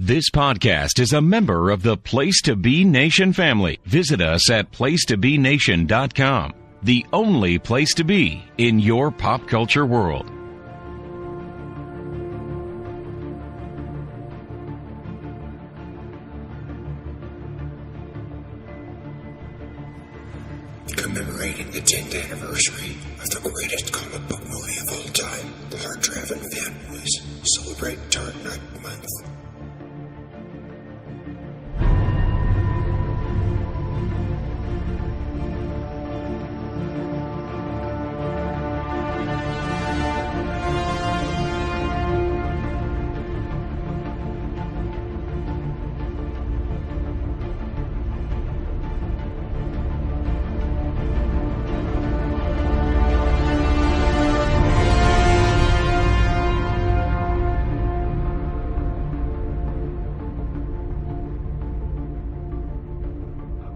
This podcast is a member of the Place to Be Nation family. Visit us at placetobenation.com, the only place to be in your pop culture world. Commemorating the 10th anniversary of the greatest comic book movie of all time, the Hard-Traveling Fanboys celebrate Dark Knight Month.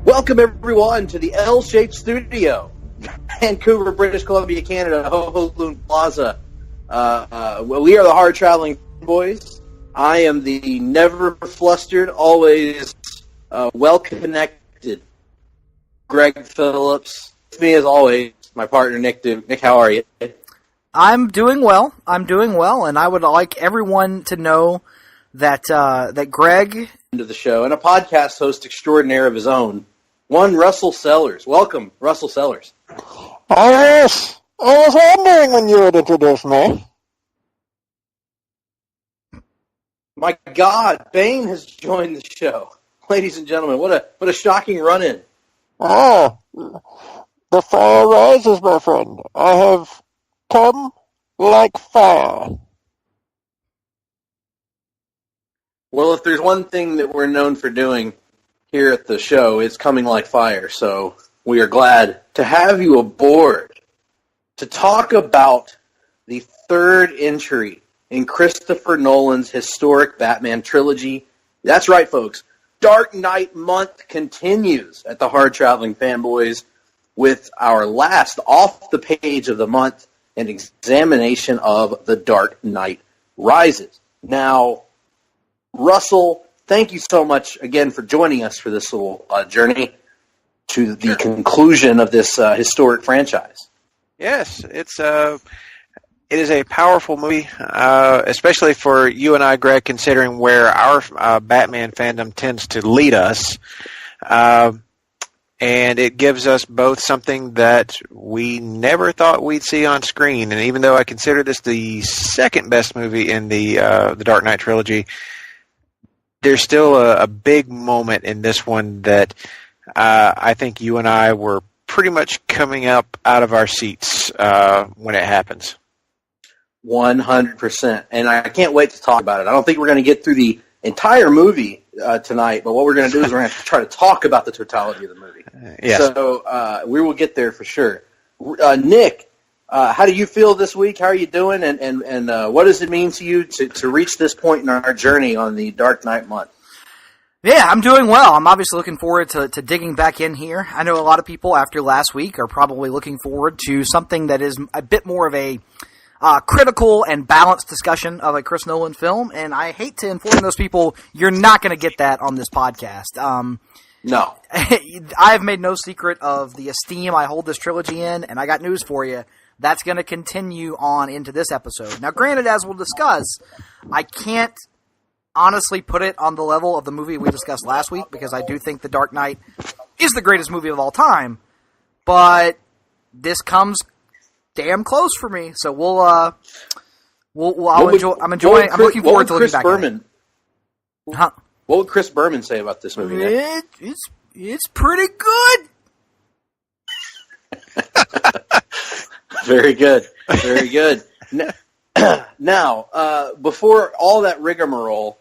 Welcome, everyone, to the L-shaped studio, Vancouver, British Columbia, Canada, Ho-Ho-Loon Plaza. We are the Hard-Traveling Fanboys. I am the never-flustered, always well-connected Greg Phillips. With me, as always, my partner, Nick Duke. Nick, how are you? I'm doing well, and I would like everyone to know that that Greg... ...into the show, and a podcast host extraordinaire of his own, one Russell Sellers. Welcome, Russell Sellers. Oh, yes. I was wondering when you would introduce me. My God, Bane has joined the show. Ladies and gentlemen, what a shocking run-in. Oh, the fire rises, my friend. I have come like fire. Well, if there's one thing that we're known for doing here at the show, it's coming like fire. So we are glad to have you aboard to talk about the third entry in Christopher Nolan's historic Batman trilogy. That's right, folks. Dark Knight Month continues at the Hard-Traveling Fanboys with our last off the page of the month, an examination of The Dark Knight Rises. Now, Russell, thank you so much again for joining us for this little journey to the conclusion of this historic franchise. Yes, it is a powerful movie, especially for you and I, Greg, considering where our Batman fandom tends to lead us. And it gives us both something that we never thought we'd see on screen. And even though I consider this the second best movie in the Dark Knight trilogy, there's still a big moment in this one that I think you and I were pretty much coming up out of our seats when it happens. 100%. And I can't wait to talk about it. I don't think we're going to get through the entire movie tonight, but what we're going to do is we're going to try to talk about the totality of the movie. Yes. So we will get there for sure. Nick, how do you feel this week? How are you doing? And what does it mean to you to reach this point in our journey on the Dark Knight Month? Yeah, I'm doing well. I'm obviously looking forward to digging back in here. I know a lot of people after last week are probably looking forward to something that is a bit more of a critical and balanced discussion of a Chris Nolan film, and I hate to inform those people you're not going to get that on this podcast. No. I've made no secret of the esteem I hold this trilogy in, and I got news for you. That's going to continue on into this episode. Now, granted, as we'll discuss, I can't honestly put it on the level of the movie we discussed last week, because I do think The Dark Knight is the greatest movie of all time, but this comes damn close for me, so I'm looking forward to looking back at it. Huh? What would Chris Berman say about this movie, Nick? It's pretty good. Very good. Very good. Now, before all that rigmarole,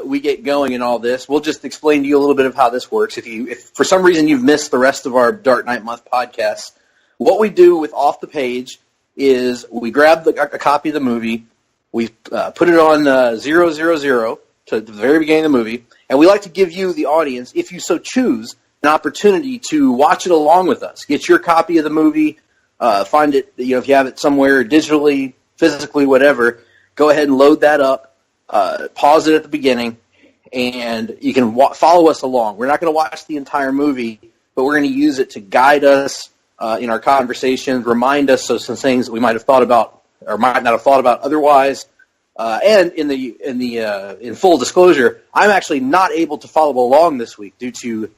we get going in all this, we'll just explain to you a little bit of how this works. If for some reason you've missed the rest of our Dark Knight Month podcasts, what we do with Off the Page is we grab a copy of the movie, we put it on 000 to the very beginning of the movie, and we like to give you, the audience, if you so choose, an opportunity to watch it along with us. Get your copy of the movie, find it, if you have it somewhere digitally, physically, whatever, go ahead and load that up, pause it at the beginning, and you can follow us along. We're not going to watch the entire movie, but we're going to use it to guide us in our conversations, remind us of some things that we might have thought about or might not have thought about otherwise. And in full disclosure, I'm actually not able to follow along this week due to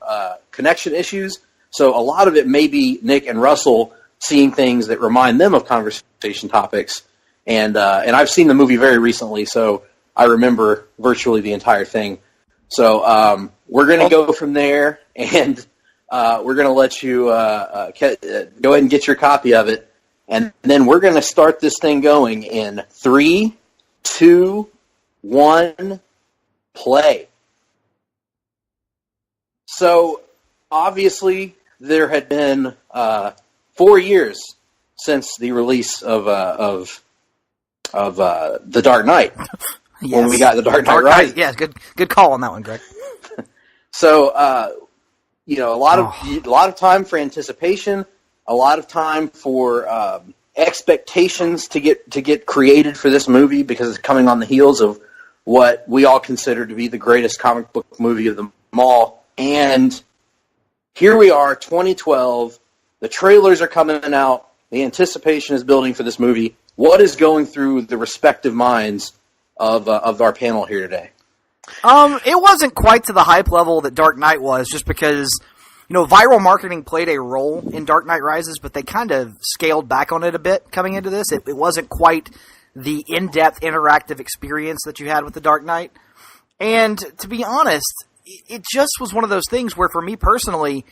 connection issues. So a lot of it may be Nick and Russell seeing things that remind them of conversation topics. And I've seen the movie very recently, so I remember virtually the entire thing. So we're going to go from there, and we're going to let you go ahead and get your copy of it. And then we're going to start this thing going in 3, 2, 1, play. So, obviously, there had been 4 years since the release of The Dark Knight. Yes. When we got The Dark Knight Rises. Yeah, good call on that one, Greg. So, a lot of time for anticipation, a lot of time for expectations to get created for this movie because it's coming on the heels of what we all consider to be the greatest comic book movie of them all. And here we are, 2012. The trailers are coming out. The anticipation is building for this movie. What is going through the respective minds of our panel here today? It wasn't quite to the hype level that Dark Knight was, just because, viral marketing played a role in Dark Knight Rises, but they kind of scaled back on it a bit coming into this. It wasn't quite the in-depth interactive experience that you had with The Dark Knight. And to be honest, it just was one of those things where, for me personally,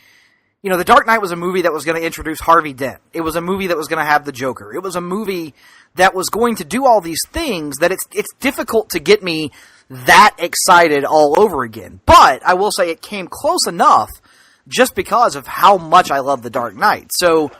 The Dark Knight was a movie that was going to introduce Harvey Dent. It was a movie that was going to have the Joker. It was a movie that was going to do all these things that it's difficult to get me that excited all over again. But I will say it came close enough just because of how much I love The Dark Knight. So,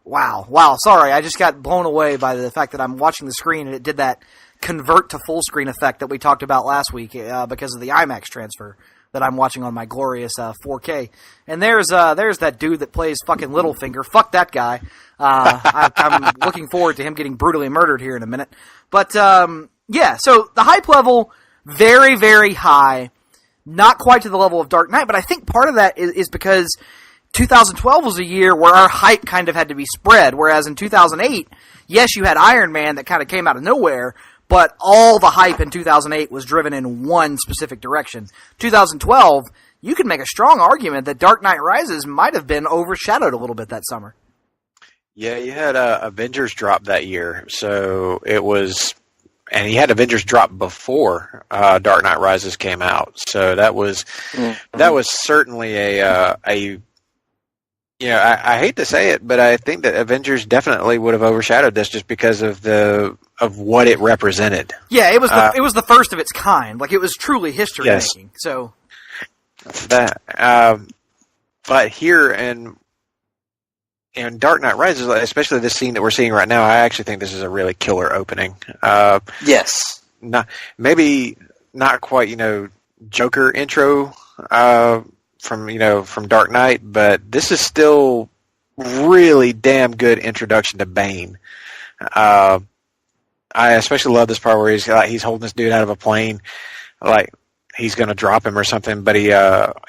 wow, sorry, I just got blown away by the fact that I'm watching the screen and it did that convert to full screen effect that we talked about last week because of the IMAX transfer that I'm watching on my glorious 4K. And there's that dude that plays fucking Littlefinger. Fuck that guy. I'm looking forward to him getting brutally murdered here in a minute. But, yeah, so the hype level, very, very high. Not quite to the level of Dark Knight, but I think part of that is because 2012 was a year where our hype kind of had to be spread, whereas in 2008, yes, you had Iron Man that kind of came out of nowhere, but all the hype in 2008 was driven in one specific direction. 2012, you could make a strong argument that Dark Knight Rises might have been overshadowed a little bit that summer. Yeah, you had Avengers drop that year, so it was, and you had Avengers drop before Dark Knight Rises came out, so that was certainly I hate to say it, but I think that Avengers definitely would have overshadowed this just because of what it represented. Yeah, it was the first of its kind. Like, it was truly history making. So that, but here in Dark Knight Rises, especially this scene that we're seeing right now, I actually think this is a really killer opening. Yes, maybe not quite Joker intro. From Dark Knight, but this is still really damn good introduction to Bane. I especially love this part where he's holding this dude out of a plane, like he's going to drop him or something, but he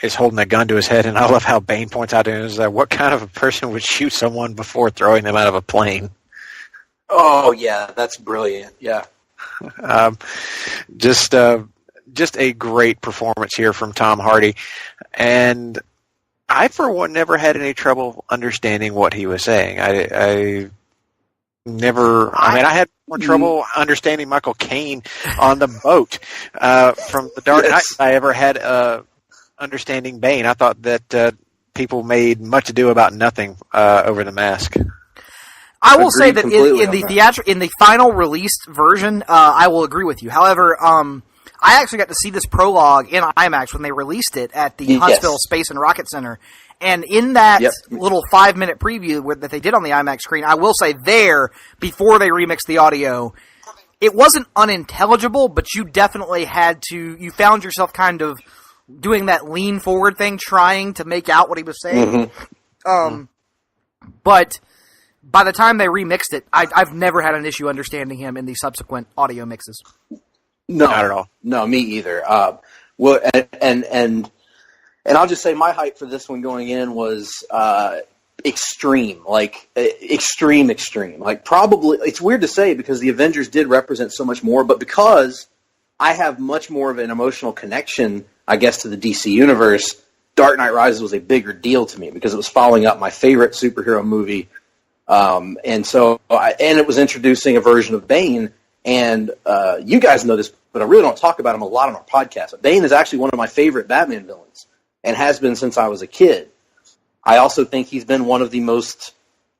is holding a gun to his head, and I love how Bane points out to him, is like, what kind of a person would shoot someone before throwing them out of a plane? Oh, yeah, that's brilliant, yeah. Just a great performance here from Tom Hardy. And I, for one, never had any trouble understanding what he was saying. I had more trouble understanding Michael Caine on the boat from The Dark Knight than I ever had understanding Bane. I thought that people made much ado about nothing over The Mask. I will say that in the final released version, I will agree with you. However, I actually got to see this prologue in IMAX when they released it at the Huntsville Space and Rocket Center. And in that little 5-minute preview that they did on the IMAX screen, I will say before they remixed the audio, it wasn't unintelligible, but you definitely you found yourself kind of doing that lean forward thing, trying to make out what he was saying. Mm-hmm. But by the time they remixed it, I've never had an issue understanding him in the subsequent audio mixes. No, not at all. No, me either. Well, and I'll just say my hype for this one going in was extreme, like extreme. Like probably, it's weird to say because the Avengers did represent so much more, but because I have much more of an emotional connection, I guess, to the DC universe, Dark Knight Rises was a bigger deal to me because it was following up my favorite superhero movie. And it was introducing a version of Bane. And you guys know this, but I really don't talk about him a lot on our podcast. But Bane is actually one of my favorite Batman villains and has been since I was a kid. I also think he's been one of the most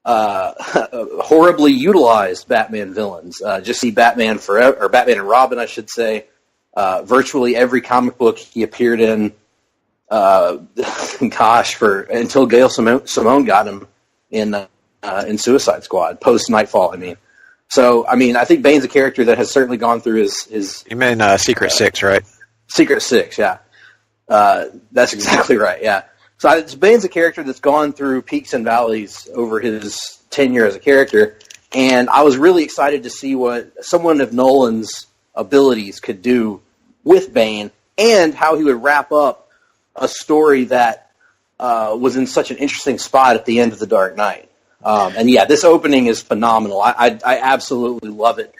horribly utilized Batman villains. Just see Batman Forever, or Batman and Robin, I should say. Virtually every comic book he appeared in, until Gail Simone got him in Suicide Squad, post Nightfall, I mean. So, I mean, I think Bane's a character that has certainly gone through his You mean Secret Six, right? Secret Six, yeah. That's exactly right, yeah. So Bane's a character that's gone through peaks and valleys over his tenure as a character, and I was really excited to see what someone of Nolan's abilities could do with Bane and how he would wrap up a story that was in such an interesting spot at the end of The Dark Knight. And yeah, this opening is phenomenal. I absolutely love it.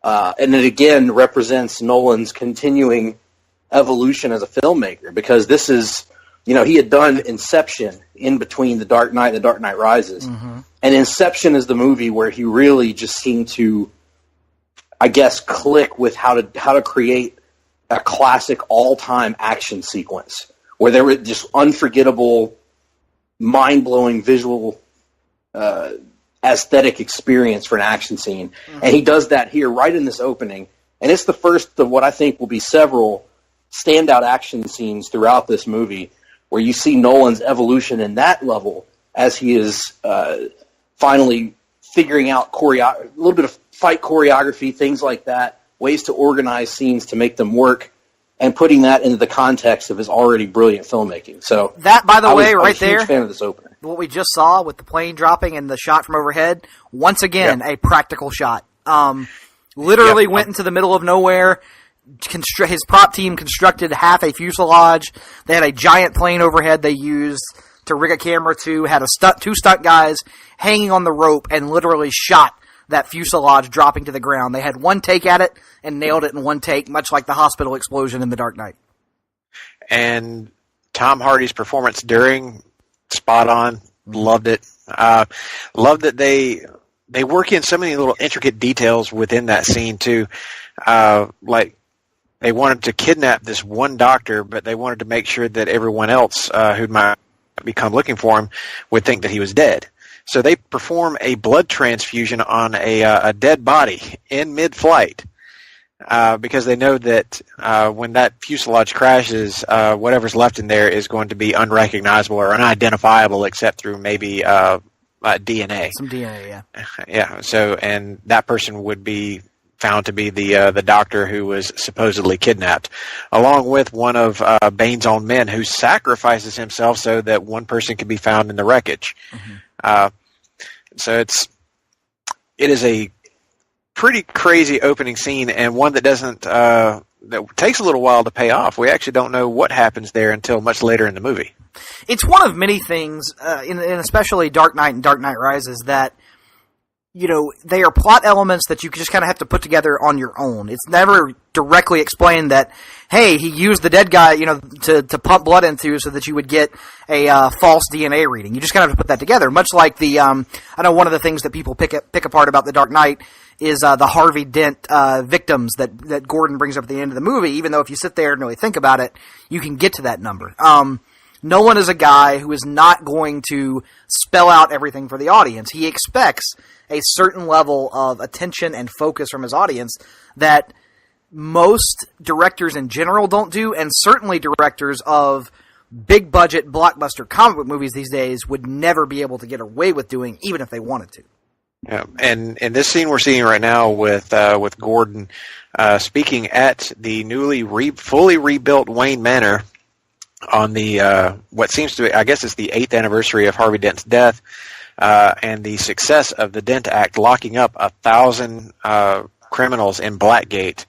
And it again represents Nolan's continuing evolution as a filmmaker, because this is, he had done Inception in between The Dark Knight and The Dark Knight Rises. Mm-hmm. And Inception is the movie where he really just seemed to, I guess, click with how to create a classic all-time action sequence where there were just unforgettable, mind-blowing visual aesthetic experience for an action scene. Mm-hmm. And he does that here right in this opening. And it's the first of what I think will be several standout action scenes throughout this movie where you see Nolan's evolution in that level as he is finally figuring out a little bit of fight choreography, things like that, ways to organize scenes to make them work, and putting that into the context of his already brilliant filmmaking. So that, by the way, right there, I was a huge fan of this opener. What we just saw with the plane dropping and the shot from overhead, once again, a practical shot. Literally went into the middle of nowhere. His prop team constructed half a fuselage. They had a giant plane overhead they used to rig a camera to, had two stunt guys hanging on the rope and literally shot that fuselage dropping to the ground. They had one take at it and nailed it in one take, much like the hospital explosion in The Dark Knight. And Tom Hardy's performance during, spot on. Loved it. Loved that they work in so many little intricate details within that scene too. Like they wanted to kidnap this one doctor, but they wanted to make sure that everyone else who might become looking for him would think that he was dead. So they perform a blood transfusion on a dead body in mid-flight because they know that when that fuselage crashes, whatever's left in there is going to be unrecognizable or unidentifiable except through maybe DNA. Some DNA, yeah. Yeah. So, and that person would be found to be the doctor who was supposedly kidnapped, along with one of Bane's own men who sacrifices himself so that one person can be found in the wreckage. Mm-hmm. So it is a pretty crazy opening scene, and one that that takes a little while to pay off. We actually don't know what happens there until much later in the movie. It's one of many things, in especially Dark Knight and Dark Knight Rises, that they are plot elements that you just kind of have to put together on your own. It's never directly explained that, hey, he used the dead guy, to pump blood into so that you would get a false DNA reading. You just kind of have to put that together. Much like the, I know one of the things that people pick apart about The Dark Knight is the Harvey Dent victims that Gordon brings up at the end of the movie. Even though if you sit there and really think about it, you can get to that number. Nolan is a guy who is not going to spell out everything for the audience. He expects a certain level of attention and focus from his audience that most directors in general don't do, and certainly directors of big-budget blockbuster comic book movies these days would never be able to get away with doing, even if they wanted to. Yeah, and this scene we're seeing right now with Gordon speaking at the fully rebuilt Wayne Manor on the what seems to be, I guess it's the 8th anniversary of Harvey Dent's death, and the success of the Dent Act locking up 1,000 criminals in Blackgate.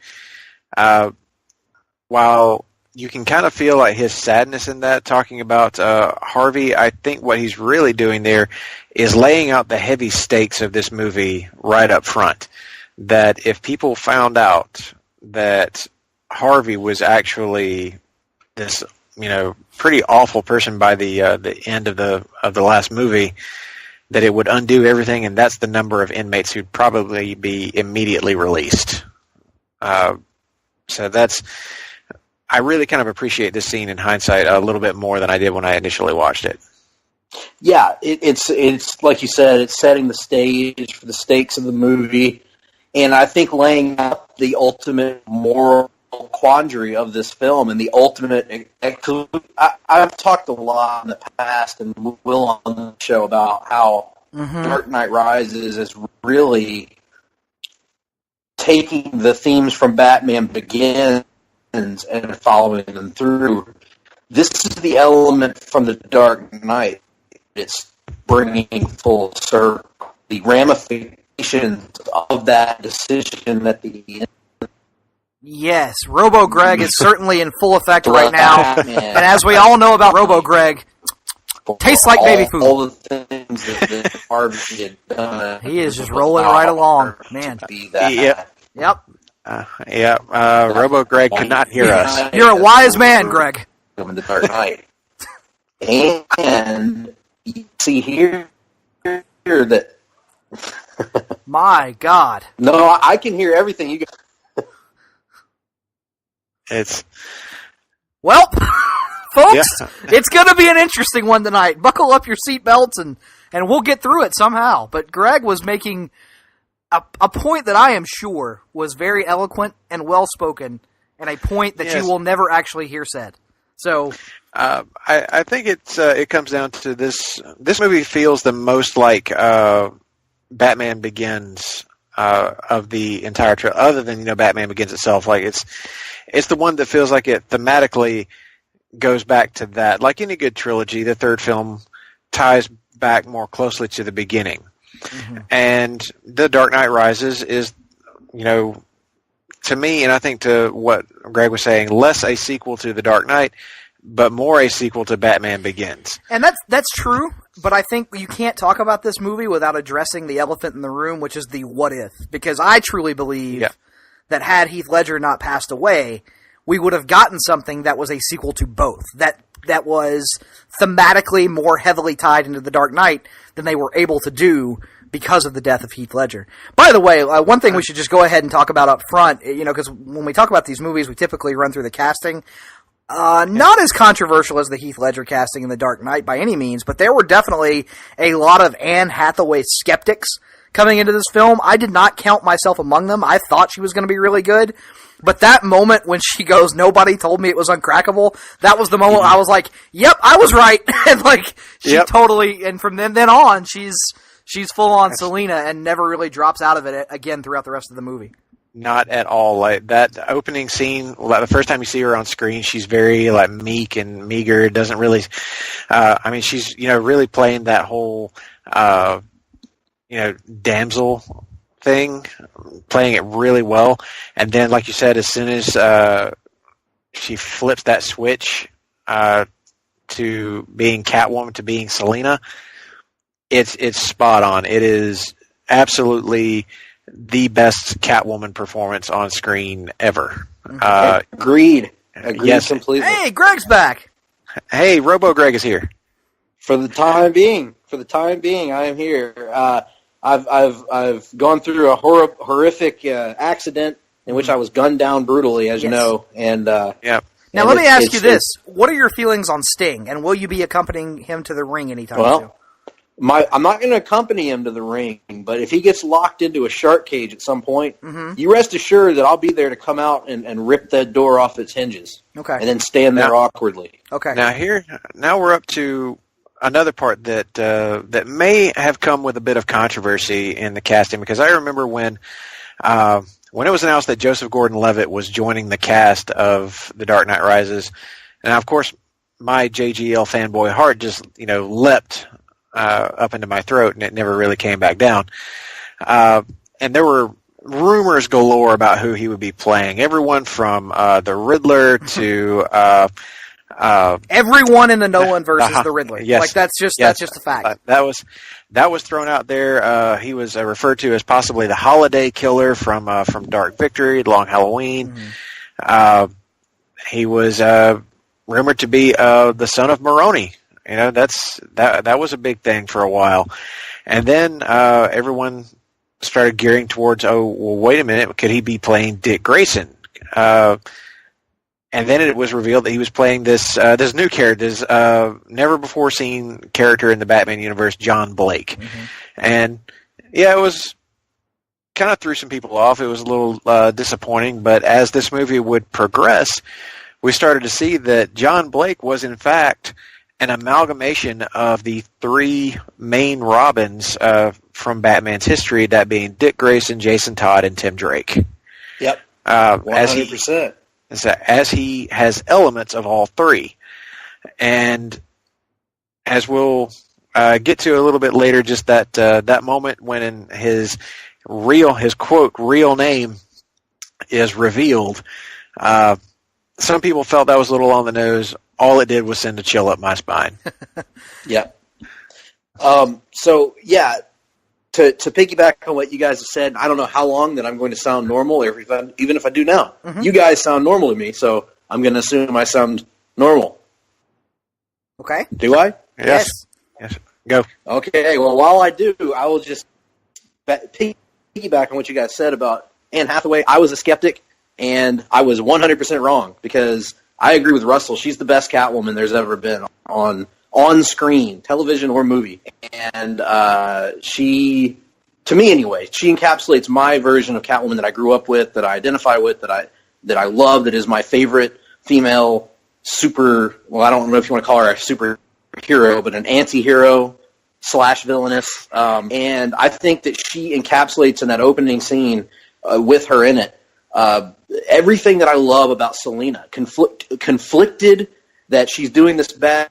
While you can kind of feel like his sadness in that, talking about Harvey. I think what he's really doing there is laying out the heavy stakes of this movie right up front. That if people found out that Harvey was actually this, pretty awful person by the end of the last movie, that it would undo everything, and that's the number of inmates who'd probably be immediately released. So I really kind of appreciate this scene in hindsight a little bit more than I did when I initially watched it. Yeah, it's like you said, it's setting the stage for the stakes of the movie, and I think laying out the ultimate moral quandary of this film and the ultimate. I've talked a lot in the past and will on the show about how Dark Knight Rises is really taking the themes from Batman Begins and following them through. This is the element from the Dark Knight. It's bringing full circle the ramifications of that decision at the end. Yes, Robo Greg is certainly in full effect right now. And as we all know about Robo Greg, tastes like baby food. All the things that Harvey had done. He is just rolling right along, man. Yep. Robo Greg could not hear us. You're a wise man, Greg. In the Dark Knight. And you see here that... My God. No, I can hear everything you guys... Well, folks, It's going to be an interesting one tonight. Buckle up your seatbelts and we'll get through it somehow. But Greg was making a point that I am sure was very eloquent and well-spoken, and a point that you will never actually hear said. So, I think it comes down to this. This movie feels the most like Batman Begins of the entire trilogy, other than Batman Begins itself. Like it's the one that feels like it thematically goes back to that. Like any good trilogy, the third film ties back more closely to the beginning. Mm-hmm. And The Dark Knight Rises is, to me, and I think to what Greg was saying, less a sequel to The Dark Knight, but more a sequel to Batman Begins. And that's true, but I think you can't talk about this movie without addressing the elephant in the room, which is the what if. Because I truly believe that had Heath Ledger not passed away, we would have gotten something that was a sequel to both. That was thematically more heavily tied into The Dark Knight than they were able to do because of the death of Heath Ledger. By the way, one thing we should just go ahead and talk about up front, because when we talk about these movies, we typically run through the casting. Not as controversial as the Heath Ledger casting in The Dark Knight by any means, but there were definitely a lot of Anne Hathaway skeptics coming into this film. I did not count myself among them. I thought she was going to be really good. But that moment when she goes, "Nobody told me it was uncrackable," that was the moment I was like, yep, I was right. And she totally, and from then on, she's full on Selina and never really drops out of it again throughout the rest of the movie. Not at all. Like that opening scene, the first time you see her on screen, she's very meek and meager. Doesn't really, she's really playing that whole damsel thing, playing it really well. And then, like you said, as soon as she flips that switch to being Catwoman to being Selina, it's spot on. It is absolutely the best Catwoman performance on screen ever. Agreed completely. Hey, Greg's back. Hey, Robo Greg is here. For the time being, I am here. I've gone through a horrific accident in which I was gunned down brutally, as you know. And Now let me ask you this: what are your feelings on Sting, and will you be accompanying him to the ring anytime soon? I'm not going to accompany him to the ring, but if he gets locked into a shark cage at some point, you rest assured that I'll be there to come out and rip that door off its hinges. Okay. And then stand there awkwardly. Okay. Now we're up to another part that may have come with a bit of controversy in the casting, because I remember when it was announced that Joseph Gordon-Levitt was joining the cast of The Dark Knight Rises, and of course my JGL fanboy heart just leapt up into my throat, and it never really came back down. And there were rumors galore about who he would be playing. Everyone from the Riddler to everyone in the Nolan versus the Riddler. Yes, like that's just a fact. That was thrown out there. He was referred to as possibly the Holiday Killer from Dark Victory, Long Halloween. Mm-hmm. He was rumored to be the son of Maroni. You know, that was a big thing for a while, and then everyone started gearing towards, oh, well, wait a minute, could he be playing Dick Grayson? And then it was revealed that he was playing this new character, this never before seen character in the Batman universe, John Blake. Mm-hmm. And yeah, it was kind of threw some people off. It was a little disappointing, but as this movie would progress, we started to see that John Blake was in fact an amalgamation of the three main Robins from Batman's history, that being Dick Grayson, Jason Todd, and Tim Drake. Yep, 100%. As he has elements of all three. And as we'll get to a little bit later, just that moment when in his quote, real name is revealed, some people felt that was a little on the nose. All it did was send a chill up my spine. Yeah. So, yeah, to piggyback on what you guys have said, I don't know how long that I'm going to sound normal, even if I do now. Mm-hmm. You guys sound normal to me, so I'm going to assume I sound normal. Okay. Do I? Yes. Go. Okay, well, while I do, I will just piggyback on what you guys said about Anne Hathaway. I was a skeptic, and I was 100% wrong, because I agree with Russell. She's the best Catwoman there's ever been on screen, television or movie. And she, to me anyway, she encapsulates my version of Catwoman that I grew up with, that I identify with, that I love, that is my favorite female I don't know if you want to call her a superhero, but an anti-hero / villainess. And I think that she encapsulates in that opening scene with her in it everything that I love about Selina. Conflicted that she's doing this bad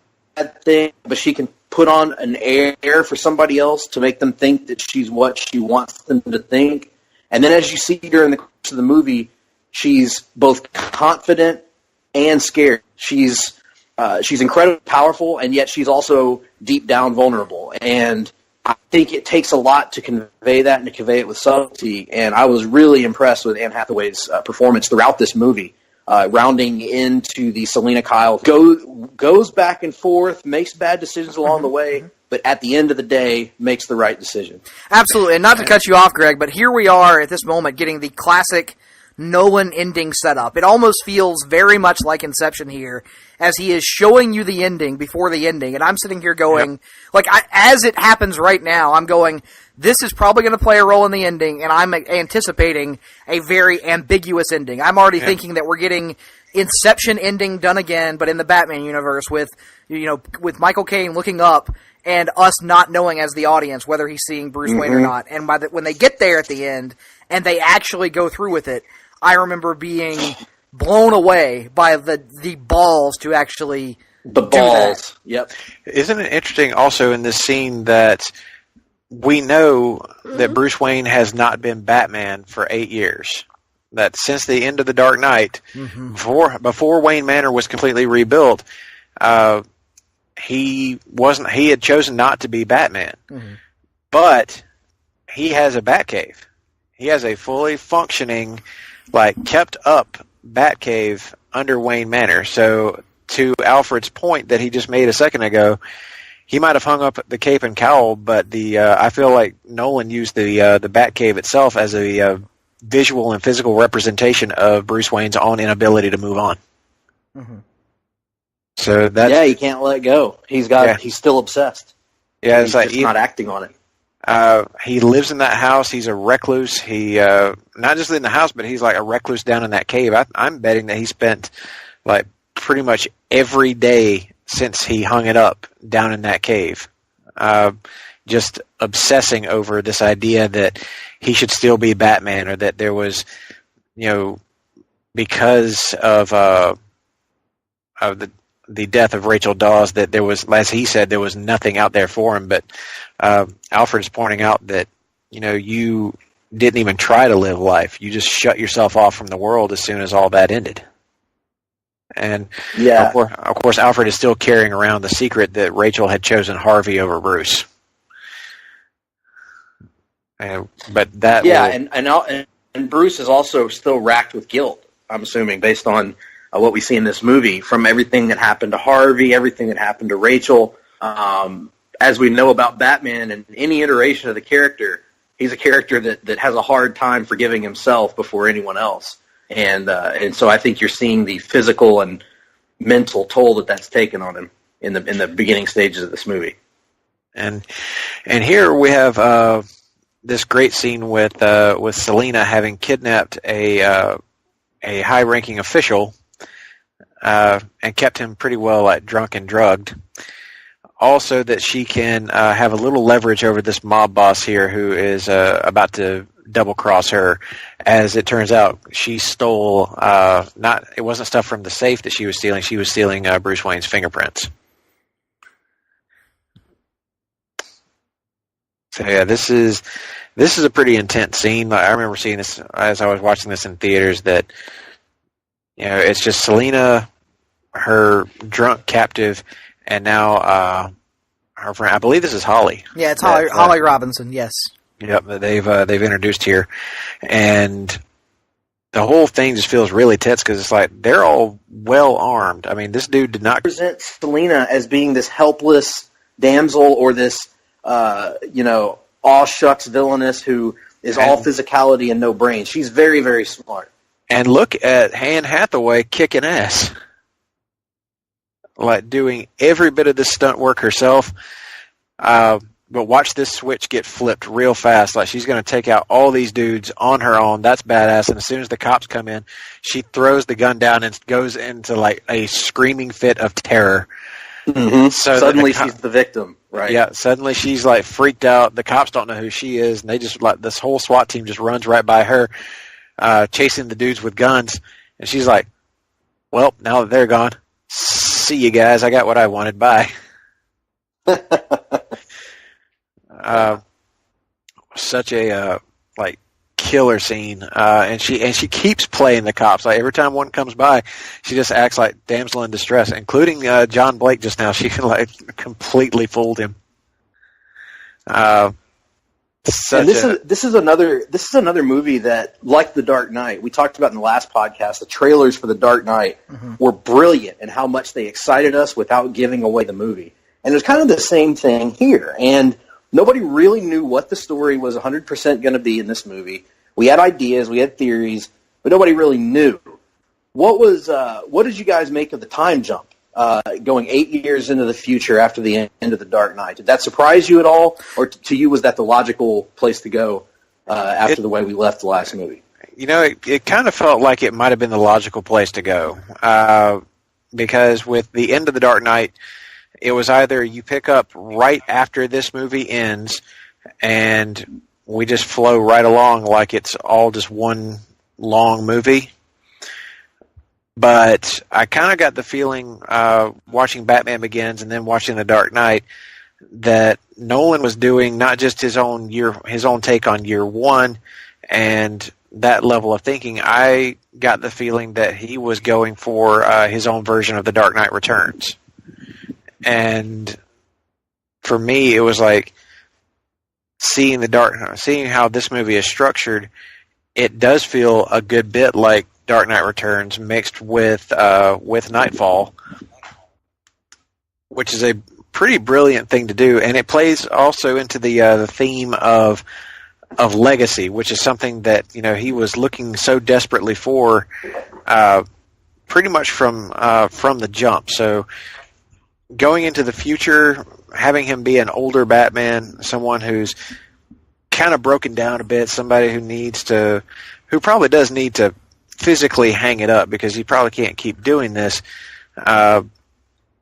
thing, but she can put on an air for somebody else to make them think that she's what she wants them to think. And then as you see during the course of the movie, she's both confident and scared. She's incredibly powerful, and yet she's also deep down vulnerable. And I think it takes a lot to convey that and to convey it with subtlety. And I was really impressed with Anne Hathaway's performance throughout this movie. Rounding into the Selina Kyle, goes back and forth, makes bad decisions along the way, but at the end of the day, makes the right decision. Absolutely, and not to cut you off, Greg, but here we are at this moment getting the classic Nolan ending setup. It almost feels very much like Inception here, as he is showing you the ending before the ending, and I'm sitting here going, as it happens right now, I'm going, this is probably going to play a role in the ending, and I'm anticipating a very ambiguous ending. I'm already thinking that we're getting Inception ending done again, but in the Batman universe with Michael Caine looking up and us not knowing as the audience whether he's seeing Bruce Wayne or not. And when they get there at the end and they actually go through with it, I remember being blown away by the balls to actually do that. Yep. Isn't it interesting also in this scene that we know that Bruce Wayne has not been Batman for 8 years? That since the end of The Dark Knight, before Wayne Manor was completely rebuilt, he had chosen not to be Batman. Mm-hmm. But he has a Batcave. He has a fully functioning, kept up Batcave under Wayne Manor. So to Alfred's point that he just made a second ago, he might have hung up the cape and cowl, but I feel like Nolan used the Batcave itself as a visual and physical representation of Bruce Wayne's own inability to move on. Mm-hmm. So he can't let go. He's still obsessed. Yeah, he's just not acting on it. He lives in that house. He's a recluse. He not just in the house, but he's like a recluse down in that cave. I'm betting that he spent pretty much every day since he hung it up down in that cave, just obsessing over this idea that he should still be Batman, or that there was, because of the death of Rachel Dawes, that there was, as he said, there was nothing out there for him. But Alfred's pointing out that you didn't even try to live life. You just shut yourself off from the world as soon as all that ended. And of course, Alfred is still carrying around the secret that Rachel had chosen Harvey over Bruce. And Bruce is also still racked with guilt, I'm assuming, based on what we see in this movie, from everything that happened to Harvey, everything that happened to Rachel. As we know about Batman and any iteration of the character, he's a character that has a hard time forgiving himself before anyone else. And so I think you're seeing the physical and mental toll that's taken on him in the beginning stages of this movie. And here we have this great scene with Selina having kidnapped a high-ranking official and kept him pretty well drunk and drugged. Also, that she can have a little leverage over this mob boss here who is about to double-cross her. As it turns out, she stole it wasn't stuff from the safe that she was stealing. She was stealing Bruce Wayne's fingerprints. So yeah, this is a pretty intense scene. I remember seeing this as I was watching this in theaters. That it's just Selina, her drunk captive, and now her friend. I believe this is Holly. Yeah, it's Holly Robinson. Yes. Yep, they've introduced here, and the whole thing just feels really tense because it's like they're all well armed. I mean, this dude did not present Selina as being this helpless damsel or this aw shucks villainess who is all physicality and no brain. She's very, very smart. And look at Anne Hathaway kicking ass, like doing every bit of this stunt work herself. But watch this switch get flipped real fast. Like she's going to take out all these dudes on her own. That's badass. And as soon as the cops come in, she throws the gun down and goes into like a screaming fit of terror. Mm-hmm. So suddenly she's the victim, right? Yeah. Suddenly she's like freaked out. The cops don't know who she is, and they just like this whole SWAT team just runs right by her, chasing the dudes with guns. And she's like, "Well, now that they're gone, see you guys. I got what I wanted. Bye." Such a like killer scene, and she keeps playing the cops. Like every time one comes by, she just acts like damsel in distress, including John Blake just now. She like completely fooled him. And this is another movie that, like The Dark Knight, we talked about in the last podcast. The trailers for The Dark Knight were brilliant in how much they excited us without giving away the movie. And it's kind of the same thing here. And nobody really knew what the story was 100% going to be in this movie. We had ideas, we had theories, but nobody really knew. What did you guys make of the time jump, going 8 years into the future after the end of The Dark Knight? Did that surprise you at all, or to you was that the logical place to go after the way we left the last movie? It kind of felt like it might have been the logical place to go, because with the end of The Dark Knight, it was either you pick up right after this movie ends and we just flow right along like it's all just one long movie. But I kind of got the feeling, watching Batman Begins and then watching The Dark Knight, that Nolan was doing not just his own take on year one and that level of thinking. I got the feeling that he was going for his own version of The Dark Knight Returns. And for me, it was like seeing how this movie is structured. It does feel a good bit like Dark Knight Returns mixed with Nightfall, which is a pretty brilliant thing to do, and it plays also into the theme of legacy, which is something that he was looking so desperately for, pretty much from the jump. So, going into the future, having him be an older Batman, someone who's kind of broken down a bit, somebody who probably does need to physically hang it up because he probably can't keep doing this.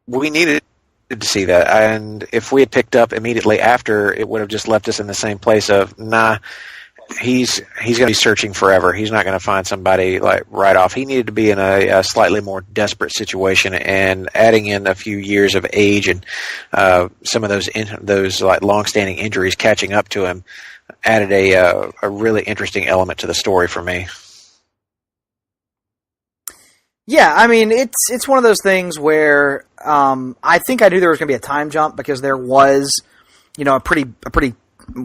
We needed to see that, and if we had picked up immediately after, it would have just left us in the same place of, he's going to be searching forever. He's not going to find somebody like right off. He needed to be in a slightly more desperate situation, and adding in a few years of age and some of those like long-standing injuries catching up to him added a really interesting element to the story for me. Yeah, I mean, it's one of those things where I think I knew there was going to be a time jump because there was, a pretty,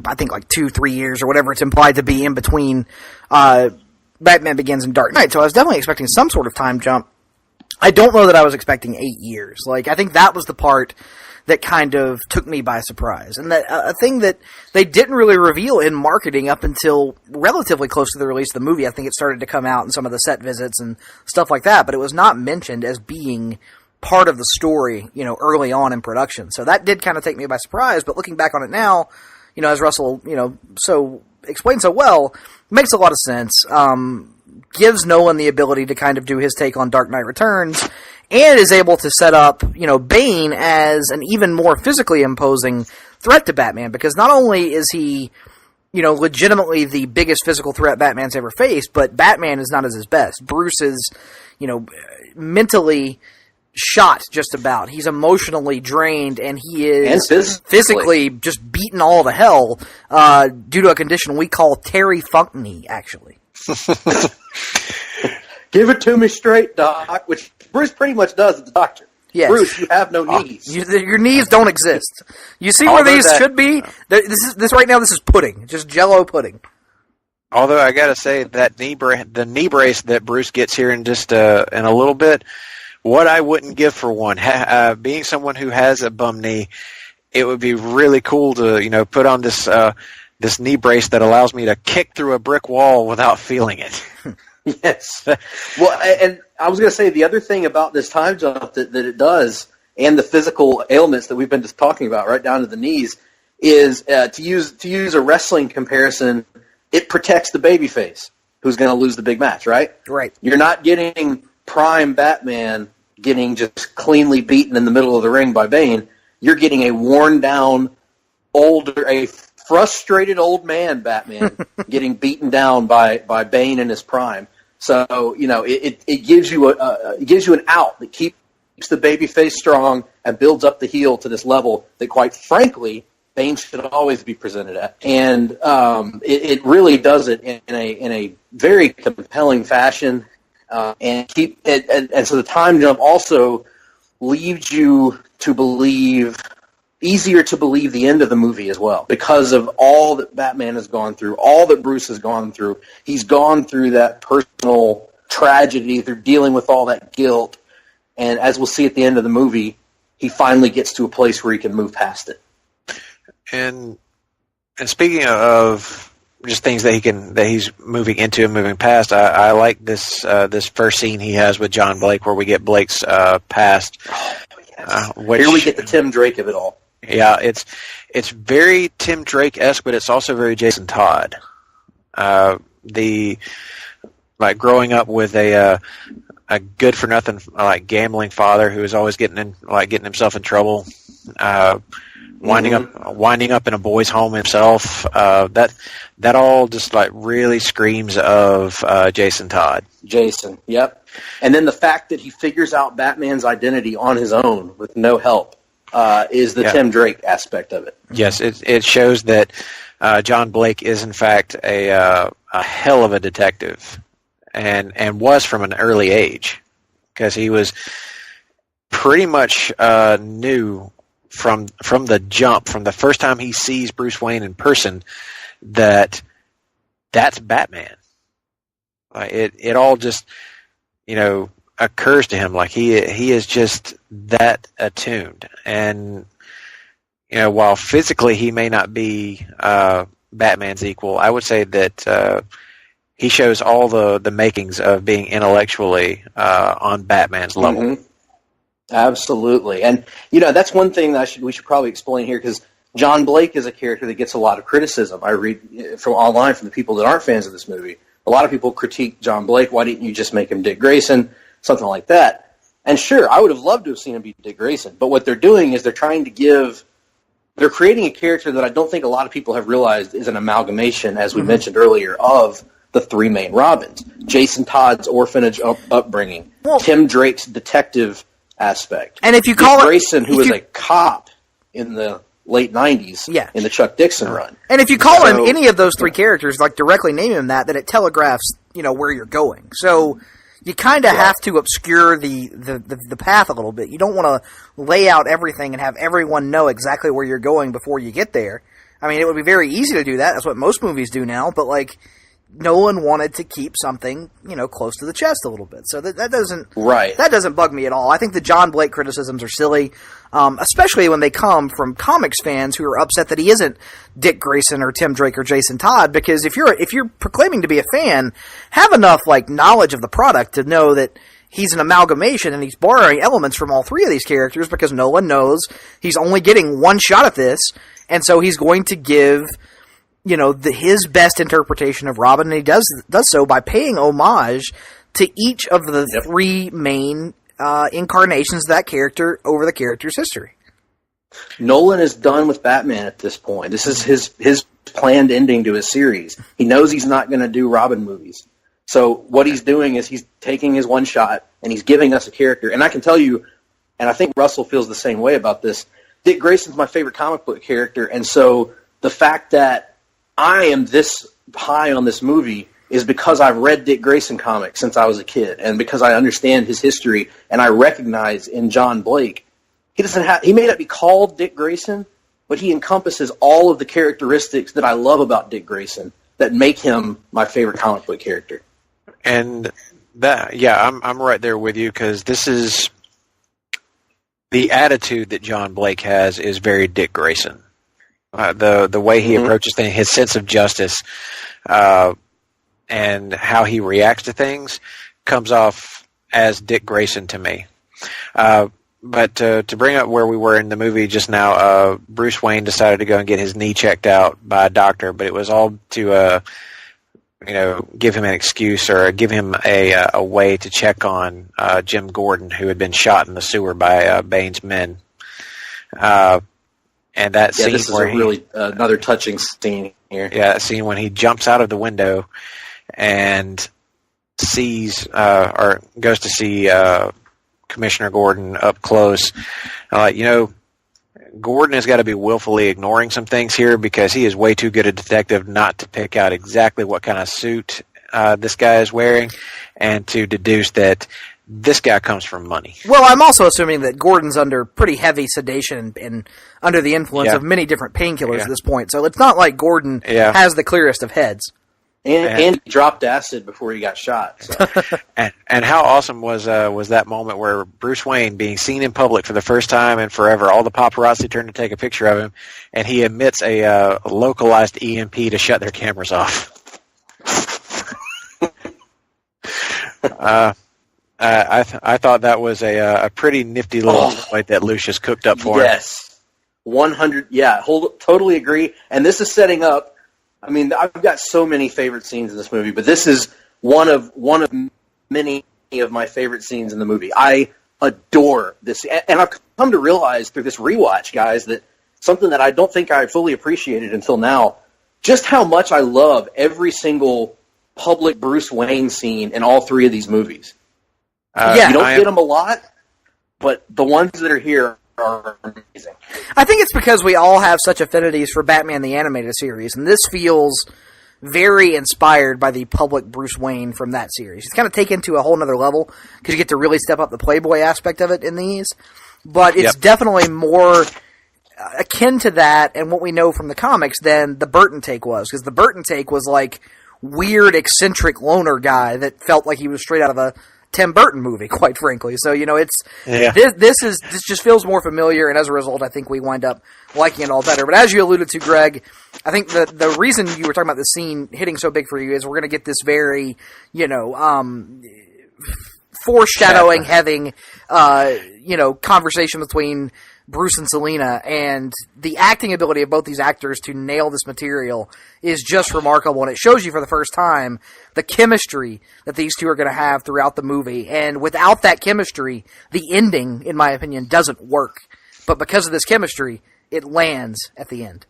I think like 2-3 years or whatever it's implied to be in between Batman Begins and Dark Knight. So I was definitely expecting some sort of time jump. I don't know that I was expecting 8 years. Like, I think that was the part that kind of took me by surprise. And that a thing that they didn't really reveal in marketing up until relatively close to the release of the movie. I think it started to come out in some of the set visits and stuff like that, but it was not mentioned as being part of the story, early on in production. So that did kind of take me by surprise, but looking back on it now, as Russell, so explained so well, makes a lot of sense. Gives Nolan the ability to kind of do his take on Dark Knight Returns, and is able to set up, Bane as an even more physically imposing threat to Batman, because not only is he, legitimately the biggest physical threat Batman's ever faced, but Batman is not at his best. Bruce is, mentally shot just about. He's emotionally drained, and he is physically just beaten all to hell due to a condition we call Terry Funkney, actually. Give it to me straight, Doc, which Bruce pretty much does as the doctor. Yes. Bruce, you have no knees. Your knees don't exist. You see where these should be? This right now, this is pudding. Just Jell-O pudding. Although I gotta say that the knee brace that Bruce gets here in just in a little bit, what I wouldn't give for one. Being someone who has a bum knee, it would be really cool to put on this this knee brace that allows me to kick through a brick wall without feeling it. Yes. Well, and I was going to say the other thing about this time jump that it does, and the physical ailments that we've been just talking about, right down to the knees, is to use a wrestling comparison. It protects the babyface who's going to lose the big match, right? Right. You're not getting prime Batman getting just cleanly beaten in the middle of the ring by Bane. You're getting a worn down, a frustrated old man Batman getting beaten down by Bane in his prime. So it gives you an out that keeps the babyface strong and builds up the heel to this level that, quite frankly, Bane should always be presented at. And it really does it in a very compelling fashion. And so the time jump also leaves you to believe. Easier to believe the end of the movie as well, because of all that Batman has gone through, all that Bruce has gone through. He's gone through that personal tragedy through dealing with all that guilt, and as we'll see at the end of the movie, he finally gets to a place where he can move past it. And speaking of just things that he's moving into and moving past, I like this first scene he has with John Blake, where we get Blake's past. Oh, yes. Here we get the Tim Drake of it all. Yeah, it's very Tim Drake-esque, but it's also very Jason Todd. Growing up with a good for nothing gambling father who is always getting himself in trouble, winding up in a boys' home himself. That all just really screams of Jason Todd. Jason, yep. And then the fact that he figures out Batman's identity on his own with no help. Is the Tim Drake aspect of it. Yes, it shows that John Blake is in fact a hell of a detective, and was from an early age, because he was pretty much knew from the jump, from the first time he sees Bruce Wayne in person, that's Batman. It all just occurs to him, like he is just that attuned. And while physically he may not be Batman's equal, I would say that he shows all the makings of being intellectually on Batman's level. Mm-hmm. Absolutely. And that's one thing that we should probably explain here, because John Blake is a character that gets a lot of criticism. I read from online from the people that aren't fans of this movie. A lot of people critique John Blake. Why didn't you just make him Dick Grayson? Something like that. And sure, I would have loved to have seen him be Dick Grayson. But what they're doing is they're creating a character that I don't think a lot of people have realized is an amalgamation, as we mentioned earlier, of the three main Robins. Jason Todd's orphanage upbringing. Well, Tim Drake's detective aspect. And if you call Dick Grayson, who is a cop in the late 90s in the Chuck Dixon run. And if you call him any of those three characters, like directly name him that, then it telegraphs, where you're going. So you kind of have to obscure the path a little bit. You don't want to lay out everything and have everyone know exactly where you're going before you get there. I mean, it would be very easy to do that. That's what most movies do now. But, like, Nolan wanted to keep something, close to the chest a little bit. So that doesn't bug me at all. I think the John Blake criticisms are silly, especially when they come from comics fans who are upset that he isn't Dick Grayson or Tim Drake or Jason Todd. Because if you're proclaiming to be a fan, have enough knowledge of the product to know that he's an amalgamation and he's borrowing elements from all three of these characters, because Nolan knows he's only getting one shot at this, and so he's going to give his best interpretation of Robin, and he does so by paying homage to each of the three main incarnations of that character over the character's history. Nolan is done with Batman at this point. This is his planned ending to his series. He knows he's not going to do Robin movies. So what he's doing is he's taking his one shot, and he's giving us a character. And I can tell you, and I think Russell feels the same way about this, Dick Grayson's my favorite comic book character, and so the fact that I am this high on this movie is because I've read Dick Grayson comics since I was a kid, and because I understand his history, and I recognize in John Blake, he may not be called Dick Grayson, but he encompasses all of the characteristics that I love about Dick Grayson that make him my favorite comic book character. And I'm right there with you, because this is the attitude that John Blake has is very Dick Grayson. The way he approaches things, his sense of justice, and how he reacts to things comes off as Dick Grayson to me. But to bring up where we were in the movie just now, Bruce Wayne decided to go and get his knee checked out by a doctor, but it was all to give him an excuse or give him a way to check on Jim Gordon, who had been shot in the sewer by Bane's men. And that scene this is another touching scene here. Yeah, that scene when he jumps out of the window and sees or goes to see Commissioner Gordon up close. Gordon has got to be willfully ignoring some things here, because he is way too good a detective not to pick out exactly what kind of suit this guy is wearing, and to deduce that this guy comes from money. Well, I'm also assuming that Gordon's under pretty heavy sedation and under the influence of many different painkillers at this point. So it's not like Gordon has the clearest of heads. And he dropped acid before he got shot. So. and how awesome was that moment where Bruce Wayne, being seen in public for the first time in forever, all the paparazzi turned to take a picture of him, and he emits a localized EMP to shut their cameras off. I thought that was a pretty nifty little exploit that Lucius cooked up for him. Yes, 100. Yeah, totally agree. And this is setting up. I mean, I've got so many favorite scenes in this movie, but this is one of many of my favorite scenes in the movie. I adore this, and I've come to realize through this rewatch, guys, that something that I don't think I fully appreciated until now, just how much I love every single public Bruce Wayne scene in all three of these movies. You don't get them a lot, but the ones that are here are amazing. I think it's because we all have such affinities for Batman the Animated Series, and this feels very inspired by the public Bruce Wayne from that series. It's kind of taken to a whole nother level, because you get to really step up the Playboy aspect of it in these, but it's definitely more akin to that and what we know from the comics than the Burton take was, because the Burton take was like weird, eccentric loner guy that felt like he was straight out of a Tim Burton movie, quite frankly. So, this just feels more familiar, and as a result, I think we wind up liking it all better. But as you alluded to, Greg, I think the reason you were talking about the scene hitting so big for you is we're going to get this very, foreshadowing, having, conversation between Bruce and Selina, and the acting ability of both these actors to nail this material is just remarkable, and it shows you for the first time the chemistry that these two are going to have throughout the movie, and without that chemistry, the ending, in my opinion, doesn't work. But because of this chemistry, it lands at the end.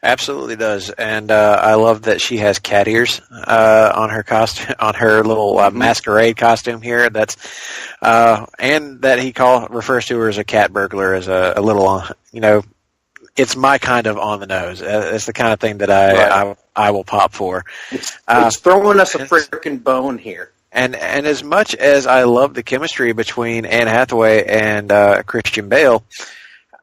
Absolutely does, and I love that she has cat ears on her costume, on her little masquerade costume here. That's and that he refers to her as a cat burglar as a little, it's my kind of on the nose. It's the kind of thing that I will pop for. It's throwing us a freaking bone here. And as much as I love the chemistry between Anne Hathaway and Christian Bale,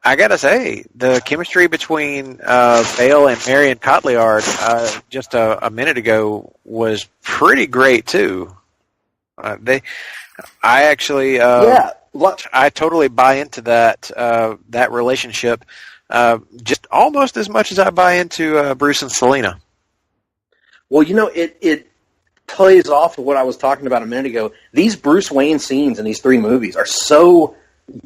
I gotta say the chemistry between Bale and Marion Cotillard just a minute ago was pretty great too. I totally buy into that relationship, just almost as much as I buy into Bruce and Selena. Well, it plays off of what I was talking about a minute ago. These Bruce Wayne scenes in these three movies are so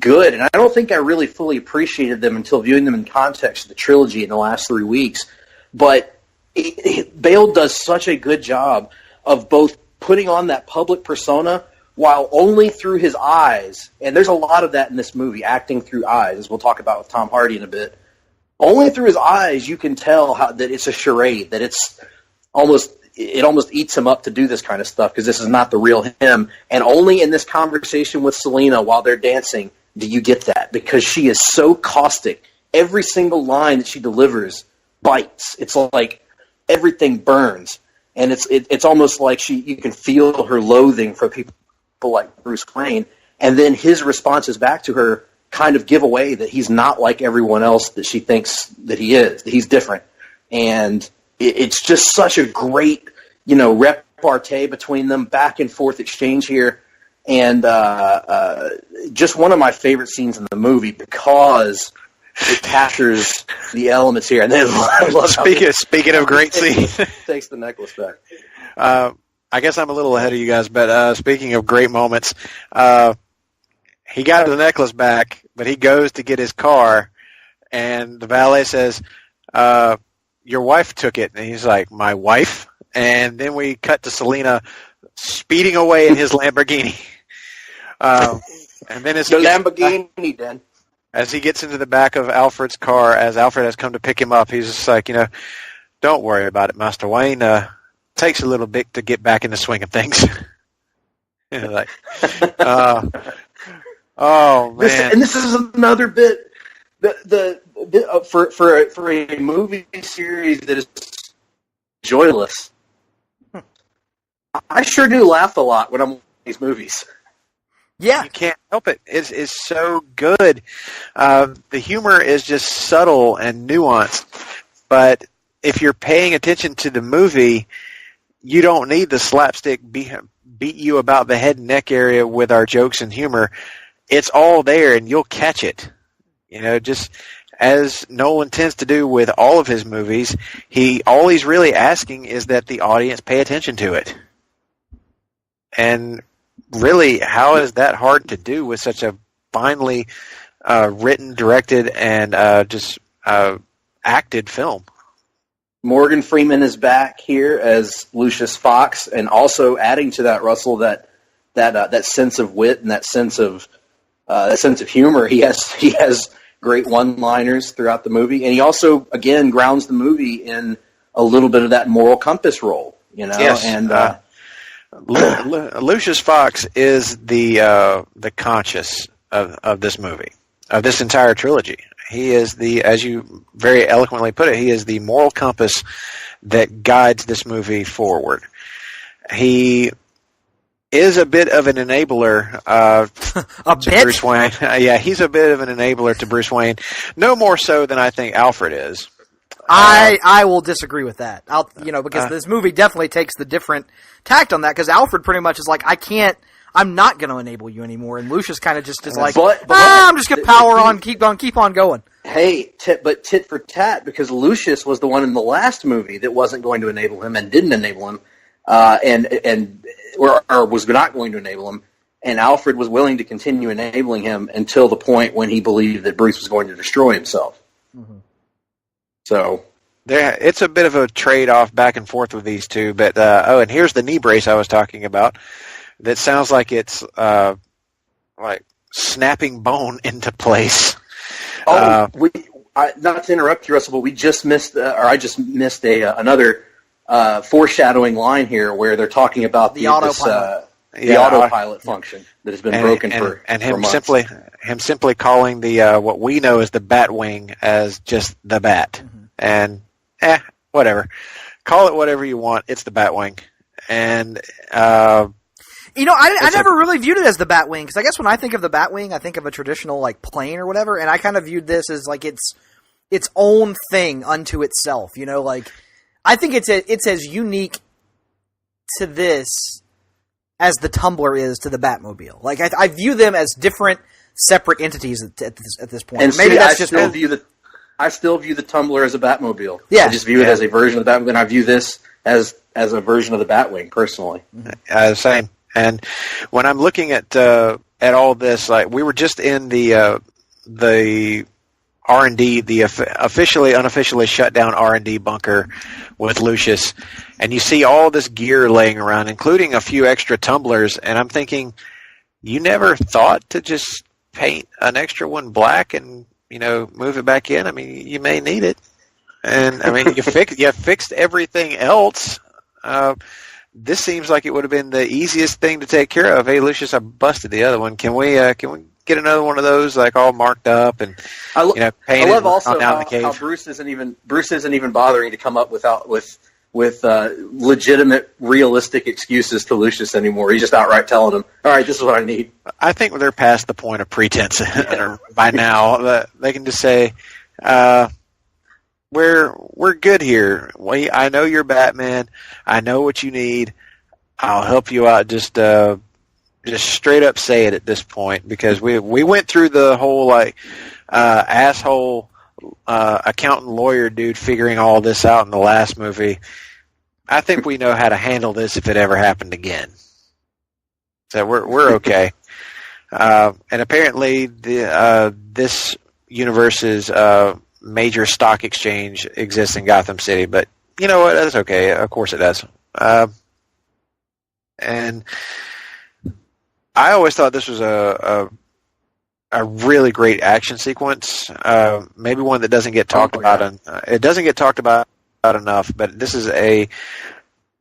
good, and I don't think I really fully appreciated them until viewing them in context of the trilogy in the last 3 weeks. But Bale does such a good job of both putting on that public persona while only through his eyes, and there's a lot of that in this movie, acting through eyes, as we'll talk about with Tom Hardy in a bit. Only through his eyes you can tell that it's a charade, that it almost eats him up to do this kind of stuff because this is not the real him. And only in this conversation with Selena while they're dancing do you get that, because she is so caustic. Every single line that she delivers bites. It's like everything burns. And it's almost like you can feel her loathing for people like Bruce Wayne. And then his responses back to her kind of give away that he's not like everyone else that she thinks that he is, that he's different. And it's just such a great, repartee between them, back and forth exchange here. And just one of my favorite scenes in the movie because it captures the elements here. And then I love speaking of great scenes, takes the necklace back. I guess I'm a little ahead of you guys, but speaking of great moments, he got the necklace back, but he goes to get his car, and the valet says, your wife took it. And he's like, my wife? And then we cut to Selena speeding away in his Lamborghini. And then Lamborghini, then. As he gets into the back of Alfred's car, as Alfred has come to pick him up, he's just like, don't worry about it, Master Wayne. Takes a little bit to get back in the swing of things. Oh man! This is another bit. For a movie series that is joyless, I sure do laugh a lot when I'm watching these movies. Yeah, you can't help it. It's so good. The humor is just subtle and nuanced, but if you're paying attention to the movie, you don't need the slapstick beat you about the head and neck area with our jokes and humor. It's all there, and you'll catch it. Just as Nolan tends to do with all of his movies, all he's really asking is that the audience pay attention to it. And really, how is that hard to do with such a finely written, directed, and acted film? Morgan Freeman is back here as Lucius Fox, and also adding to that, Russell, that sense of wit and that sense of humor. He has great one-liners throughout the movie, and he also again grounds the movie in a little bit of that moral compass role. Yes. And Lucius Fox is the conscience of this movie, of this entire trilogy. He is as you very eloquently put it, he is the moral compass that guides this movie forward. He is a bit of an enabler to Bruce Wayne. Yeah, he's a bit of an enabler to Bruce Wayne. No more so than I think Alfred is. I will disagree with that. Because this movie definitely takes the different tact on that, because Alfred pretty much is like, I'm not going to enable you anymore, and Lucius kind of just is like, I'm just going to power on, keep on going. Hey, but tit for tat, because Lucius was the one in the last movie that wasn't going to enable him and didn't enable him, or was not going to enable him, and Alfred was willing to continue enabling him until the point when he believed that Bruce was going to destroy himself. Mm-hmm. So it's a bit of a trade-off back and forth with these two, but and here's the knee brace I was talking about. That sounds like it's like snapping bone into place. Not to interrupt you, Russell, but we just missed, I just missed another foreshadowing line here where they're talking about the autopilot. the autopilot function that has been broken for months. him simply calling the what we know as the Batwing as just the Bat, and whatever, call it whatever you want. It's the Batwing, and I never really viewed it as the Batwing, because I guess when I think of the Batwing, I think of a traditional like plane or whatever, and I kind of viewed this as like its own thing unto itself. Like I think it's as unique to this as the Tumbler is to the Batmobile. Like I view them as different, separate entities at this point. And maybe that's just I still view the Tumbler as a Batmobile. Yeah, I just view it as a version of the Batmobile, and I view this as a version of the Batwing personally. Same. And when I'm looking at all this, like we were just in the R&D, the officially, unofficially shut down R&D bunker with Lucius, and you see all this gear laying around, including a few extra tumblers, and I'm thinking, you never thought to just paint an extra one black and, move it back in? I mean, you may need it. And, I mean, you fixed everything else. This seems like it would have been the easiest thing to take care of. Hey, Lucius, I busted the other one. Can we get another one of those, like all marked up and painted? I love also how Bruce isn't even bothering to come up with legitimate, realistic excuses to Lucius anymore. He's just outright telling him, "All right, this is what I need." I think they're past the point of pretense by now. They can just say, We're good here. I know you're Batman. I know what you need. I'll help you out. Just straight up say it at this point, because we went through the whole asshole accountant lawyer dude figuring all this out in the last movie. I think we know how to handle this if it ever happened again. So we're okay. And apparently this universe's major stock exchange exists in Gotham City, but you know what? That's okay. Of course it does. And I always thought this was a really great action sequence. Maybe one that doesn't get talked about. It doesn't get talked about enough, but this is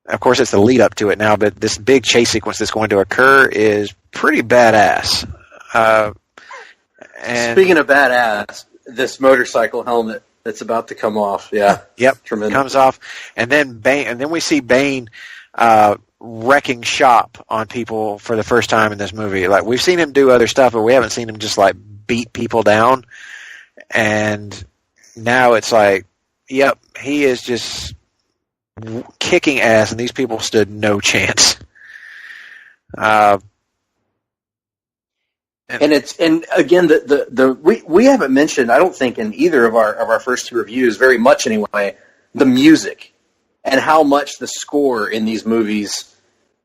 of course it's the lead up to it now, but this big chase sequence that's going to occur is pretty badass. And speaking of badass, this motorcycle helmet that's about to come off, yep, tremendous. Comes off, and then Bane, and then we see Bane wrecking shop on people for the first time in this movie. Like, we've seen him do other stuff, but we haven't seen him just like beat people down. And now it's like, yep, he is just kicking ass, and these people stood no chance. And again, we haven't mentioned, I don't think in either of our first two reviews, very much anyway, the music and how much the score in these movies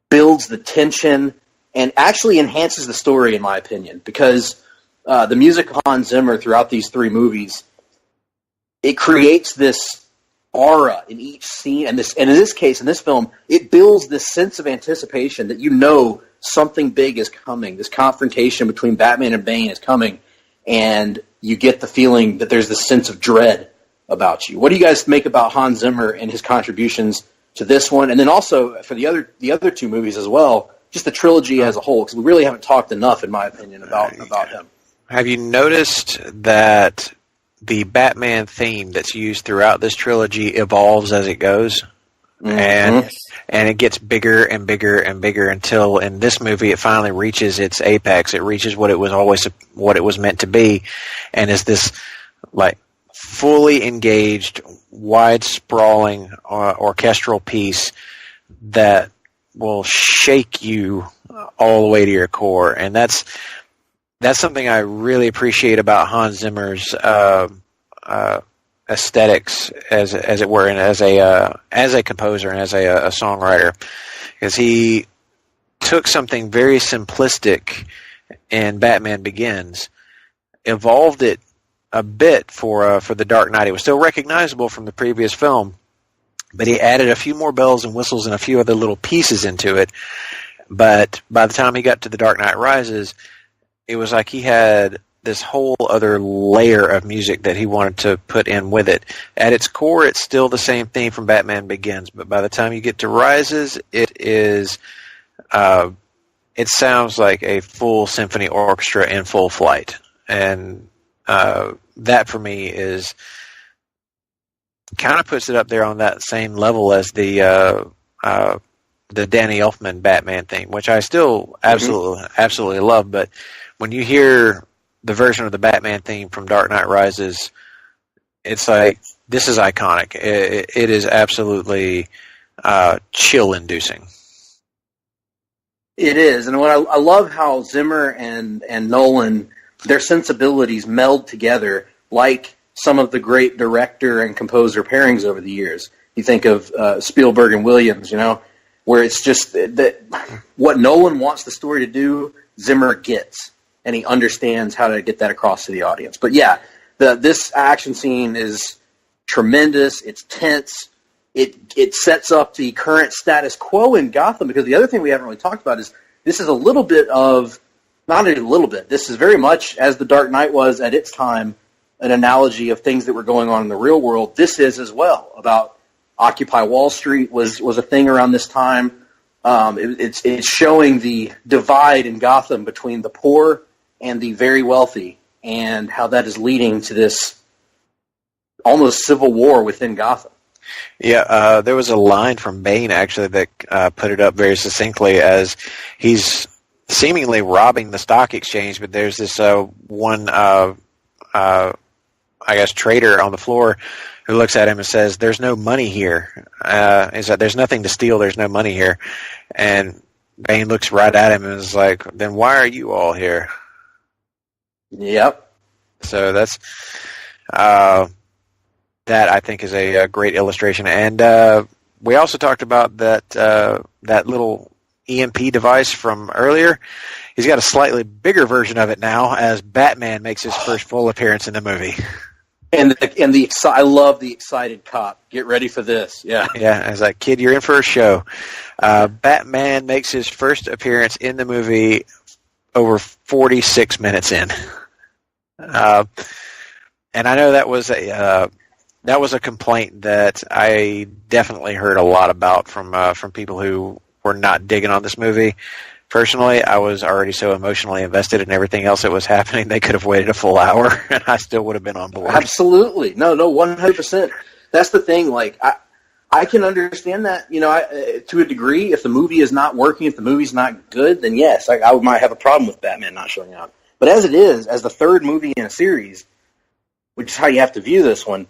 builds the tension and actually enhances the story, in my opinion, because the music of Hans Zimmer throughout these three movies, it creates this aura in each scene, and in this case, in this film, it builds this sense of anticipation that something big is coming. This confrontation between Batman and Bane is coming, and you get the feeling that there's this sense of dread about you. What do you guys make about Hans Zimmer and his contributions to this one, and then also for the other two movies as well, just the trilogy as a whole? Because we really haven't talked enough, in my opinion, about him. Have you noticed that the Batman theme that's used throughout this trilogy evolves as it goes? Mm-hmm. And it gets bigger and bigger and bigger until in this movie it finally reaches its apex. It reaches what it was meant to be, and is this like fully engaged, wide sprawling orchestral piece that will shake you all the way to your core. And that's something I really appreciate about Hans Zimmer's aesthetics, as it were, and as a composer and as a songwriter, because he took something very simplistic in Batman Begins, evolved it a bit for the Dark Knight. It was still recognizable from the previous film, but he added a few more bells and whistles and a few other little pieces into it. But by the time he got to The Dark Knight Rises, it was like he had this whole other layer of music that he wanted to put in with it. At its core, it's still the same theme from Batman Begins, but by the time you get to Rises, it is it sounds like a full symphony orchestra in full flight, and that for me is kind of puts it up there on that same level as the Danny Elfman Batman theme, which I still absolutely love. But when you hear the version of the Batman theme from Dark Knight Rises, it's like, this is iconic. It is absolutely chill-inducing. It is, and I love how Zimmer and Nolan, their sensibilities meld together like some of the great director and composer pairings over the years. You think of Spielberg and Williams, where it's just that what Nolan wants the story to do, Zimmer gets, and he understands how to get that across to the audience. But yeah, this action scene is tremendous. It's tense. It sets up the current status quo in Gotham, because the other thing we haven't really talked about is this is a little bit of, not a little bit, this is very much, as The Dark Knight was at its time, an analogy of things that were going on in the real world. This is as well, about Occupy Wall Street was a thing around this time. It's showing the divide in Gotham between the poor and the very wealthy, and how that is leading to this almost civil war within Gotham. Yeah, there was a line from Bane, actually, that put it up very succinctly, as he's seemingly robbing the stock exchange, but there's this one, I guess, trader on the floor who looks at him and says, "There's no money here." Is that there's nothing to steal, there's no money here. And Bane looks right at him and is like, "Then why are you all here?" Yep. So that's... that, I think, is a great illustration. And we also talked about that little EMP device from earlier. He's got a slightly bigger version of it now, as Batman makes his first full appearance in the movie. And I love the excited cop. Get ready for this. Yeah. Yeah, I was like, "Kid, you're in for a show." Batman makes his first appearance in the movie over 46 minutes in. And I know that was a complaint that I definitely heard a lot about from people who were not digging on this movie. Personally, I was already so emotionally invested in everything else that was happening, they could have waited a full hour, and I still would have been on board. Absolutely. No, 100%. That's the thing. Like, I can understand that, to a degree. If the movie is not working, if the movie's not good, then yes, I might have a problem with Batman not showing up. But as it is, as the third movie in a series, which is how you have to view this one,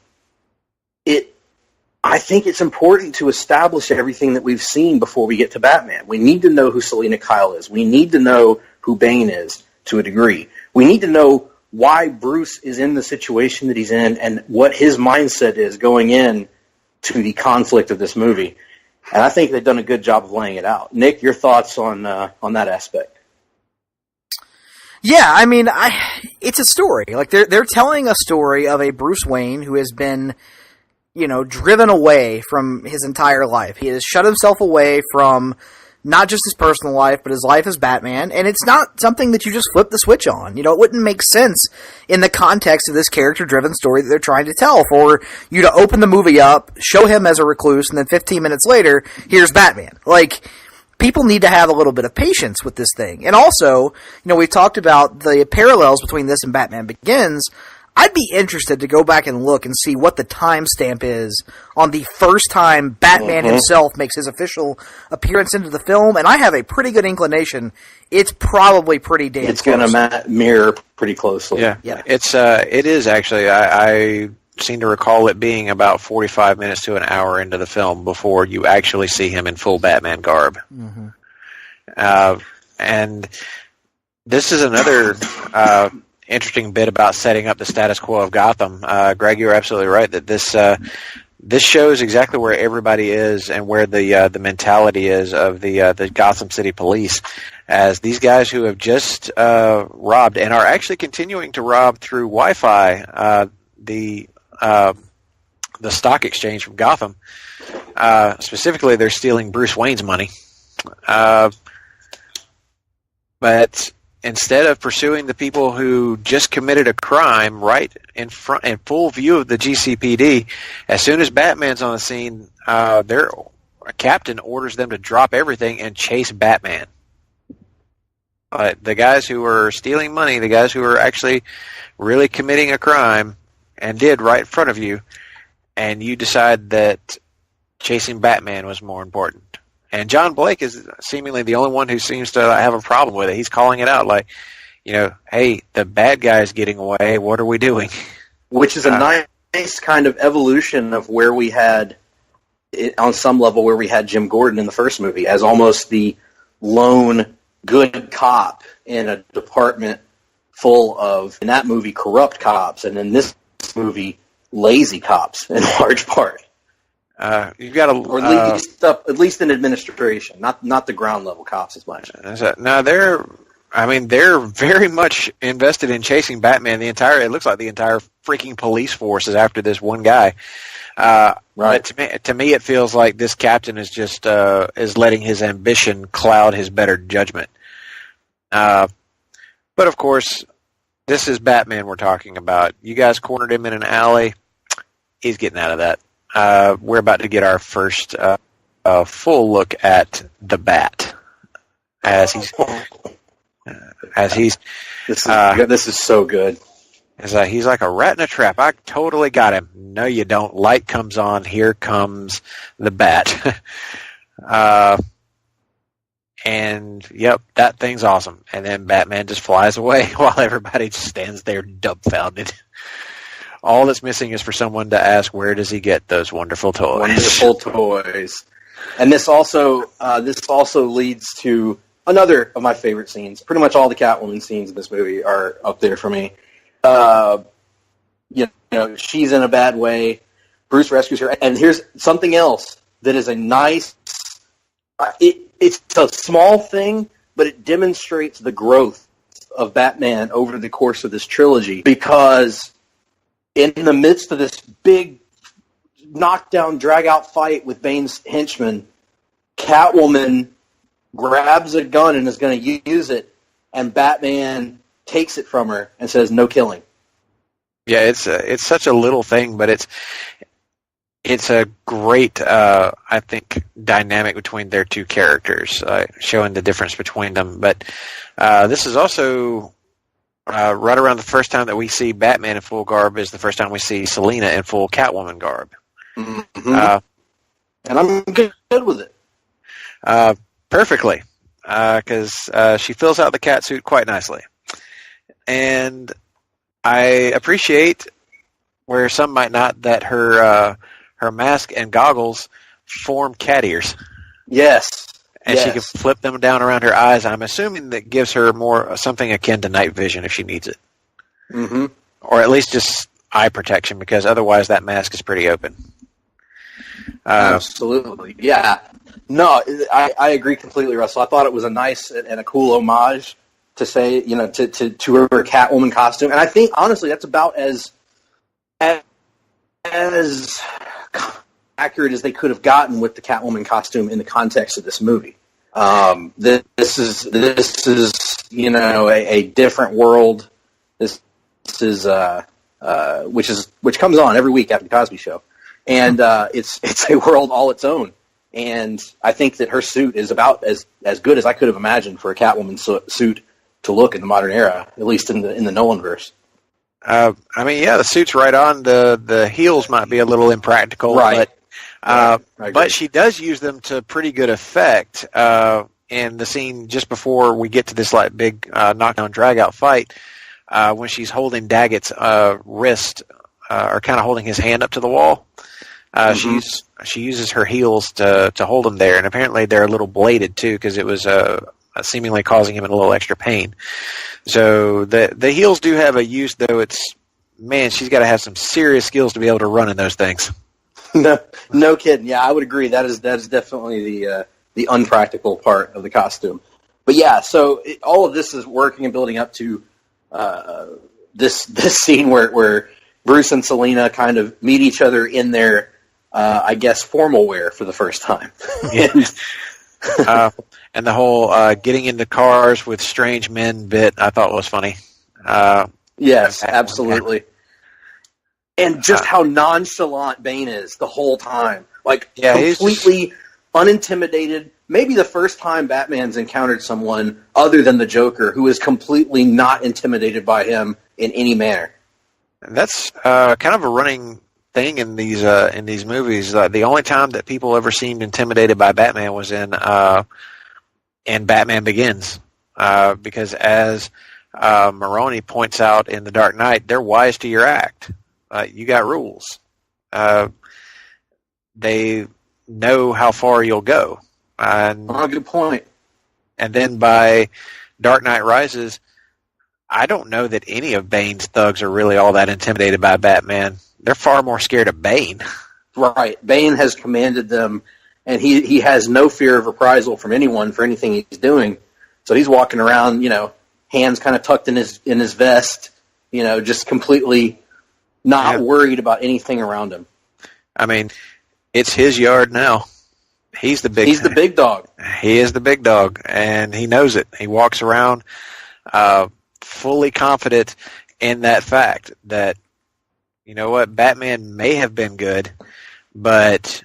I think it's important to establish everything that we've seen before we get to Batman. We need to know who Selina Kyle is. We need to know who Bane is, to a degree. We need to know why Bruce is in the situation that he's in and what his mindset is going in to the conflict of this movie. And I think they've done a good job of laying it out. Nick, your thoughts on that aspect? Yeah, I mean, it's a story. Like, they're telling a story of a Bruce Wayne who has been, driven away from his entire life. He has shut himself away from not just his personal life, but his life as Batman, and it's not something that you just flip the switch on. It wouldn't make sense in the context of this character-driven story that they're trying to tell for you to open the movie up, show him as a recluse, and then 15 minutes later, here's Batman. Like, people need to have a little bit of patience with this thing. And also, we've talked about the parallels between this and Batman Begins. I'd be interested to go back and look and see what the timestamp is on the first time Batman himself makes his official appearance into the film, and I have a pretty good inclination it's probably pretty damn It's close. going to mirror pretty closely. Yeah. It is actually. I seem to recall it being about 45 minutes to an hour into the film before you actually see him in full Batman garb. Mm-hmm. And this is another interesting bit about setting up the status quo of Gotham. Greg, you're absolutely right that this shows exactly where everybody is and where the mentality is of the Gotham City Police, as these guys who have just robbed and are actually continuing to rob through Wi-Fi the stock exchange from Gotham. Specifically, they're stealing Bruce Wayne's money. But instead of pursuing the people who just committed a crime right in front, in full view of the GCPD, as soon as Batman's on the scene, their captain orders them to drop everything and chase Batman. the guys who were stealing money, the guys who were actually really committing a crime and did right in front of you, and you decide that chasing Batman was more important. And John Blake is seemingly the only one who seems to have a problem with it. He's calling it out like, hey, the bad guy's getting away. What are we doing? Which is a nice kind of evolution of where we had, on some level, where we had Jim Gordon in the first movie as almost the lone good cop in a department full of, in that movie, corrupt cops, and in this movie, lazy cops in large part. You've got to, or at least in administration, not the ground level cops as much. No, they're very much invested in chasing Batman. It looks like the entire freaking police force is after this one guy. Right. But to me, it feels like this captain is just is letting his ambition cloud his better judgment. But of course, this is Batman we're talking about. You guys cornered him in an alley. He's getting out of that. We're about to get our first full look at the Bat as he's this is so good. He's like a rat in a trap. I totally got him. No, you don't. Light comes on. Here comes the Bat. And yep, that thing's awesome. And then Batman just flies away while everybody just stands there dumbfounded. All that's missing is for someone to ask, where does he get those wonderful toys? Wonderful toys. And this also leads to another of my favorite scenes. Pretty much all the Catwoman scenes in this movie are up there for me. She's in a bad way. Bruce rescues her. And here's something else that is a nice... It's a small thing, but it demonstrates the growth of Batman over the course of this trilogy, because in the midst of this big knockdown, drag-out fight with Bane's henchmen, Catwoman grabs a gun and is going to use it, and Batman takes it from her and says, "No killing." Yeah, it's such a little thing, but it's a great, I think, dynamic between their two characters, showing the difference between them. But this is also right around the first time that we see Batman in full garb is the first time we see Selina in full Catwoman garb. Mm-hmm. And I'm good with it. Perfectly, because she fills out the cat suit quite nicely. And I appreciate, where some might not, that her mask and goggles form cat ears. Yes. And she can flip them down around her eyes. I'm assuming that gives her more something akin to night vision if she needs it. Mm-hmm. Or at least just eye protection, because otherwise that mask is pretty open. Absolutely. Yeah. No, I agree completely, Russell. I thought it was a nice and a cool homage to say, to her Catwoman costume. And I think, honestly, that's about as accurate as they could have gotten with the Catwoman costume in the context of this movie. This is a different world. This is which comes on every week after the Cosby Show, and it's a world all its own. And I think that her suit is about as good as I could have imagined for a Catwoman suit to look in the modern era, at least in the Nolan verse. The suit's right on. The heels might be a little impractical, right? But she does use them to pretty good effect in the scene just before we get to this big knockdown drag-out fight, when she's holding Daggett's wrist, or kind of holding his hand up to the wall. She uses her heels to hold him there, and apparently they're a little bladed too, because it was seemingly causing him a little extra pain. So the heels do have a use, though. She's got to have some serious skills to be able to run in those things. No kidding. Yeah, I would agree. That is definitely the unpractical part of the costume. But yeah, so all of this is working and building up to this scene where Bruce and Selina kind of meet each other in their, I guess, formal wear for the first time. And the whole getting into cars with strange men bit, I thought was funny. Yes, absolutely. And just how nonchalant Bane is the whole time. Completely unintimidated, maybe the first time Batman's encountered someone other than the Joker who is completely not intimidated by him in any manner. And that's kind of a running thing in these movies. The only time that people ever seemed intimidated by Batman was in Batman Begins, because as Maroni points out in The Dark Knight, they're wise to your act. You got rules. They know how far you'll go. Good point. And then by Dark Knight Rises, I don't know that any of Bane's thugs are really all that intimidated by Batman. They're far more scared of Bane. Right. Bane has commanded them, and he has no fear of reprisal from anyone for anything he's doing. So he's walking around, hands kind of tucked in his vest, just completely not worried about anything around him. I mean, it's his yard now. He's the big dog. He is the big dog, and he knows it. He walks around fully confident in that fact that, you know what, Batman may have been good, but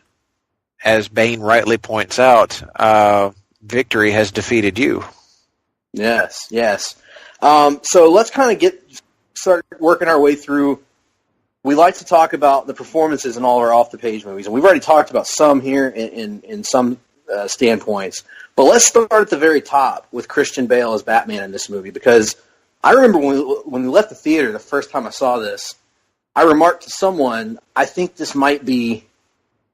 as Bane rightly points out, victory has defeated you. Yes. So let's kind of start working our way through. We like to talk about the performances in all our off-the-page movies, and we've already talked about some here in some standpoints. But let's start at the very top with Christian Bale as Batman in this movie, because I remember when we left the theater the first time I saw this, I remarked to someone, I think this might be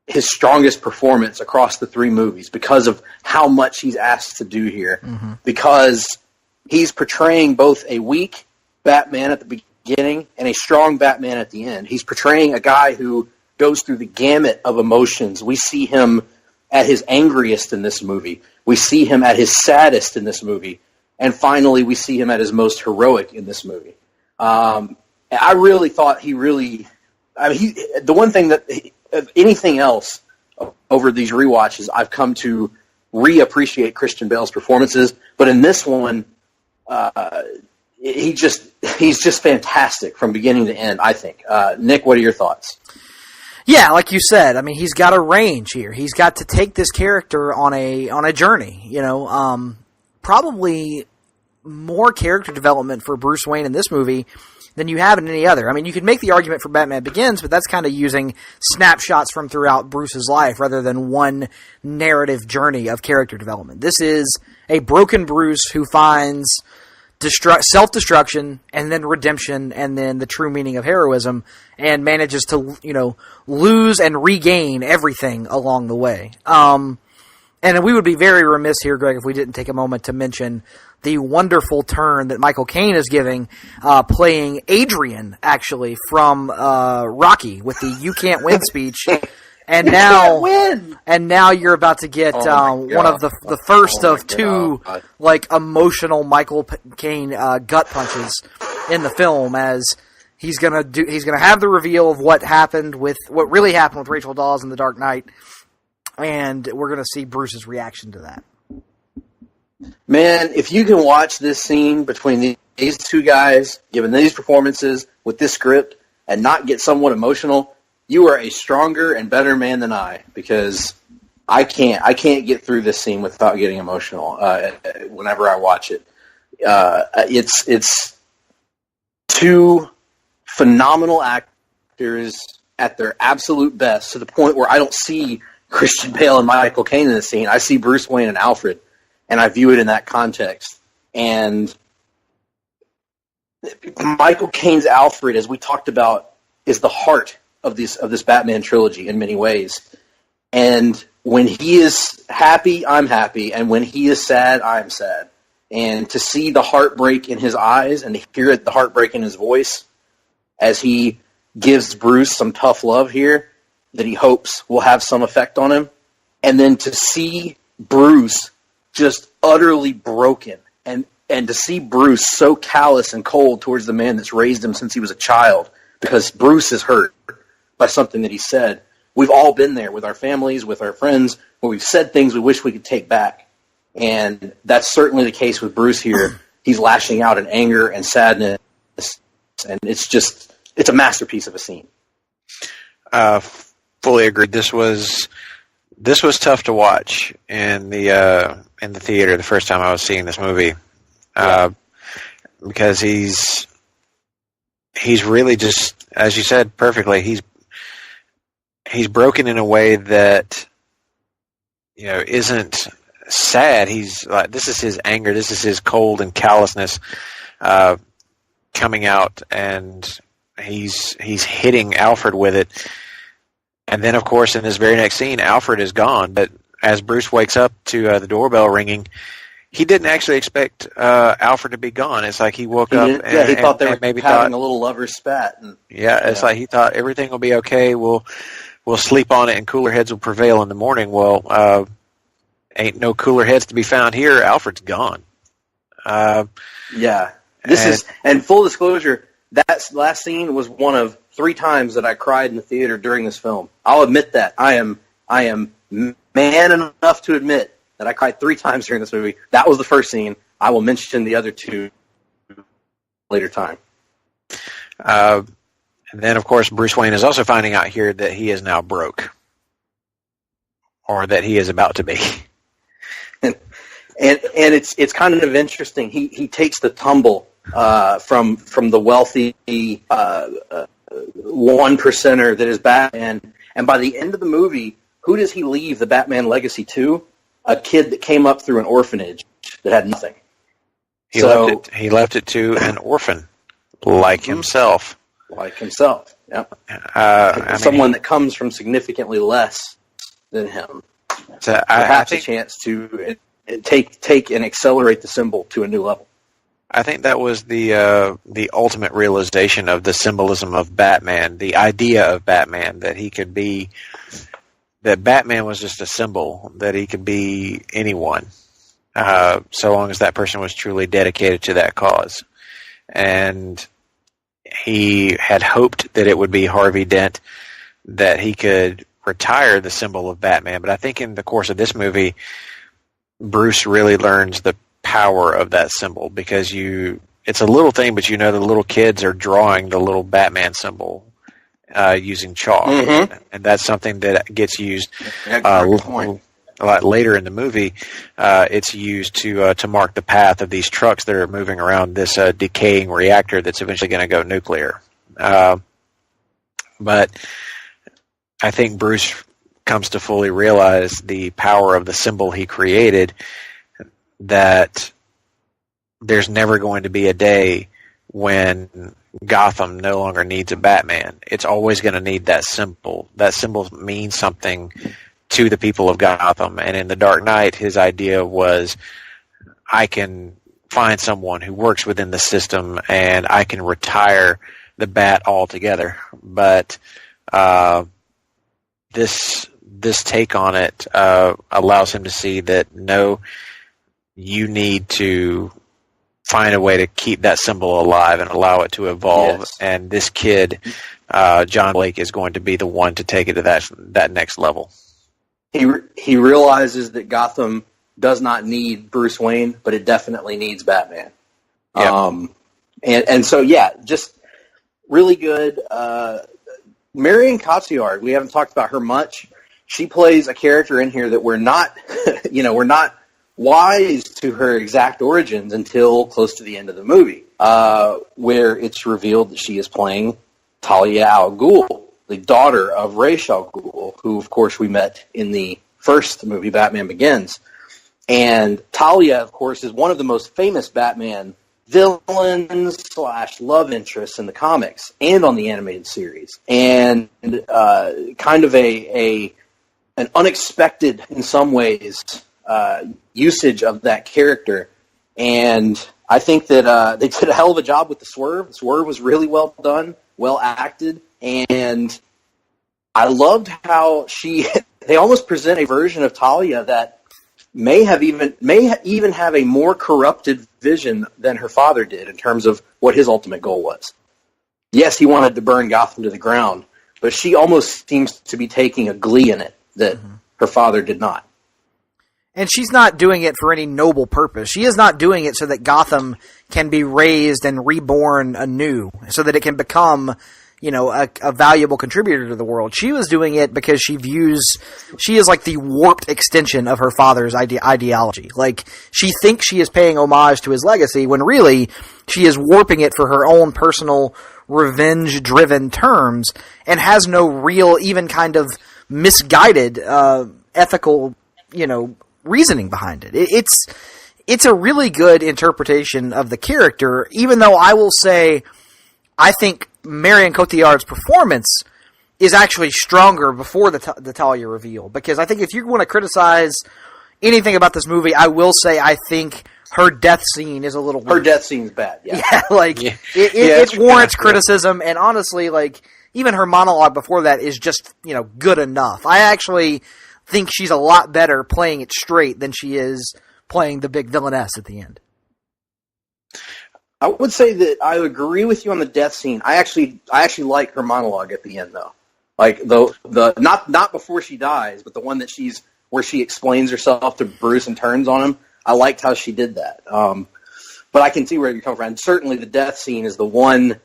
his strongest performance across the three movies because of how much he's asked to do here. Mm-hmm. Because he's portraying both a weak Batman at the beginning and a strong Batman at the end. He's portraying a guy who goes through the gamut of emotions. We see him at his angriest in this movie. We see him at his saddest in this movie. And finally, we see him at his most heroic in this movie. I really thought the one thing that, anything else over these rewatches, I've come to reappreciate Christian Bale's performances. But in this one, he's just fantastic from beginning to end, I think. Nick, what are your thoughts? Yeah, like you said, I mean, he's got a range here. He's got to take this character on a journey, probably more character development for Bruce Wayne in this movie than you have in any other. I mean, you could make the argument for Batman Begins, but that's kind of using snapshots from throughout Bruce's life rather than one narrative journey of character development. This is a broken Bruce who finds self-destruction and then redemption and then the true meaning of heroism and manages to, lose and regain everything along the way. And we would be very remiss here, Greg, if we didn't take a moment to mention the wonderful turn that Michael Caine is giving, playing Adrian, actually, from Rocky with the "You Can't Win" speech. And now you're about to get one of the first of two emotional Michael Caine gut punches in the film, as he's gonna have the reveal of what really happened with Rachel Dawes in The Dark Knight, and we're gonna see Bruce's reaction to that. Man, if you can watch this scene between these two guys, given these performances with this script, and not get somewhat emotional, you are a stronger and better man than I, because I can't get through this scene without getting emotional whenever I watch it. It's two phenomenal actors at their absolute best, to the point where I don't see Christian Bale and Michael Caine in the scene. I see Bruce Wayne and Alfred, and I view it in that context. And Michael Caine's Alfred, as we talked about, is the heart of this Batman trilogy in many ways. And when he is happy, I'm happy, and when he is sad, I'm sad. And to see the heartbreak in his eyes and to hear the heartbreak in his voice as he gives Bruce some tough love here that he hopes will have some effect on him, and then to see Bruce just utterly broken, and to see Bruce so callous and cold towards the man that's raised him since he was a child, because Bruce is hurt by something that he said. We've all been there with our families, with our friends, where we've said things we wish we could take back. And that's certainly the case with Bruce here. He's lashing out in anger and sadness, and it's a masterpiece of a scene. Fully agreed. This was This was tough to watch in the theater the first time I was seeing this movie, because he's really just, as you said perfectly, he's broken in a way that, you know, isn't sad. He's like, this is his anger, this is his cold and callousness coming out, and he's hitting Alfred with it. And then, of course, in this very next scene, Alfred is gone. But as Bruce wakes up to the doorbell ringing, he didn't actually expect Alfred to be gone. It's like he woke up and he thought they were maybe having a little lover's spat. And, it's like he thought everything will be okay. We'll sleep on it and cooler heads will prevail in the morning. Well, ain't no cooler heads to be found here. Alfred's gone. And full disclosure, that last scene was one of 3 times that I cried in the theater during this film. I'll admit that. I am man enough to admit that I cried 3 times during this movie. That was the first scene. I will mention the other 2 later time. And then, of course, Bruce Wayne is also finding out here that he is now broke. Or that he is about to be. And it's kind of interesting. He takes the tumble from the wealthy 1%er that is Batman, and by the end of the movie, who does he leave the Batman legacy to? A kid that came up through an orphanage that had nothing. He left it to an orphan, like himself. Like himself, yep. Someone that comes from significantly less than him. So perhaps a chance to take and accelerate the symbol to a new level. I think that was the ultimate realization of the symbolism of Batman, the idea of Batman, that he could be, that Batman was just a symbol, that he could be anyone, so long as that person was truly dedicated to that cause. And he had hoped that it would be Harvey Dent, that he could retire the symbol of Batman. But I think in the course of this movie, Bruce really learns the power of that symbol, because it's a little thing, but you know the little kids are drawing the little Batman symbol using chalk, and that's something that gets used a lot later in the movie. It's used to mark the path of these trucks that are moving around this decaying reactor that's eventually going to go nuclear. But I think Bruce comes to fully realize the power of the symbol he created, that there's never going to be a day when Gotham no longer needs a Batman. It's always going to need that symbol. That symbol means something to the people of Gotham. And in The Dark Knight, his idea was, I can find someone who works within the system and I can retire the Bat altogether. But this take on it allows him to see that, no, you need to find a way to keep that symbol alive and allow it to evolve. Yes. And this kid, John Blake, is going to be the one to take it to that next level. He realizes that Gotham does not need Bruce Wayne, but it definitely needs Batman. Yep. And so, just really good. Marion Cotillard, we haven't talked about her much. She plays a character in here that we're not wise to her exact origins until close to the end of the movie, where it's revealed that she is playing Talia al Ghul, the daughter of Ra's al Ghul, who, of course, we met in the first movie, Batman Begins. And Talia, of course, is one of the most famous Batman villains / love interests in the comics and on the animated series. And kind of an unexpected, in some ways, usage of that character. And I think that they did a hell of a job with the swerve. The swerve was really well done, well acted, and I loved how they almost present a version of Talia that may even have a more corrupted vision than her father did in terms of what his ultimate goal was. Yes, he wanted to burn Gotham to the ground, but she almost seems to be taking a glee in it that her father did not. And she's not doing it for any noble purpose. She is not doing it so that Gotham can be raised and reborn anew, so that it can become, a valuable contributor to the world. She was doing it because she is like the warped extension of her father's ideology. Like, she thinks she is paying homage to his legacy when really she is warping it for her own personal revenge-driven terms and has no real, even kind of misguided ethical, reasoning behind it. It's a really good interpretation of the character, even though I will say I think Marion Cotillard's performance is actually stronger before the Talia reveal, because I think if you want to criticize anything about this movie, I will say I think her death scene is a little weak. Her death scene's bad, yeah. It warrants criticism, and honestly, like, even her monologue before that is just, good enough. I actually think she's a lot better playing it straight than she is playing the big villainess at the end. I would say that I agree with you on the death scene. I actually like her monologue at the end, though. Like the not before she dies, but the one that where she explains herself to Bruce and turns on him. I liked how she did that. But I can see where you're coming from. And certainly, the death scene is the one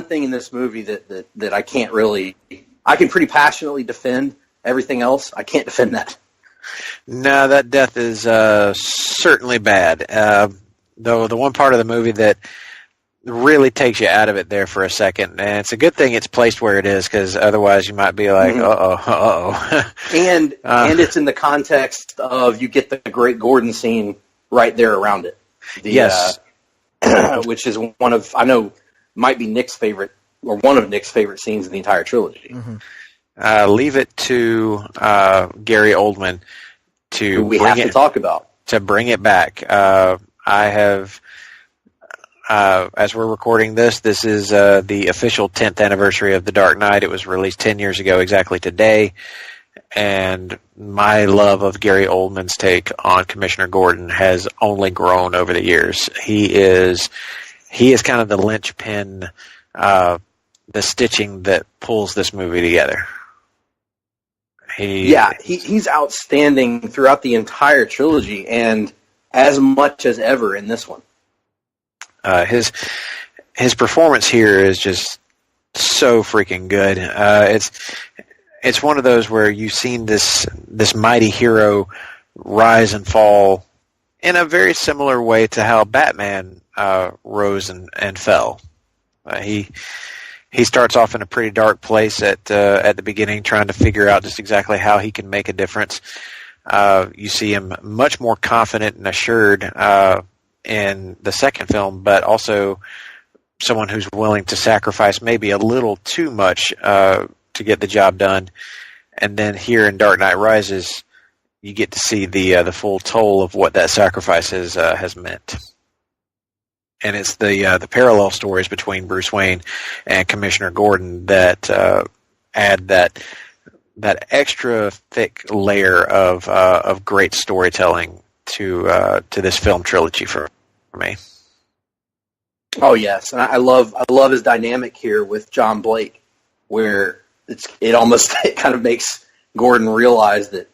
thing in this movie that I can't really. I can pretty passionately defend. Everything else, I can't defend that. No, that death is certainly bad. Though the one part of the movie that really takes you out of it there for a second, and it's a good thing it's placed where it is, because otherwise you might be like, and it's in the context of you get the Great Gordon scene right there around it. Yes, which is might be Nick's favorite, or one of Nick's favorite scenes in the entire trilogy. Mm-hmm. Leave it to Gary Oldman to talk about to bring it back. I have, as we're recording this is the official 10th anniversary of The Dark Knight. It was released 10 years ago exactly today, and my love of Gary Oldman's take on Commissioner Gordon has only grown over the years. He is kind of the linchpin, the stitching that pulls this movie together. He's outstanding throughout the entire trilogy, and as much as ever in this one. His performance here is just so freaking good. It's one of those where you've seen this mighty hero rise and fall in a very similar way to how Batman rose and fell. He starts off in a pretty dark place at the beginning, trying to figure out just exactly how he can make a difference. You see him much more confident and assured in the second film, but also someone who's willing to sacrifice maybe a little too much to get the job done. And then here in Dark Knight Rises, you get to see the full toll of what that sacrifice has meant. And it's the parallel stories between Bruce Wayne and Commissioner Gordon that add that extra thick layer of great storytelling to this film trilogy for me. Oh yes, and I love his dynamic here with John Blake, where it kind of makes Gordon realize that,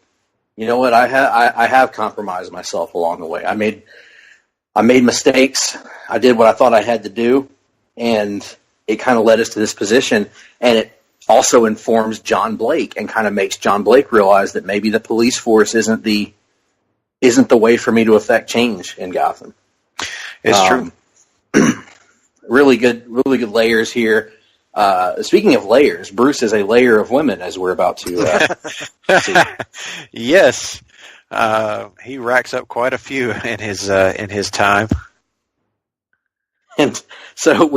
you know what, I have compromised myself along the way. I made mistakes. I did what I thought I had to do, and it kind of led us to this position. And it also informs John Blake and kind of makes John Blake realize that maybe the police force isn't the way for me to affect change in Gotham. It's true. Really good layers here. Speaking of layers, Bruce is a layer of women, as we're about to see. Yes. He racks up quite a few in his time. And so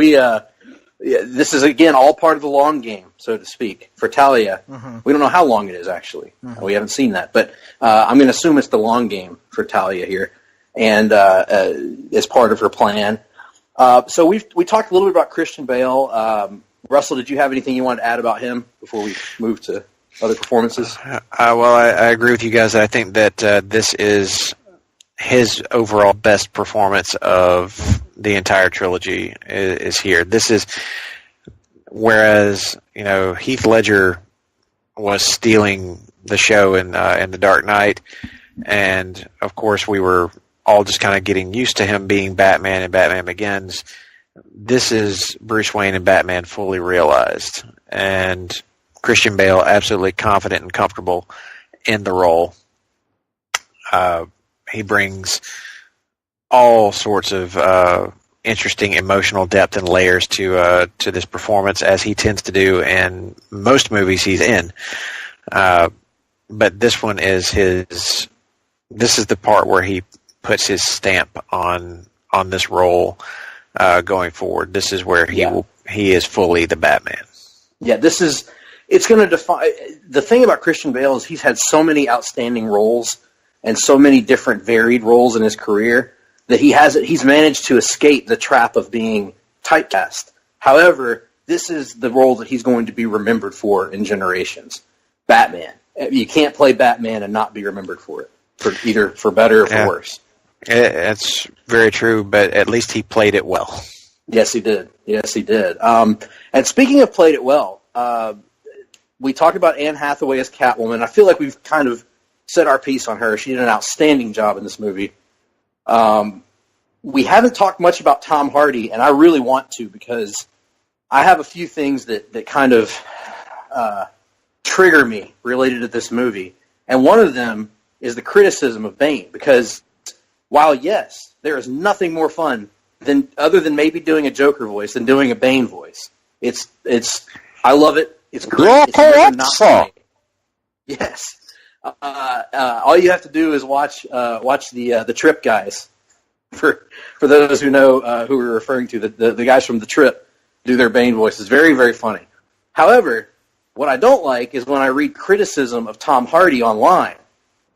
this is again all part of the long game, so to speak, for Talia. Mm-hmm. We don't know how long it is actually. Mm-hmm. We haven't seen that, but I'm going to assume it's the long game for Talia here, and as part of her plan. So we talked a little bit about Christian Bale. Russell, did you have anything you wanted to add about him before we move to other performances? Well, I agree with you guys. I think that this is his overall best performance of the entire trilogy is here. This is, whereas, Heath Ledger was stealing the show in The Dark Knight, and of course we were all just kind of getting used to him being Batman and Batman Begins. this is Bruce Wayne and Batman fully realized, and Christian Bale absolutely confident and comfortable in the role. He brings all sorts of interesting emotional depth and layers to this performance, as he tends to do in most movies he's in. But this one is his. This is the part where he puts his stamp on this role going forward. This is where he is fully the Batman. Yeah, it's going to define. The thing about Christian Bale is he's had so many outstanding roles and so many different varied roles in his career that he's managed to escape the trap of being typecast. However, this is the role that he's going to be remembered for in generations. Batman. You can't play Batman and not be remembered for it, for better or for worse. That's very true, but at least he played it well. Yes, he did. And speaking of played it well, we talked about Anne Hathaway as Catwoman. I feel like we've kind of said our piece on her. She did an outstanding job in this movie. We haven't talked much about Tom Hardy, and I really want to, because I have a few things that kind of trigger me related to this movie. And one of them is the criticism of Bane, because while, yes, there is nothing more fun other than maybe doing a Joker voice than doing a Bane voice. I love it. It's great. It's never not funny. Yes. All you have to do is watch the Trip guys. For those who know who we're referring to, the guys from the Trip do their Bane voices. Very, very funny. However, what I don't like is when I read criticism of Tom Hardy online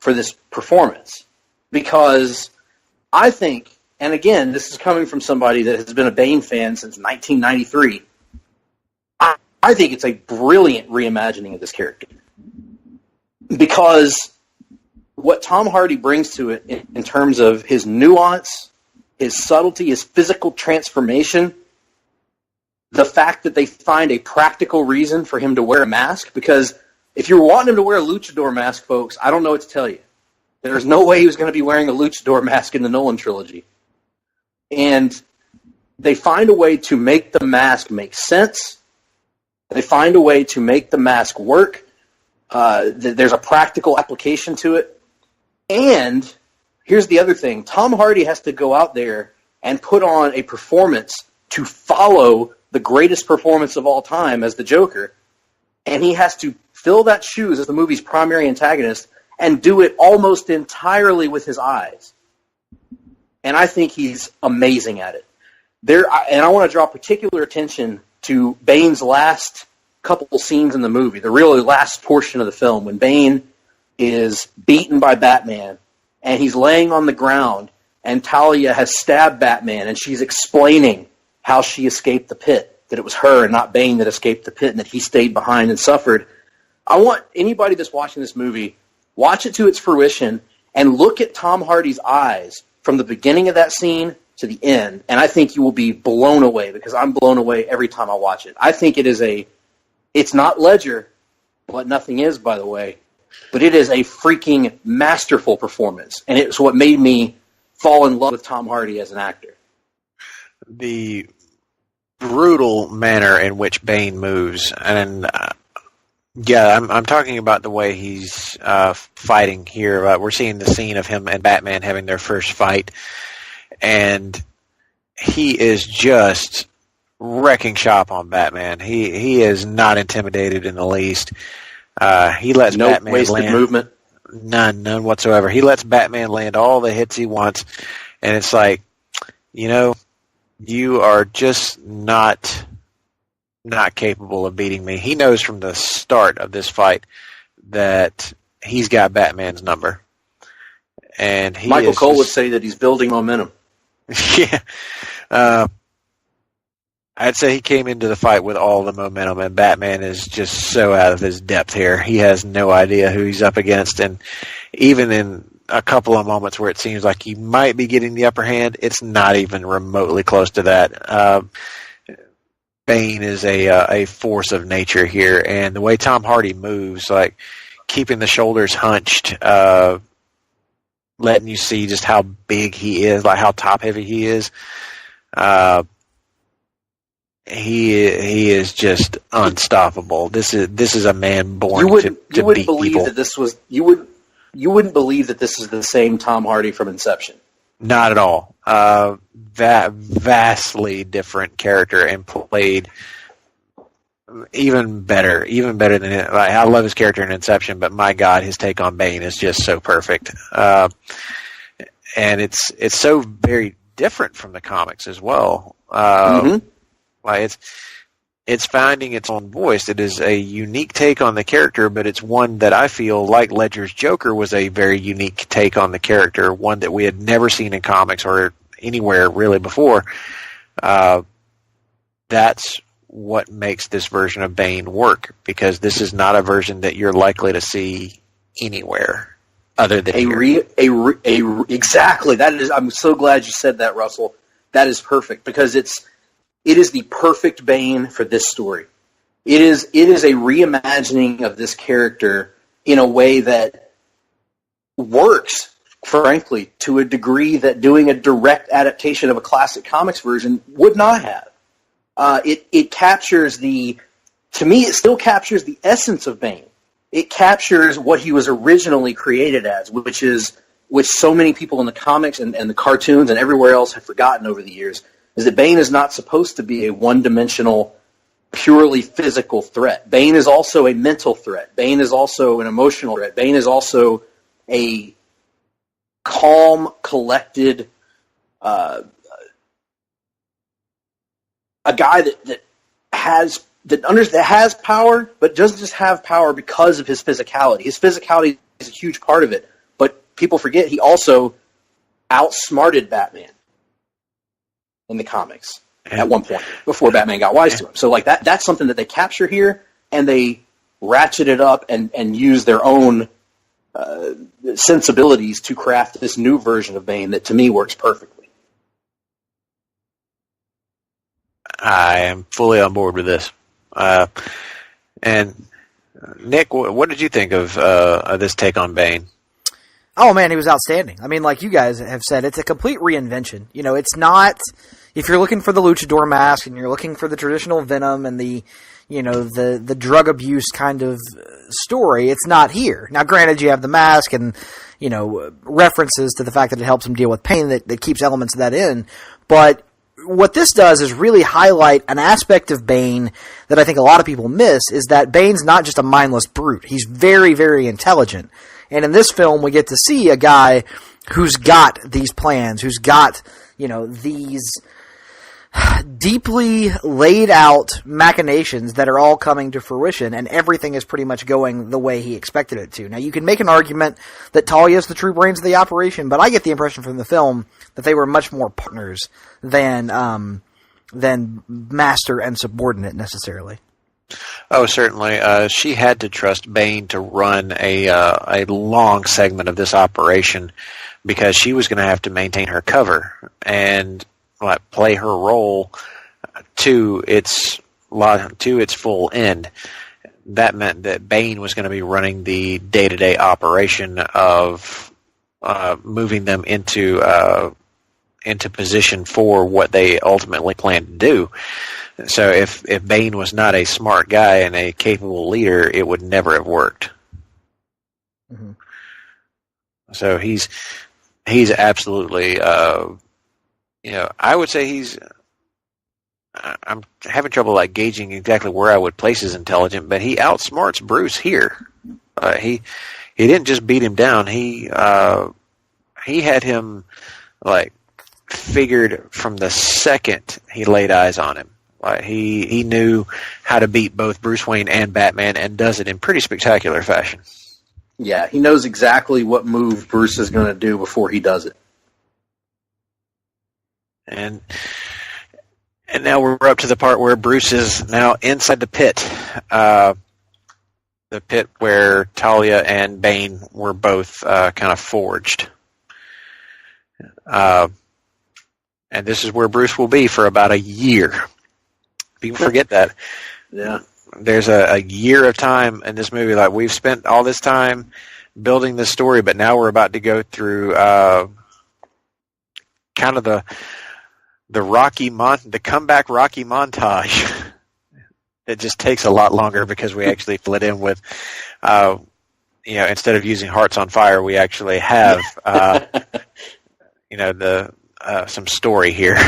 for this performance, because I think, and again, this is coming from somebody that has been a Bane fan since 1993, I think it's a brilliant reimagining of this character. Because what Tom Hardy brings to it in terms of his nuance, his subtlety, his physical transformation, the fact that they find a practical reason for him to wear a mask, because if you were wanting him to wear a luchador mask, folks, I don't know what to tell you. There's no way he was going to be wearing a luchador mask in the Nolan trilogy. And they find a way to make the mask make sense. They find a way to make the mask work. There's a practical application to it. And here's the other thing. Tom Hardy has to go out there and put on a performance to follow the greatest performance of all time as the Joker. And he has to fill that shoes as the movie's primary antagonist and do it almost entirely with his eyes. And I think he's amazing at it. And I want to draw particular attention to Bane's last couple scenes in the movie, the really last portion of the film, when Bane is beaten by Batman, and he's laying on the ground, and Talia has stabbed Batman, and she's explaining how she escaped the pit, that it was her and not Bane that escaped the pit, and that he stayed behind and suffered. I want anybody that's watching this movie, watch it to its fruition, and look at Tom Hardy's eyes from the beginning of that scene to the end, and I think you will be blown away, because I'm blown away every time I watch it. I think it's not Ledger, what nothing is, by the way, but it is a freaking masterful performance, and it's what made me fall in love with Tom Hardy as an actor. The brutal manner in which Bane moves, and I'm talking about the way he's fighting here. We're seeing the scene of him and Batman having their first fight, and he is just wrecking shop on Batman. He is not intimidated in the least. He lets no Batman wasted land movement. None whatsoever. He lets Batman land all the hits he wants, and it's like, you are just not capable of beating me. He knows from the start of this fight that he's got Batman's number. And Michael Cole would say that he's building momentum. Yeah. I'd say he came into the fight with all the momentum, and Batman is just so out of his depth here. He has no idea who he's up against, and even in a couple of moments where it seems like he might be getting the upper hand, it's not even remotely close to that. Bane is a force of nature here, and the way Tom Hardy moves, like keeping the shoulders hunched, letting you see just how big he is, like how top heavy he is. he is just unstoppable. This is a man born to beat people. You wouldn't believe that this is the same Tom Hardy from Inception. Not at all. That vastly different character and played even better than it. Like, I love his character in Inception, but my God, his take on Bane is just so perfect. And it's so very different from the comics as well. Like it's finding its own voice. It is a unique take on the character, but it's one that I feel like Ledger's Joker was a very unique take on the character, one that we had never seen in comics or anywhere really before. That's what makes this version of Bane work, because this is not a version that you're likely to see anywhere other than here. Exactly. That is. I'm so glad you said that, Russell. That is perfect, because it is the perfect Bane for this story. It is a reimagining of this character in a way that works, frankly, to a degree that doing a direct adaptation of a classic comics version would not have. It captures to me, it still captures the essence of Bane. It captures what he was originally created as, which so many people in the comics and the cartoons and everywhere else have forgotten over the years, is that Bane is not supposed to be a one-dimensional, purely physical threat. Bane is also a mental threat. Bane is also an emotional threat. Bane is also a calm, collected, a guy that has power, but doesn't just have power because of his physicality. His physicality is a huge part of it, but people forget he also outsmarted Batman in the comics at one point before Batman got wise to him. So like that's something that they capture here, and they ratchet it up and use their own sensibilities to craft this new version of Bane that to me works perfectly. I am fully on board with this. And Nick, what did you think of this take on Bane? Oh man, he was outstanding. I mean, like you guys have said, it's a complete reinvention. You know, it's not, if you're looking for the luchador mask and you're looking for the traditional Venom and the drug abuse kind of story, it's not here. Now, granted, you have the mask and, references to the fact that it helps him deal with pain that keeps elements of that in, but what this does is really highlight an aspect of Bane that I think a lot of people miss, is that Bane's not just a mindless brute. He's very, very intelligent. And in this film, we get to see a guy who's got these plans, who's got, these deeply laid out machinations that are all coming to fruition, and everything is pretty much going the way he expected it to. Now, you can make an argument that Talia is the true brains of the operation, but I get the impression from the film that they were much more partners than master and subordinate necessarily. Oh, certainly. She had to trust Bane to run a long segment of this operation, because she was going to have to maintain her cover and play her role to its full end. That meant that Bane was going to be running the day-to-day operation of moving them into position for what they ultimately planned to do. So if Bane was not a smart guy and a capable leader, it would never have worked. Mm-hmm. So he's absolutely, I would say I'm having trouble gauging exactly where I would place his intelligence, but he outsmarts Bruce here. He didn't just beat him down. He had him figured from the second he laid eyes on him. He knew how to beat both Bruce Wayne and Batman, and does it in pretty spectacular fashion. Yeah, he knows exactly what move Bruce is going to do before he does it. And now we're up to the part where Bruce is now inside the pit. The pit where Talia and Bane were both kind of forged. And this is where Bruce will be for about a year. People forget that. Yeah. There's a year of time in this movie. We've spent all this time building this story, but now we're about to go through kind of the the comeback Rocky montage. It just takes a lot longer because we actually fill it in with, instead of using Hearts on Fire, we actually have, some story here.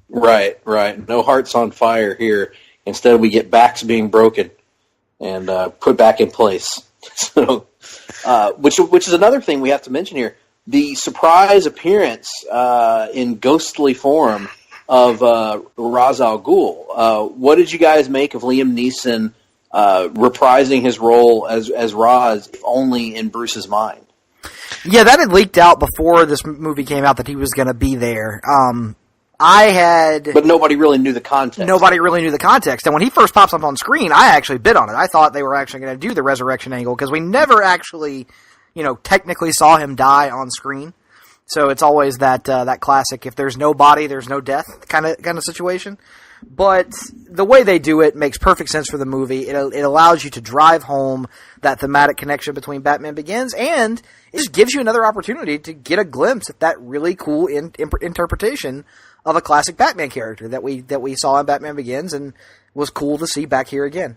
Right. No Hearts on Fire here. Instead, we get backs being broken and put back in place. So, which is another thing we have to mention here: the surprise appearance in ghostly form of Ra's al Ghul. What did you guys make of Liam Neeson reprising his role as Ra's, if only in Bruce's mind? Yeah, that had leaked out before this movie came out that he was going to be there. But nobody really knew the context. And when he first pops up on screen, I actually bid on it. I thought they were actually going to do the resurrection angle because we never actually, technically saw him die on screen. So it's always that classic, if there's no body, there's no death kind of situation. But the way they do it makes perfect sense for the movie. It allows you to drive home that thematic connection between Batman Begins, and it just gives you another opportunity to get a glimpse at that really cool interpretation of a classic Batman character that we saw in Batman Begins and was cool to see back here again.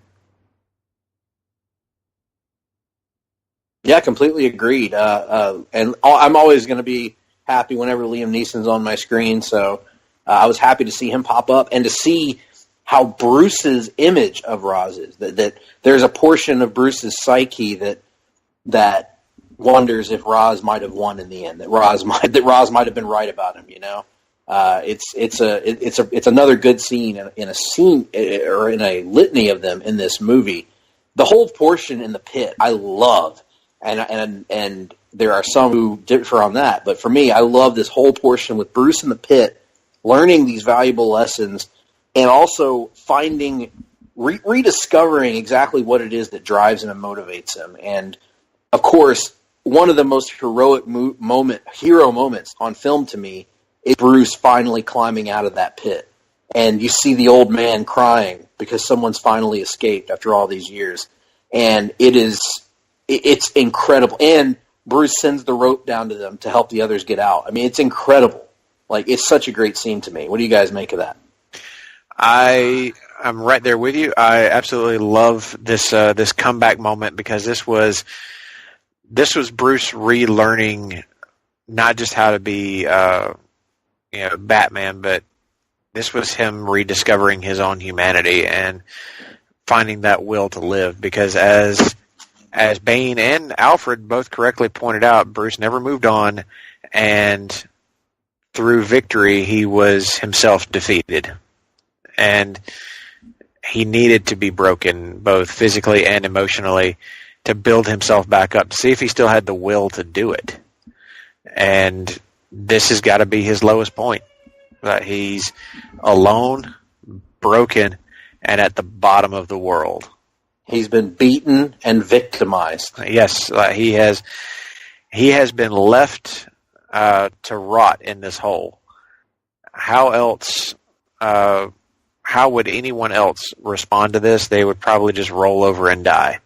Yeah, completely agreed. And I'm always going to be happy whenever Liam Neeson's on my screen, so I was happy to see him pop up and to see how Bruce's image of Ra's is. That there's a portion of Bruce's psyche that wonders if Ra's might have won in the end. That Ra's might have been right about him. It's another good scene in a scene or in a litany of them in this movie. The whole portion in the pit I love, and there are some who differ on that. But for me, I love this whole portion with Bruce in the pit, learning these valuable lessons, and also rediscovering exactly what it is that drives him and motivates him. And of course, one of the most heroic hero moments on film to me is Bruce finally climbing out of that pit. And you see the old man crying because someone's finally escaped after all these years. And it's incredible. And Bruce sends the rope down to them to help the others get out. I mean, it's incredible. Like, it's such a great scene to me. What do you guys make of that? I'm right there with you. I absolutely love this comeback moment because this was Bruce relearning not just how to be Batman, but this was him rediscovering his own humanity and finding that will to live. Because as Bane and Alfred both correctly pointed out, Bruce never moved on, and through victory, he was himself defeated. And he needed to be broken, both physically and emotionally, to build himself back up, to see if he still had the will to do it. And this has got to be his lowest point. He's alone, broken, and at the bottom of the world. He's been beaten and victimized. Yes, he has been left to rot in this hole. How else? How would anyone else respond to this? They would probably just roll over and die.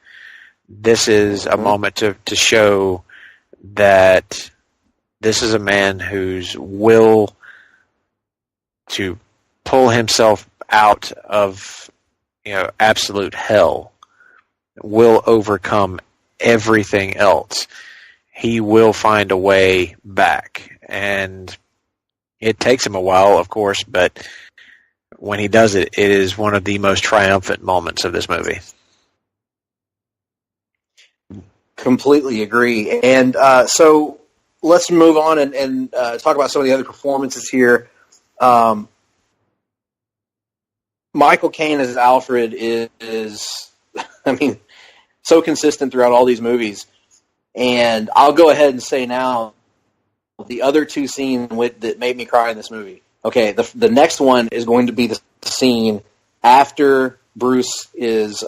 This is a moment to show that this is a man whose will to pull himself out of absolute hell will overcome everything else. He will find a way back. And it takes him a while, of course, but when he does it, it is one of the most triumphant moments of this movie. Completely agree. And so let's move on and talk about some of the other performances here. Michael Caine as Alfred is so consistent throughout all these movies. And I'll go ahead and say now, the other two scenes that made me cry in this movie. Okay, the next one is going to be the scene after Bruce is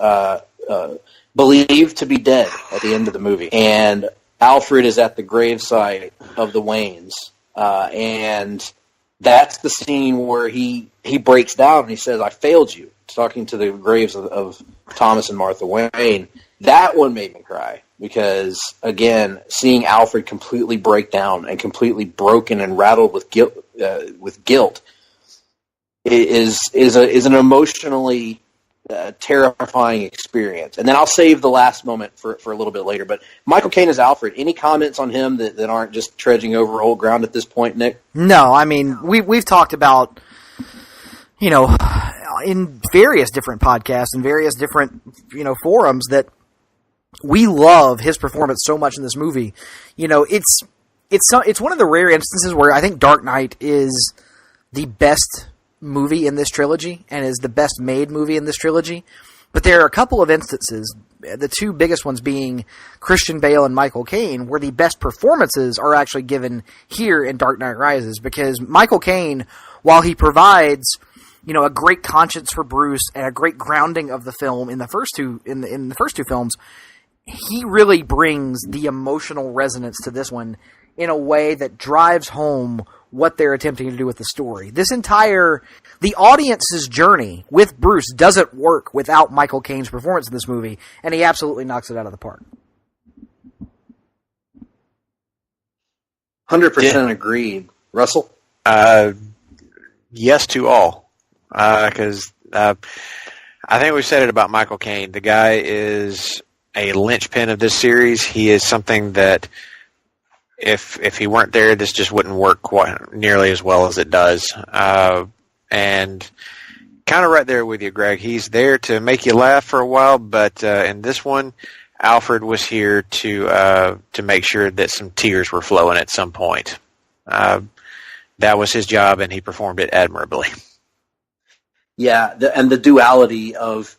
believed to be dead at the end of the movie. And Alfred is at the gravesite of the Waynes. And that's the scene where he breaks down and he says, "I failed you," talking to the graves of Thomas and Martha Wayne. That one made me cry because, again, seeing Alfred completely break down and completely broken and rattled with guilt is an emotionally terrifying experience. And then I'll save the last moment for a little bit later. But Michael Caine as Alfred, any comments on him that aren't just trudging over old ground at this point, Nick? No, I mean, we've talked about, in various different podcasts and various different, forums that we love his performance so much in this movie. It's one of the rare instances where I think Dark Knight is the best movie in this trilogy and is the best made movie in this trilogy. But there are a couple of instances, the two biggest ones being Christian Bale and Michael Caine, where the best performances are actually given here in Dark Knight Rises, because Michael Caine, while he provides, a great conscience for Bruce and a great grounding of the film in the first two films, he really brings the emotional resonance to this one in a way that drives home what they're attempting to do with the story. The audience's journey with Bruce doesn't work without Michael Caine's performance in this movie, and he absolutely knocks it out of the park. 100% agreed. Russell? Yes to all. Because I think we've said it about Michael Caine. The guy is a linchpin of this series. He is something that if he weren't there, this just wouldn't work quite nearly as well as it does. And kind of right there with you, Greg. He's there to make you laugh for a while, but in this one, Alfred was here to make sure that some tears were flowing at some point. That was his job, and he performed it admirably. Yeah, and the duality of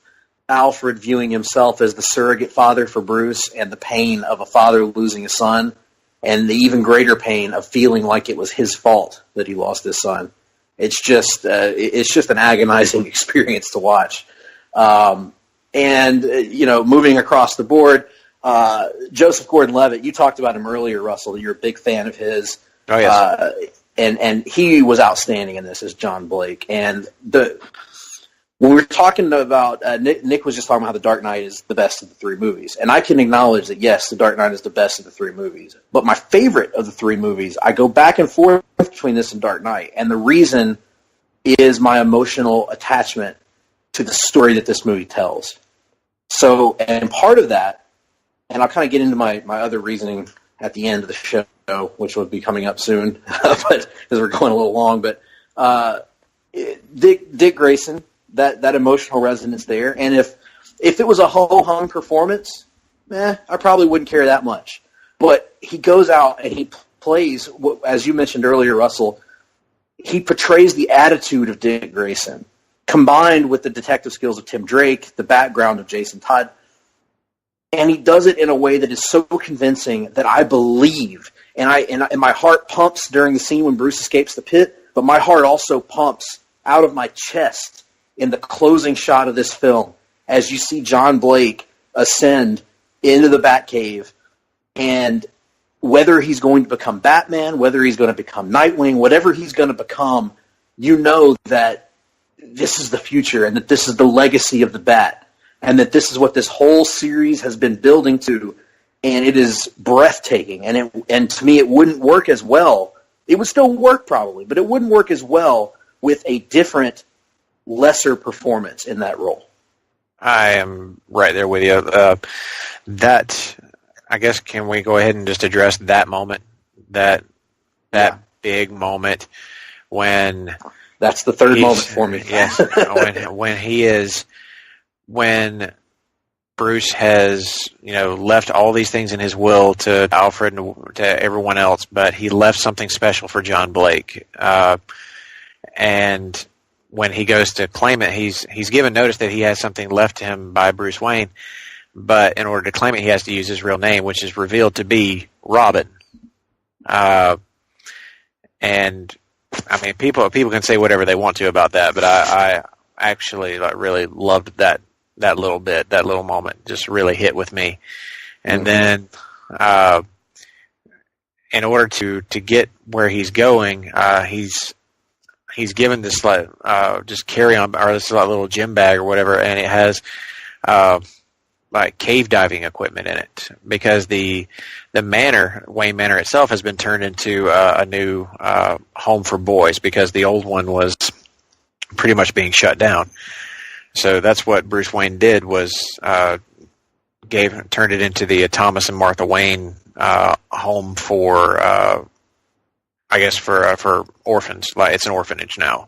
Alfred viewing himself as the surrogate father for Bruce and the pain of a father losing a son, and the even greater pain of feeling like it was his fault that he lost his son. It's just an agonizing experience to watch. Moving across the board, Joseph Gordon-Levitt, you talked about him earlier, Russell, that you're a big fan of his. Oh, yes. And he was outstanding in this as John Blake. And when we were talking about, Nick was just talking about how The Dark Knight is the best of the three movies. And I can acknowledge that, yes, The Dark Knight is the best of the three movies. But my favorite of the three movies, I go back and forth between this and Dark Knight. And the reason is my emotional attachment to the story that this movie tells. So, and part of that, and I'll kind of get into my other reasoning at the end of the show, which will be coming up soon, but as we're going a little long. But Dick Grayson, that emotional resonance there, and if it was a ho-hum performance, I probably wouldn't care that much. But he goes out and he plays, as you mentioned earlier, Russell, he portrays the attitude of Dick Grayson, combined with the detective skills of Tim Drake, the background of Jason Todd. And he does it in a way that is so convincing that I believe, and my heart pumps during the scene when Bruce escapes the pit, but my heart also pumps out of my chest in the closing shot of this film as you see John Blake ascend into the Batcave, and whether he's going to become Batman, whether he's going to become Nightwing, whatever he's going to become, you know that this is the future and that this is the legacy of the Bat. And that this is what this whole series has been building to, and it is breathtaking. And to me, it wouldn't work as well. It would still work probably, but it wouldn't work as well with a different, lesser performance in that role. I am right there with you. I guess, can we go ahead and just address that moment, that big moment when that's the third moment for me. Yes, when Bruce has, left all these things in his will to Alfred and to everyone else, but he left something special for John Blake. And when he goes to claim it, he's given notice that he has something left to him by Bruce Wayne, but in order to claim it, he has to use his real name, which is revealed to be Robin. And I mean, people can say whatever they want to about that, but I actually really loved that little bit, that little moment just really hit with me. And then, in order to get where he's going, he's given this just carry on, or this little gym bag or whatever, and it has like cave diving equipment in it, because the manor, Wayne Manor itself, has been turned into a new home for boys, because the old one was pretty much being shut down. So that's what Bruce Wayne did, was turned it into the Thomas and Martha Wayne home for, I guess, for orphans. Like, it's an orphanage now,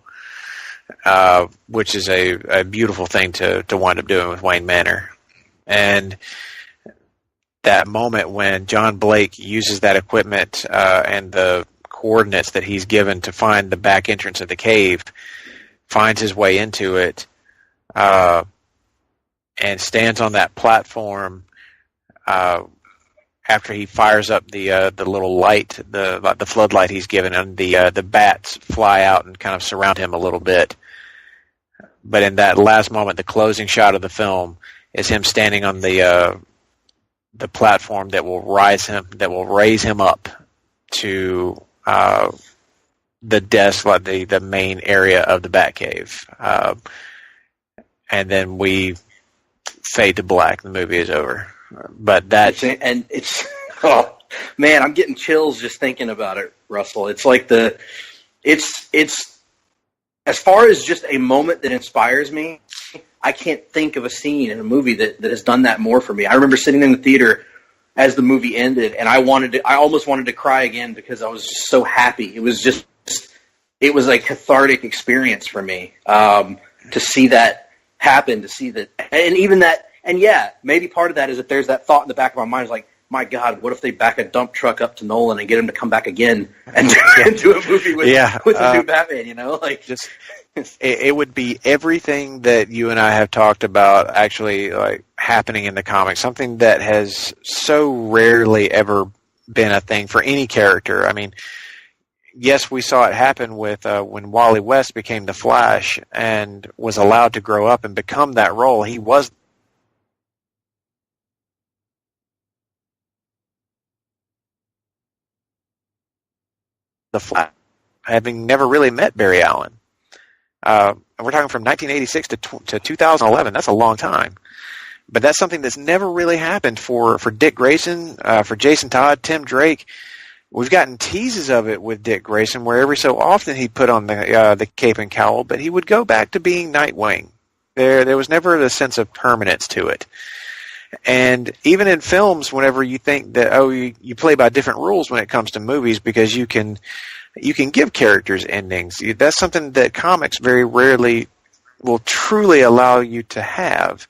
which is a beautiful thing to wind up doing with Wayne Manor. And that moment when John Blake uses that equipment and the coordinates that he's given to find the back entrance of the cave, finds his way into it, and stands on that platform after he fires up the little light, the floodlight he's given, and the bats fly out and kind of surround him a little bit. But in that last moment, the closing shot of the film is him standing on the platform that will raise him up to the desk, like the main area of the Batcave. And then we fade to black. The movie is over. But it's oh man, I'm getting chills just thinking about it, Russell. It's like it's as far as just a moment that inspires me, I can't think of a scene in a movie that has done that more for me. I remember sitting in the theater as the movie ended, and I almost wanted to cry again because I was just so happy. It was a cathartic experience for me to see that happen, to see that, and even that, and yeah, maybe part of that is that there's that thought in the back of my mind, is like, my God, what if they back a dump truck up to Nolan and get him to come back again and do a movie with the new Batman? You know, like just. It would be everything that you and I have talked about actually like happening in the comics, something that has so rarely ever been a thing for any character. I mean, yes, we saw it happen with when Wally West became the Flash and was allowed to grow up and become that role. He was the Flash, having never really met Barry Allen. We're talking from 1986 to 2011. That's a long time. But that's something that's never really happened for Dick Grayson, for Jason Todd, Tim Drake. We've gotten teases of it with Dick Grayson, where every so often he'd put on the cape and cowl, but he would go back to being Nightwing. There was never the sense of permanence to it. And even in films, whenever you think that, you play by different rules when it comes to movies, because you can give characters endings. That's something that comics very rarely will truly allow you to have,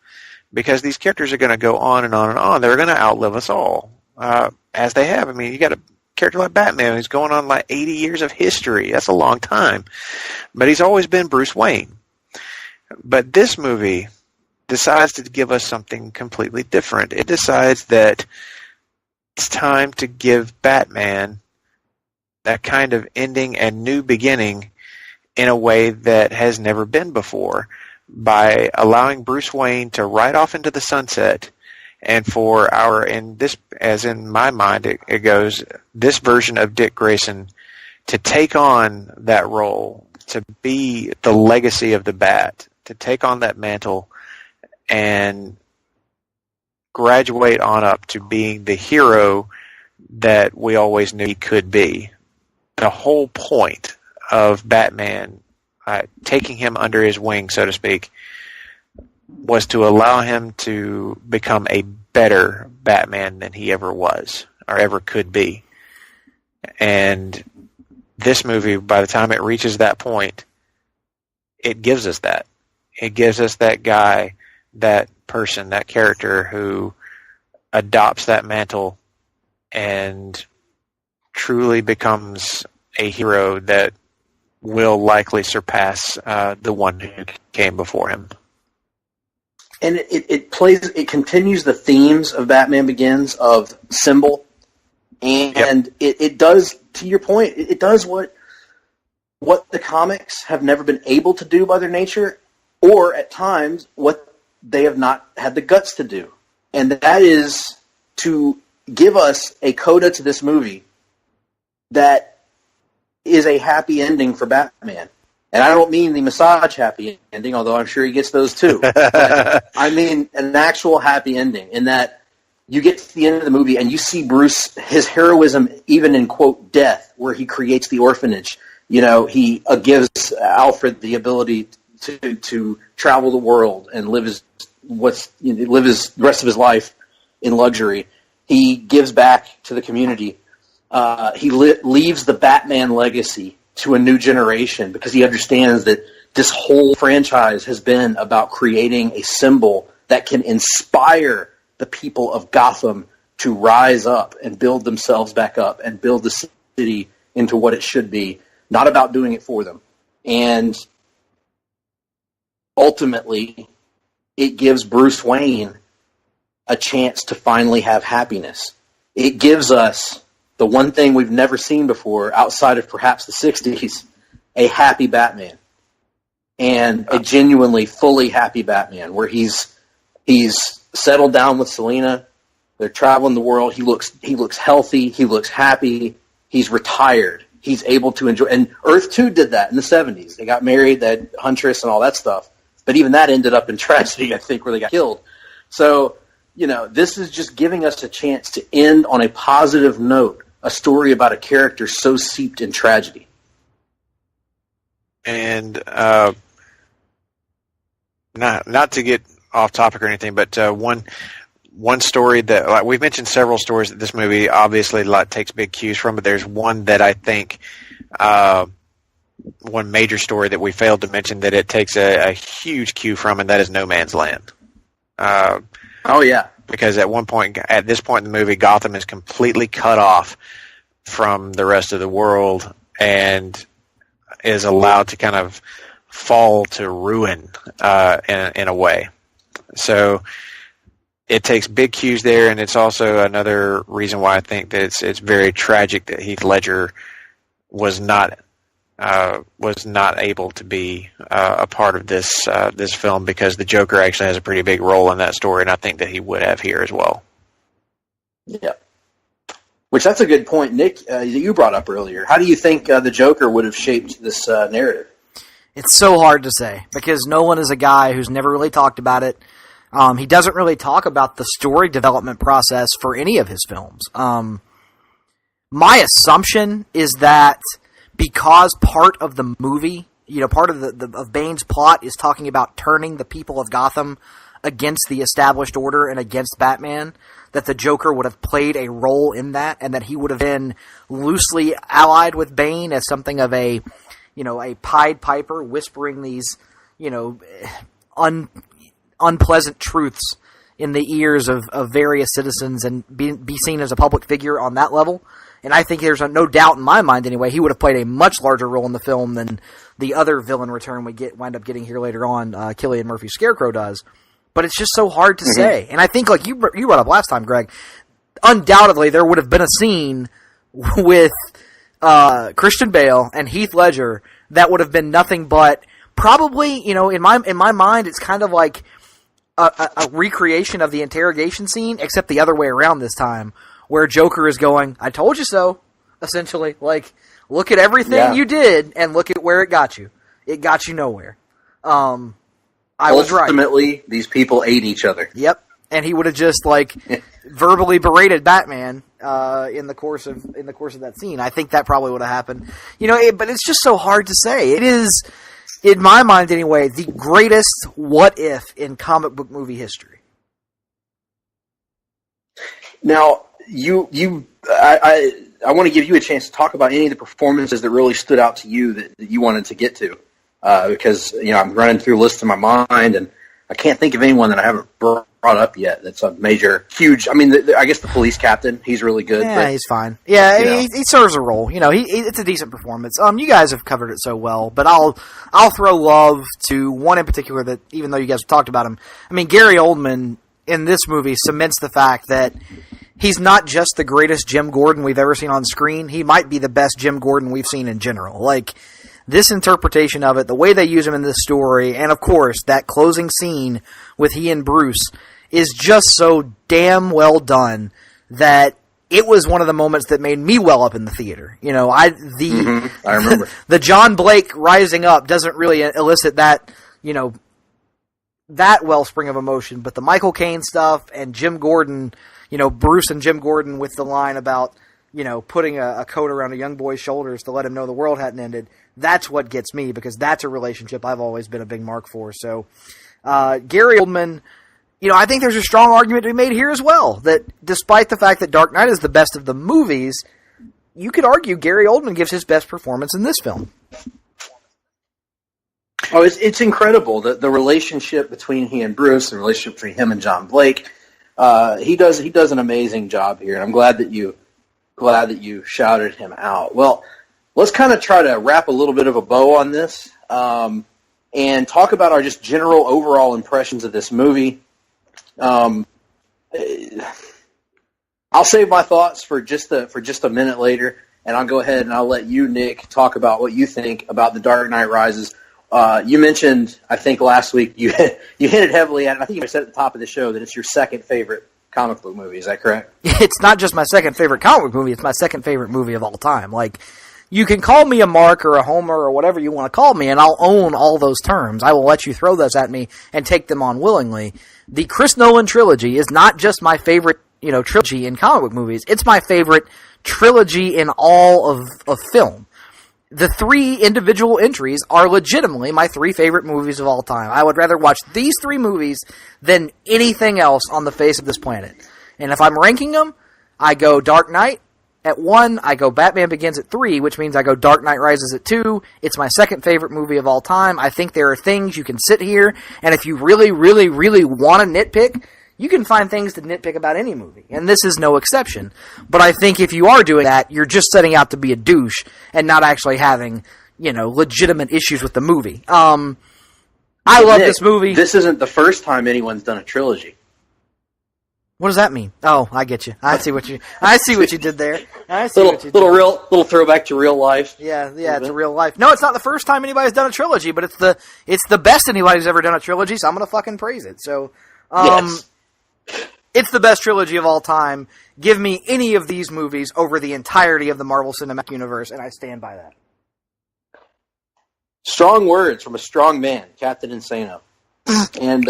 because these characters are going to go on and on and on. They're going to outlive us all, as they have. I mean, you got a character like Batman who's going on like 80 years of history. That's a long time. But he's always been Bruce Wayne. But this movie decides to give us something completely different. It decides that it's time to give Batman that kind of ending and new beginning in a way that has never been before, by allowing Bruce Wayne to ride off into the sunset, and for as in my mind, it goes, this version of Dick Grayson to take on that role, to be the legacy of the Bat, to take on that mantle and graduate on up to being the hero that we always knew he could be. The whole point of Batman, taking him under his wing, so to speak, was to allow him to become a better Batman than he ever was or ever could be. And this movie, by the time it reaches that point, it gives us that. It gives us that guy, that person, that character who adopts that mantle and truly becomes a hero that will likely surpass the one who came before him. And it continues the themes of Batman Begins, of symbol, and it does, to your point, it does what the comics have never been able to do by their nature, or at times what they have not had the guts to do. And that is to give us a coda to this movie that is a happy ending for Batman. And I don't mean the massage happy ending, although I'm sure he gets those too. But I mean an actual happy ending, in that you get to the end of the movie and you see Bruce, his heroism, even in, quote, death, where he creates the orphanage. You know, he gives Alfred the ability to travel the world and live the rest of his life in luxury. He gives back to the community. He leaves the Batman legacy to a new generation because he understands that this whole franchise has been about creating a symbol that can inspire the people of Gotham to rise up and build themselves back up and build the city into what it should be, not about doing it for them. And ultimately, it gives Bruce Wayne a chance to finally have happiness. It gives us the one thing we've never seen before, outside of perhaps the 60s, a happy Batman. And a genuinely, fully happy Batman, where he's settled down with Selina. They're traveling the world. He looks healthy. He looks happy. He's retired. He's able to enjoy. And Earth 2 did that in the 70s. They got married, they had Huntress and all that stuff. But even that ended up in tragedy, I think, where they got killed. So, this is just giving us a chance to end on a positive note, a story about a character so steeped in tragedy. And not to get off topic or anything, but one story that, like, we've mentioned several stories that this movie obviously takes big cues from, but there's one that I think one major story that we failed to mention that it takes a huge cue from, and that is No Man's Land. Oh yeah, because at this point in the movie, Gotham is completely cut off from the rest of the world and is allowed to kind of fall to ruin in a way. So it takes big cues there, and it's also another reason why I think that it's very tragic that Heath Ledger was not able to be a part of this film, because the Joker actually has a pretty big role in that story, and I think that he would have here as well. Yeah. Which, that's a good point, Nick, that you brought up earlier. How do you think the Joker would have shaped this narrative? It's so hard to say, because Nolan is a guy who's never really talked about it. He doesn't really talk about the story development process for any of his films. My assumption is that because part of the movie, part of of Bane's plot is talking about turning the people of Gotham against the established order and against Batman, that the Joker would have played a role in that, and that he would have been loosely allied with Bane as something of a Pied Piper whispering these, unpleasant truths in the ears of various citizens, and be seen as a public figure on that level. And I think there's no doubt in my mind, anyway, he would have played a much larger role in the film than the other villain return we wind up getting here later on, Cillian Murphy's Scarecrow does. But it's just so hard to say. And I think, like you brought up last time, Greg, undoubtedly there would have been a scene with Christian Bale and Heath Ledger that would have been nothing but probably, in my mind, it's kind of like a recreation of the interrogation scene, except the other way around this time, where Joker is going, "I told you so," essentially. Like, look at everything you did, and look at where it got you. It got you nowhere. I was right. Ultimately, these people ate each other. Yep, and he would have just verbally berated Batman in the course of that scene. I think that probably would have happened. But it's just so hard to say. It is, in my mind anyway, the greatest what if in comic book movie history. Now, I want to give you a chance to talk about any of the performances that really stood out to you that you wanted to get to. Because, I'm running through lists in my mind, and I can't think of anyone that I haven't brought up yet that's a major, huge... I mean, I guess the police captain, he's really good. Yeah, he's fine. Yeah, he serves a role. It's a decent performance. You guys have covered it so well, but I'll throw love to one in particular that, even though you guys have talked about him, I mean, Gary Oldman in this movie cements the fact that he's not just the greatest Jim Gordon we've ever seen on screen, he might be the best Jim Gordon we've seen in general. Like, this interpretation of it, the way they use him in this story, and of course, that closing scene with he and Bruce is just so damn well done that it was one of the moments that made me well up in the theater. I remember. The John Blake rising up doesn't really elicit that, that wellspring of emotion, but the Michael Caine stuff and Jim Gordon, Bruce and Jim Gordon with the line about, putting a coat around a young boy's shoulders to let him know the world hadn't ended. That's what gets me, because that's a relationship I've always been a big mark for. So, Gary Oldman, I think there's a strong argument to be made here as well, that despite the fact that Dark Knight is the best of the movies, you could argue Gary Oldman gives his best performance in this film. Oh, it's incredible, the relationship between he and Bruce, the relationship between him and John Blake. He does an amazing job here, and I'm glad that you shouted him out. Well, let's kind of try to wrap a little bit of a bow on this, and talk about our just general overall impressions of this movie. I'll save my thoughts for just a minute later, and I'll go ahead and I'll let you, Nick, talk about what you think about The Dark Knight Rises. You mentioned, I think last week, you hinted heavily at it. I think you said at the top of the show that it's your second favorite comic book movie. Is that correct? It's not just my second favorite comic book movie. It's my second favorite movie of all time. Like, you can call me a Mark or a Homer or whatever you want to call me, and I'll own all those terms. I will let you throw those at me and take them on willingly. The Chris Nolan trilogy is not just my favorite, trilogy in comic book movies. It's my favorite trilogy in all of film. The 3 individual entries are legitimately my 3 favorite movies of all time. I would rather watch these 3 movies than anything else on the face of this planet. And if I'm ranking them, I go Dark Knight at 1, I go Batman Begins at 3, which means I go Dark Knight Rises at 2. It's my second favorite movie of all time. I think there are things you can sit here, and if you really, really, really want to nitpick, you can find things to nitpick about any movie, and this is no exception. But I think if you are doing that, you're just setting out to be a douche and not actually having, legitimate issues with the movie. I love Nick, this movie. This isn't the first time anyone's done a trilogy. What does that mean? Oh, I get you. I see what you did there. I see what you did. Little throwback to real life. Yeah, it's a real life. No, it's not the first time anybody's done a trilogy, but it's the best anybody's ever done a trilogy, so I'm gonna fucking praise it. So, Yes. It's the best trilogy of all time. Give me any of these movies over the entirety of the Marvel Cinematic Universe, and I stand by that. Strong words from a strong man, Captain Insano. And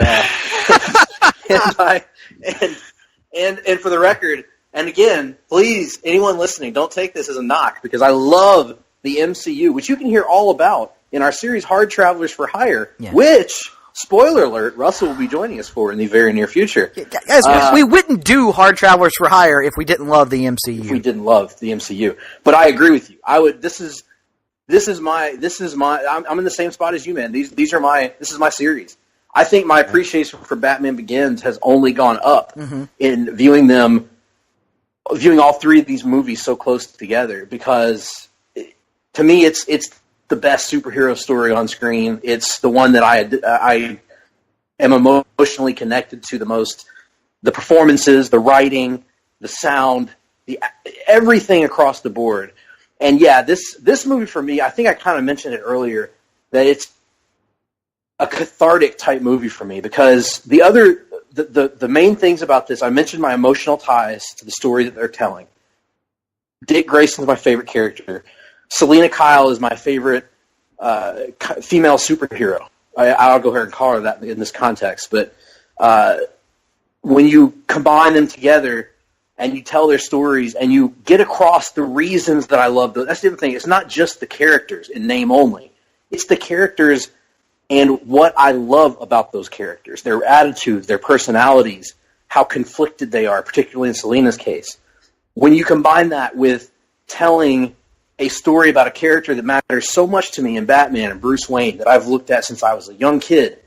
and for the record, and again, please, anyone listening, don't take this as a knock, because I love the MCU, which you can hear all about in our series Hard Travelers for Hire, which, spoiler alert, Russell will be joining us for in the very near future. Guys, we wouldn't do Hard Travelers for Hire if we didn't love the MCU. If we didn't love the MCU. But I agree with you. This is my I'm in the same spot as you, man. This is my series. I think my appreciation for Batman Begins has only gone up in viewing all 3 of these movies so close together, because to me it's the best superhero story on screen. It's the one that I am emotionally connected to the most. The performances, the writing, the sound, everything across the board. And yeah, this movie for me, I think I kind of mentioned it earlier, that it's a cathartic type movie for me, because the main things about this, I mentioned my emotional ties to the story that they're telling. Dick Grayson's my favorite character. Selena Kyle is my favorite female superhero. I'll go ahead and call her that in this context. But when you combine them together and you tell their stories and you get across the reasons that I love them, that's the other thing. It's not just the characters in name only. It's the characters and what I love about those characters, their attitudes, their personalities, how conflicted they are, particularly in Selena's case. When you combine that with telling a story about a character that matters so much to me in Batman and Bruce Wayne, that I've looked at since I was a young kid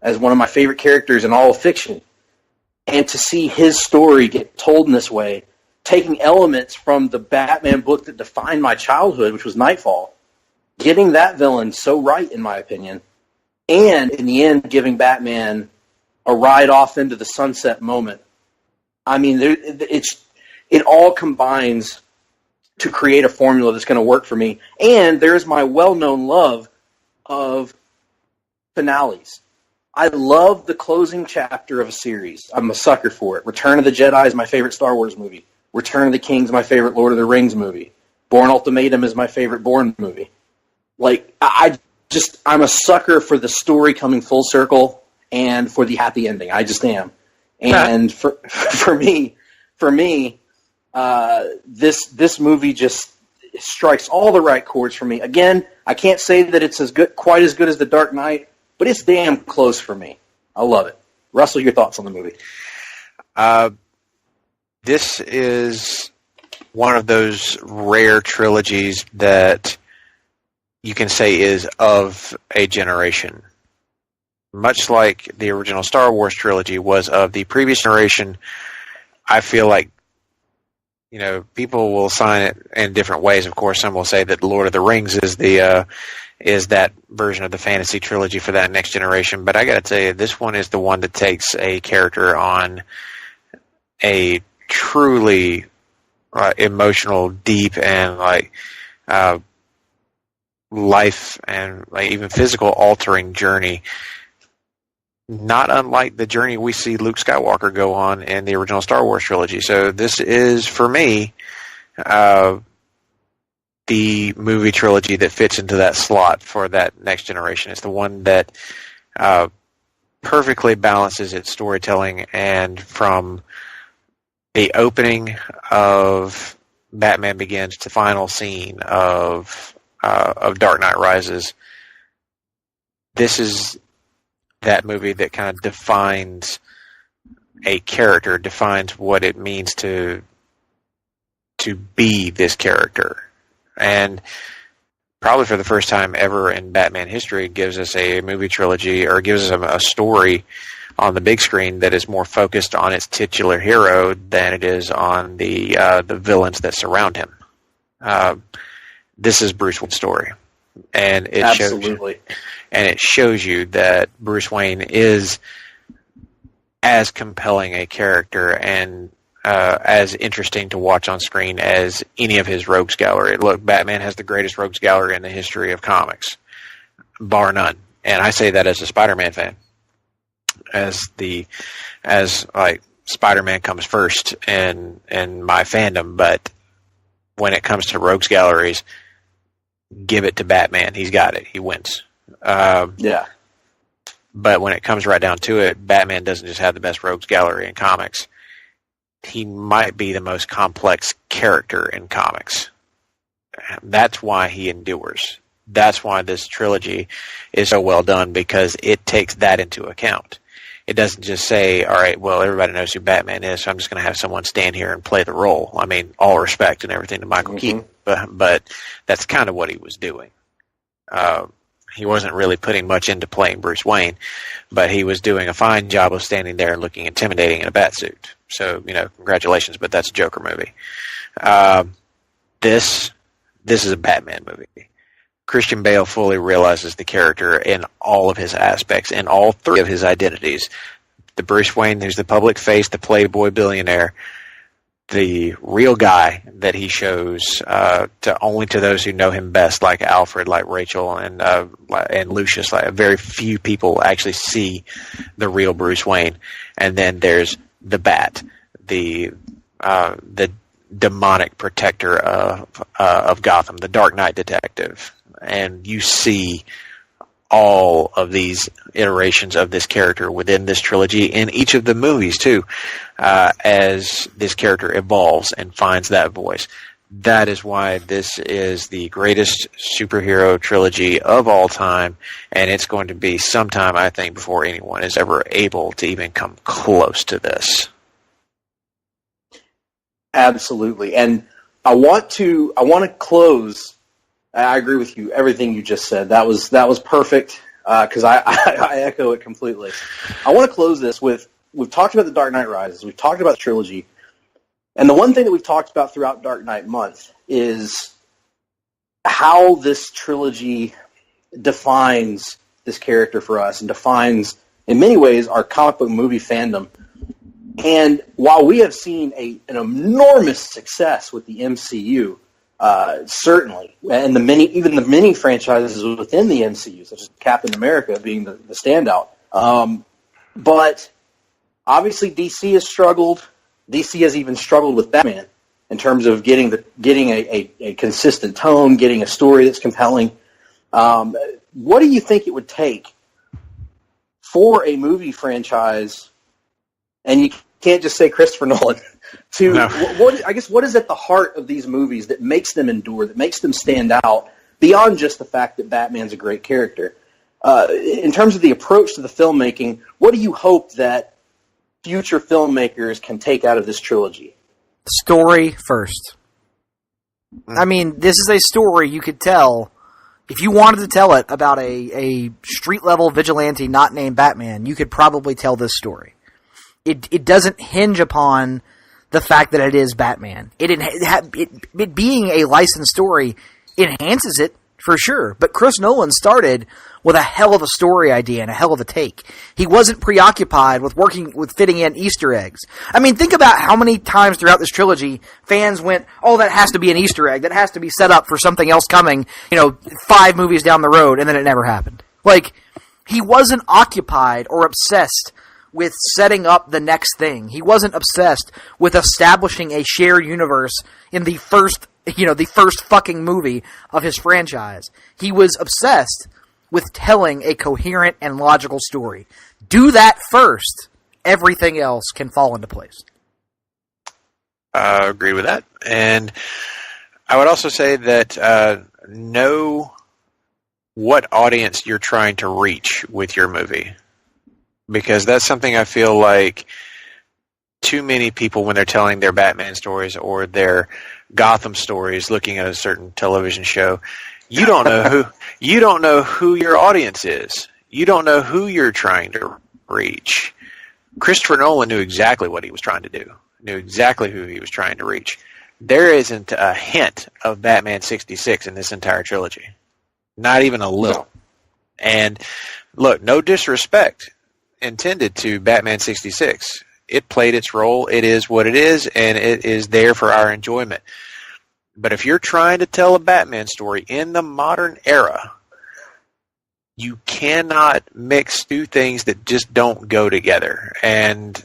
as one of my favorite characters in all of fiction, and to see his story get told in this way, taking elements from the Batman book that defined my childhood, which was Nightfall, getting that villain so right, in my opinion, and in the end giving Batman a ride off into the sunset moment. I mean, it all combines to create a formula that's going to work for me. And there's my well-known love of finales. I love the closing chapter of a series. I'm a sucker for it. Return of the Jedi is my favorite Star Wars movie. Return of the King is my favorite Lord of the Rings movie. Bourne Ultimatum is my favorite Bourne movie. Like, I'm a sucker for the story coming full circle and for the happy ending. I just am. And for me, this movie just strikes all the right chords for me. Again, I can't say that it's quite as good as The Dark Knight, but it's damn close for me. I love it. Russell, your thoughts on the movie? This is one of those rare trilogies that you can say is of a generation. Much like the original Star Wars trilogy was of the previous generation, I feel like, you know, people will sign it in different ways. Of course, some will say that Lord of the Rings is that version of the fantasy trilogy for that next generation. But I got to tell you, this one is the one that takes a character on a truly emotional, deep, and life and even physical altering journey. Not unlike the journey we see Luke Skywalker go on in the original Star Wars trilogy. So this is, for me, the movie trilogy that fits into that slot for that next generation. It's the one that perfectly balances its storytelling, and from the opening of Batman Begins to the final scene of Dark Knight Rises, this is that movie that kind of defines a character, defines what it means to be this character. And probably for the first time ever in Batman history, it gives us a movie trilogy, or gives us a story on the big screen that is more focused on its titular hero than it is on the villains that surround him. This is Bruce Wayne's story. And it shows you that Bruce Wayne is as compelling a character and as interesting to watch on screen as any of his rogues gallery. Look, Batman has the greatest rogues gallery in the history of comics, bar none. And I say that as a Spider-Man fan, as Spider-Man comes first in my fandom. But when it comes to rogues galleries, give it to Batman. He's got it. He wins. Yeah. But when it comes right down to it, Batman doesn't just have the best rogues gallery in comics. He might be the most complex character in comics. That's why he endures. That's why this trilogy is so well done, because it takes that into account. It doesn't just say, all right, well, everybody knows who Batman is, so I'm just going to have someone stand here and play the role. I mean, all respect and everything to Michael Keaton, but that's kind of what he was doing. He wasn't really putting much into playing Bruce Wayne, but he was doing a fine job of standing there and looking intimidating in a batsuit. So, you know, congratulations, but that's a Joker movie. This is a Batman movie. Christian Bale fully realizes the character in all of his aspects, in all three of his identities. The Bruce Wayne who's the public face, the playboy billionaire, the real guy that he shows only to those who know him best, like Alfred, like Rachel, and Lucius. Like, very few people actually see the real Bruce Wayne. And then there's the Bat, the demonic protector of Gotham, the Dark Knight detective. And you see all of these iterations of this character within this trilogy, in each of the movies too, as this character evolves and finds that voice. That is why this is the greatest superhero trilogy of all time, and it's going to be sometime, I think, before anyone is ever able to even come close to this. Absolutely. And I want to close. I agree with you. Everything you just said. That was perfect. Because I echo it completely. I want to close this with, we've talked about The Dark Knight Rises, we've talked about the trilogy, and the one thing that we've talked about throughout Dark Knight Month is how this trilogy defines this character for us, and defines, in many ways, our comic book movie fandom. And while we have seen an enormous success with the MCU, certainly, and even the many franchises within the MCU, such as Captain America being the standout. But obviously, DC has struggled. DC has even struggled with Batman in terms of getting a consistent tone, getting a story that's compelling. What do you think it would take for a movie franchise? And you can't just say Christopher Nolan. No. What is at the heart of these movies that makes them endure, that makes them stand out beyond just the fact that Batman's a great character? In terms of the approach to the filmmaking, what do you hope that future filmmakers can take out of this trilogy? Story first. I mean, this is a story you could tell. If you wanted to tell it about a street-level vigilante not named Batman, you could probably tell this story. It doesn't hinge upon the fact that it is Batman. It being a licensed story enhances it, for sure. But Chris Nolan started with a hell of a story idea and a hell of a take. He wasn't preoccupied with fitting in Easter eggs. I mean, think about how many times throughout this trilogy fans went, oh, that has to be an Easter egg. That has to be set up for something else coming, 5 movies down the road, and then it never happened. Like, he wasn't occupied or obsessed with setting up the next thing. He wasn't obsessed with establishing a shared universe in the first fucking movie of his franchise. He was obsessed with telling a coherent and logical story. Do that first. Everything else can fall into place. I agree with that. And I would also say that know what audience you're trying to reach with your movie. Because that's something I feel like too many people, when they're telling their Batman stories or their Gotham stories, looking at a certain television show, you don't know who your audience is. You don't know who you're trying to reach. Christopher Nolan knew exactly what he was trying to do. Knew exactly who he was trying to reach. There isn't a hint of Batman 66 in this entire trilogy. Not even a little. And look, no disrespect intended to Batman 66. It played its role. It is what it is, and it is there for our enjoyment. But if you're trying to tell a Batman story in the modern era, you cannot mix two things that just don't go together. And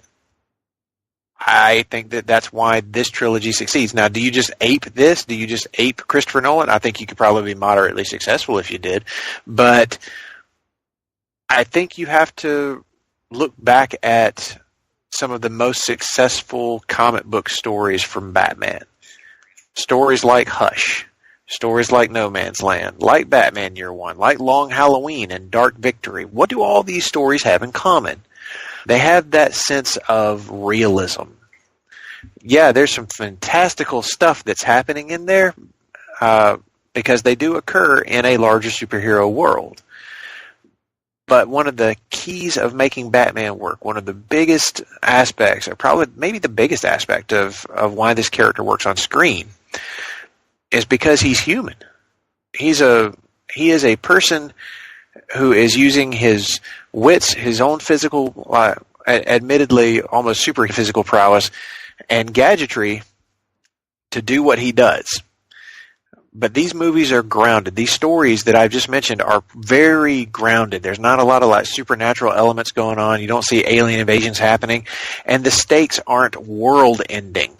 I think that that's why this trilogy succeeds. Now, do you just ape this? Do you just ape Christopher Nolan? I think you could probably be moderately successful if you did. But I think you have to look back at some of the most successful comic book stories from Batman. Stories like Hush, stories like No Man's Land, like Batman Year One, like Long Halloween and Dark Victory. What do all these stories have in common? They have that sense of realism. Yeah, there's some fantastical stuff that's happening in there because they do occur in a larger superhero world. But one of the keys of making Batman work, one of the biggest aspects, or probably maybe the biggest aspect of why this character works on screen, is because he's human. He is a person who is using his wits, his own physical, admittedly almost super physical prowess, and gadgetry to do what he does. But these movies are grounded. These stories that I've just mentioned are very grounded. There's not a lot of like supernatural elements going on. You don't see alien invasions happening, and the stakes aren't world-ending.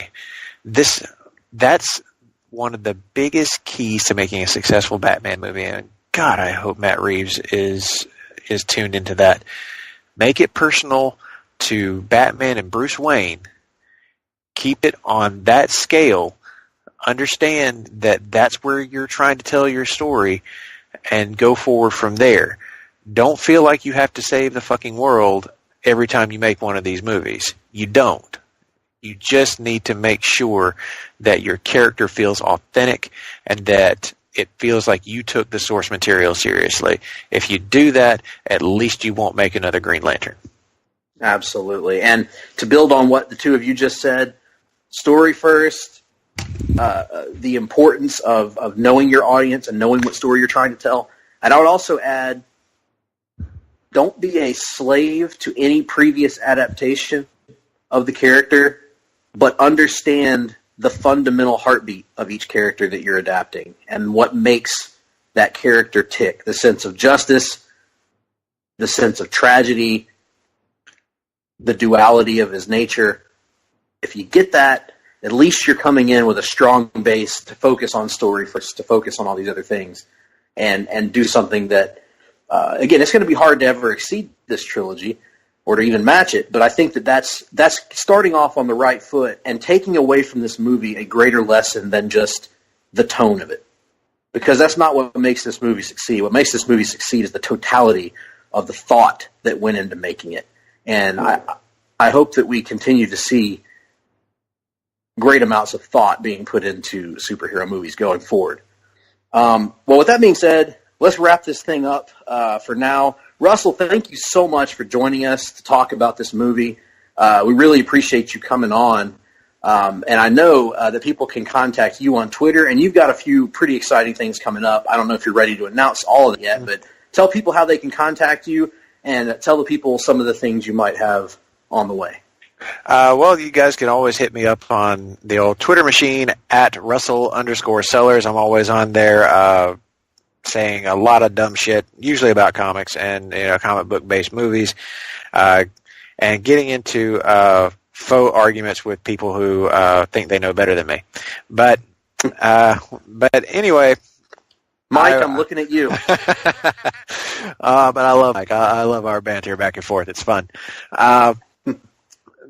That's one of the biggest keys to making a successful Batman movie. And God, I hope Matt Reeves is tuned into that. Make it personal to Batman and Bruce Wayne. Keep it on that scale. Understand that that's where you're trying to tell your story and go forward from there. Don't feel like you have to save the fucking world every time you make one of these movies. You don't. You just need to make sure that your character feels authentic and that it feels like you took the source material seriously. If you do that, at least you won't make another Green Lantern. Absolutely. And to build on what the two of you just said, story first, the importance of knowing your audience and knowing what story you're trying to tell. And I would also add, don't be a slave to any previous adaptation of the character, but understand the fundamental heartbeat of each character that you're adapting and what makes that character tick. The sense of justice, the sense of tragedy, the duality of his nature. If you get that, at least you're coming in with a strong base to focus on story first, to focus on all these other things, and do something that, again, it's going to be hard to ever exceed this trilogy. or to even match it. But I think that's starting off on the right foot and taking away from this movie a greater lesson than just the tone of it. Because that's not what makes this movie succeed. What makes this movie succeed is the totality of the thought that went into making it. And I hope that we continue to see great amounts of thought being put into superhero movies going forward. Well, with that being said, let's wrap this thing up for now. Russell, thank you so much for joining us to talk about this movie. We really appreciate you coming on. And I know that people can contact you on Twitter, and you've got a few pretty exciting things coming up. I don't know if you're ready to announce all of it yet, but tell people how they can contact you and tell the people some of the things you might have on the way. Well, you guys can always hit me up on the old Twitter machine at Russell_Sellers. I'm always on there saying a lot of dumb shit, usually about comics and comic book based movies, and getting into faux arguments with people who think they know better than me. But anyway, Mike, I'm looking at you. But I love Mike. I love our banter back and forth. It's fun.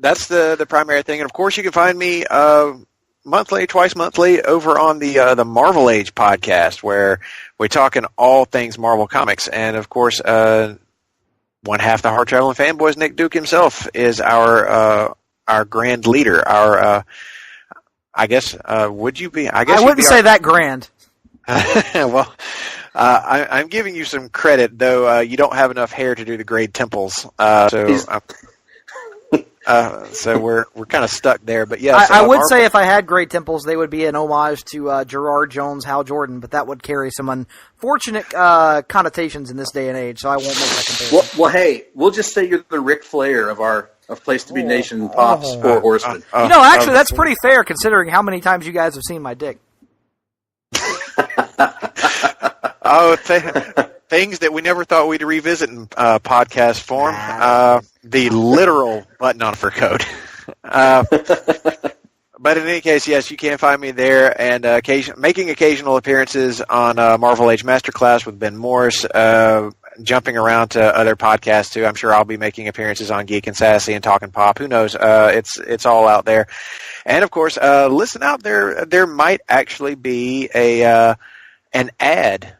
That's the primary thing, and of course, you can find me twice monthly over on the Marvel Age podcast, where we're talking all things Marvel comics. And of course, one half the Hard-Traveling Fanboys, Nick Duke himself, is our grand leader. I guess would you be? I wouldn't say that grand. Well, I'm giving you some credit, though you don't have enough hair to do the grade temples. So we're kind of stuck there, but yes. I would say if I had great temples, they would be an homage to Gerard Jones, Hal Jordan, but that would carry some unfortunate connotations in this day and age, so I won't make that comparison. Well, hey, we'll just say you're the Ric Flair of Place to Be Nation Pops Four Horsemen. Actually, that's pretty fair considering how many times you guys have seen my dick. Things that we never thought we'd revisit in podcast form. The literal button on fur coat. But in any case, yes, you can find me there, and making occasional appearances on Marvel Age Masterclass with Ben Morris, jumping around to other podcasts too. I'm sure I'll be making appearances on Geek and Sassy and Talking Pop. Who knows? It's all out there. And of course, listen out there. There might actually be an ad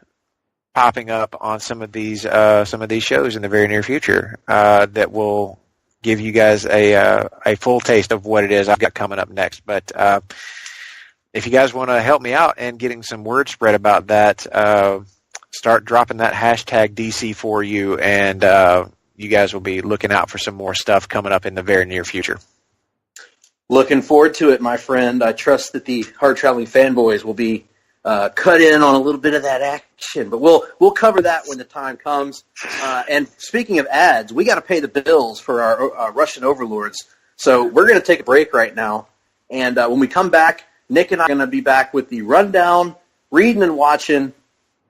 popping up on some of these shows in the very near future that will give you guys a full taste of what it is I've got coming up next. But if you guys want to help me out and getting some word spread about that, start dropping that hashtag DC4U, and you guys will be looking out for some more stuff coming up in the very near future. Looking forward to it, my friend. I trust that the Hard-Traveling Fanboys will be cut in on a little bit of that action, but we'll cover that when the time comes. And speaking of ads, we got to pay the bills for our Russian overlords, so we're going to take a break right now. And when we come back, Nick and I are going to be back with the rundown, reading and watching.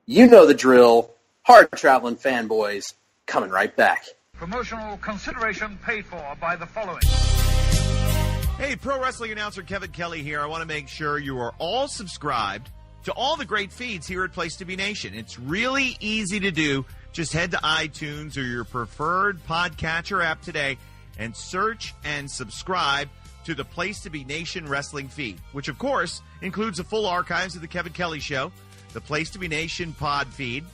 You know the drill. Hard-Traveling Fanboys coming right back. Promotional consideration paid for by the following. Hey, pro wrestling announcer Kevin Kelly here. I want to make sure you are all subscribed to all the great feeds here at Place to Be Nation. It's really easy to do. Just head to iTunes or your preferred podcatcher app today and search and subscribe to the Place to Be Nation wrestling feed, which, of course, includes the full archives of the Kevin Kelly Show, the Place to Be Nation pod feed,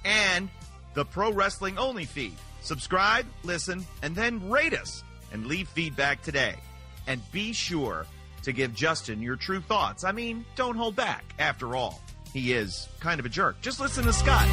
and the Pro Wrestling Only feed. Subscribe, listen, and then rate us and leave feedback today. And be sure to give Justin your true thoughts. I mean, don't hold back. After all, he is kind of a jerk. Just listen to Scott.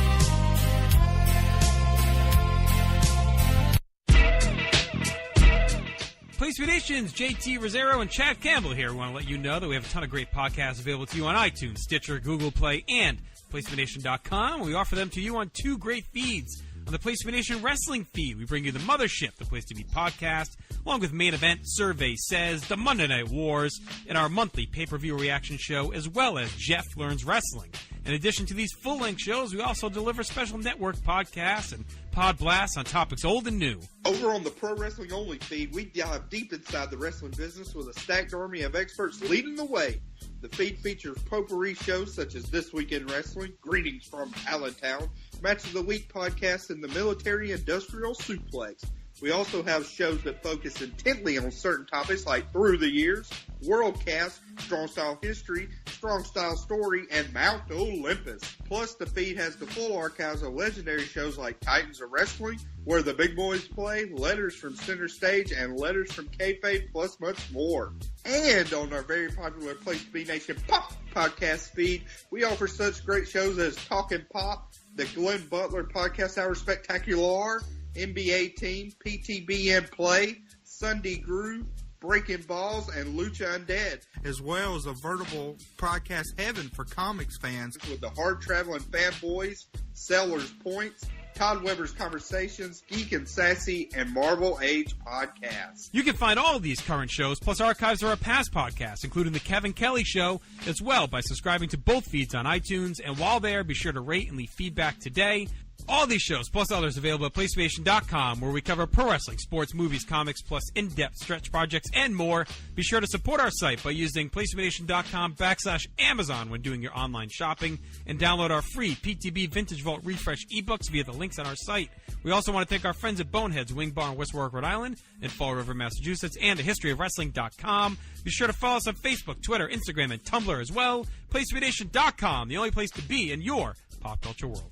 Place to Be Nation's JT Rosero and Chad Campbell here. We want to let you know that we have a ton of great podcasts available to you on iTunes, Stitcher, Google Play, and PlaceToBeNation.com. We offer them to you on two great feeds. On the Place to Be Nation wrestling feed, we bring you the Mothership, the Place to Be podcast, along with Main Event, Survey Says, the Monday Night Wars, and our monthly pay-per-view reaction show, as well as Jeff Learns Wrestling. In addition to these full-length shows, we also deliver special network podcasts and pod blasts on topics old and new. Over on the Pro Wrestling Only feed, we dive deep inside the wrestling business with a stacked army of experts leading the way. The feed features potpourri shows such as This Week in Wrestling, Greetings from Allentown, Match of the Week podcast, and the Military Industrial Suplex. We also have shows that focus intently on certain topics like Through the Years, Worldcast, Strong Style History, Strong Style Story, and Mount Olympus. Plus, the feed has the full archives of legendary shows like Titans of Wrestling, Where the Big Boys Play, Letters from Center Stage, and Letters from Kayfabe, plus much more. And on our very popular Place to Be Nation Pop podcast feed, we offer such great shows as Talkin' Pop, the Glenn Butler Podcast Hour Spectacular, NBA Team, PTBN Play, Sunday Groove, Breaking Balls, and Lucha Undead. As well as a veritable podcast heaven for comics fans. With the Hard-Traveling Fanboys, Sellers Points, Todd Weber's Conversations, Geek and Sassy, and Marvel Age Podcasts. You can find all of these current shows, plus archives of our past podcasts, including The Kevin Kelly Show, as well by subscribing to both feeds on iTunes. And while there, be sure to rate and leave feedback today. All these shows, plus others, available at PlayStation.com, where we cover pro wrestling, sports, movies, comics, plus in-depth stretch projects, and more. Be sure to support our site by using PlayStation.com/Amazon when doing your online shopping, and download our free PTB Vintage Vault Refresh ebooks via the links on our site. We also want to thank our friends at Boneheads Wing Bar in West Warwick, Rhode Island, and Fall River, Massachusetts, and historyofwrestling.com. Be sure to follow us on Facebook, Twitter, Instagram, and Tumblr as well. PlayStation.com, the only place to be in your pop culture world.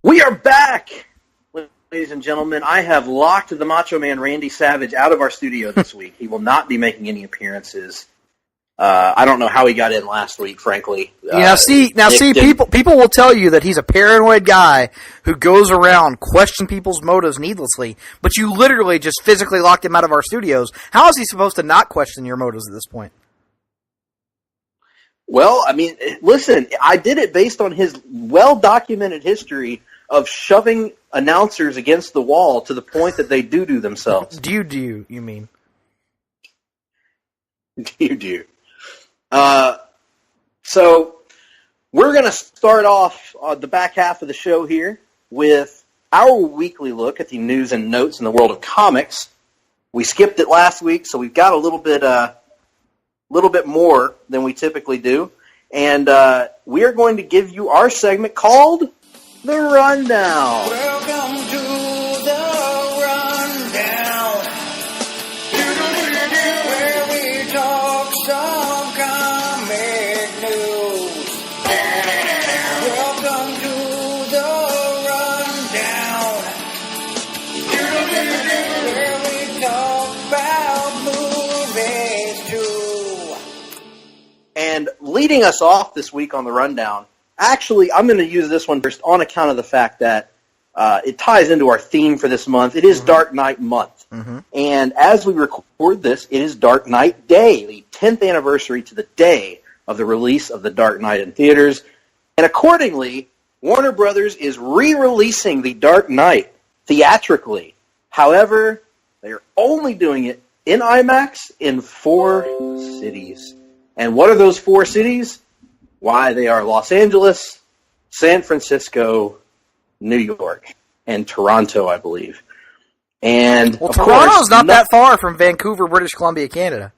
We are back, ladies and gentlemen. I have locked the Macho Man Randy Savage out of our studio this week. He will not be making any appearances. I don't know how he got in last week, frankly. People will tell you that he's a paranoid guy who goes around questioning people's motives needlessly, but you literally just physically locked him out of our studios. How is he supposed to not question your motives at this point? Well, I mean, listen, I did it based on his well-documented history of shoving announcers against the wall to the point that they do themselves. You mean? Do. So, we're going to start off the back half of the show here with our weekly look at the news and notes in the world of comics. We skipped it last week, so we've got a little bit more than we typically do. And we are going to give you our segment called The Rundown. Welcome to The Rundown, where we talk some comic news. Welcome to The Rundown, where we talk about movies too. And leading us off this week on The Rundown, actually, I'm going to use this one first on account of the fact that it ties into our theme for this month. It is Dark Knight month. And as we record this, it is Dark Knight Day, the 10th anniversary to the day of the release of The Dark Knight in theaters. And accordingly, Warner Brothers is re-releasing The Dark Knight theatrically. However, they are only doing it in IMAX in 4 cities. And what are those 4 cities? Why, they are Los Angeles, San Francisco, New York, and Toronto, I believe. And Toronto's not that far from Vancouver, British Columbia, Canada.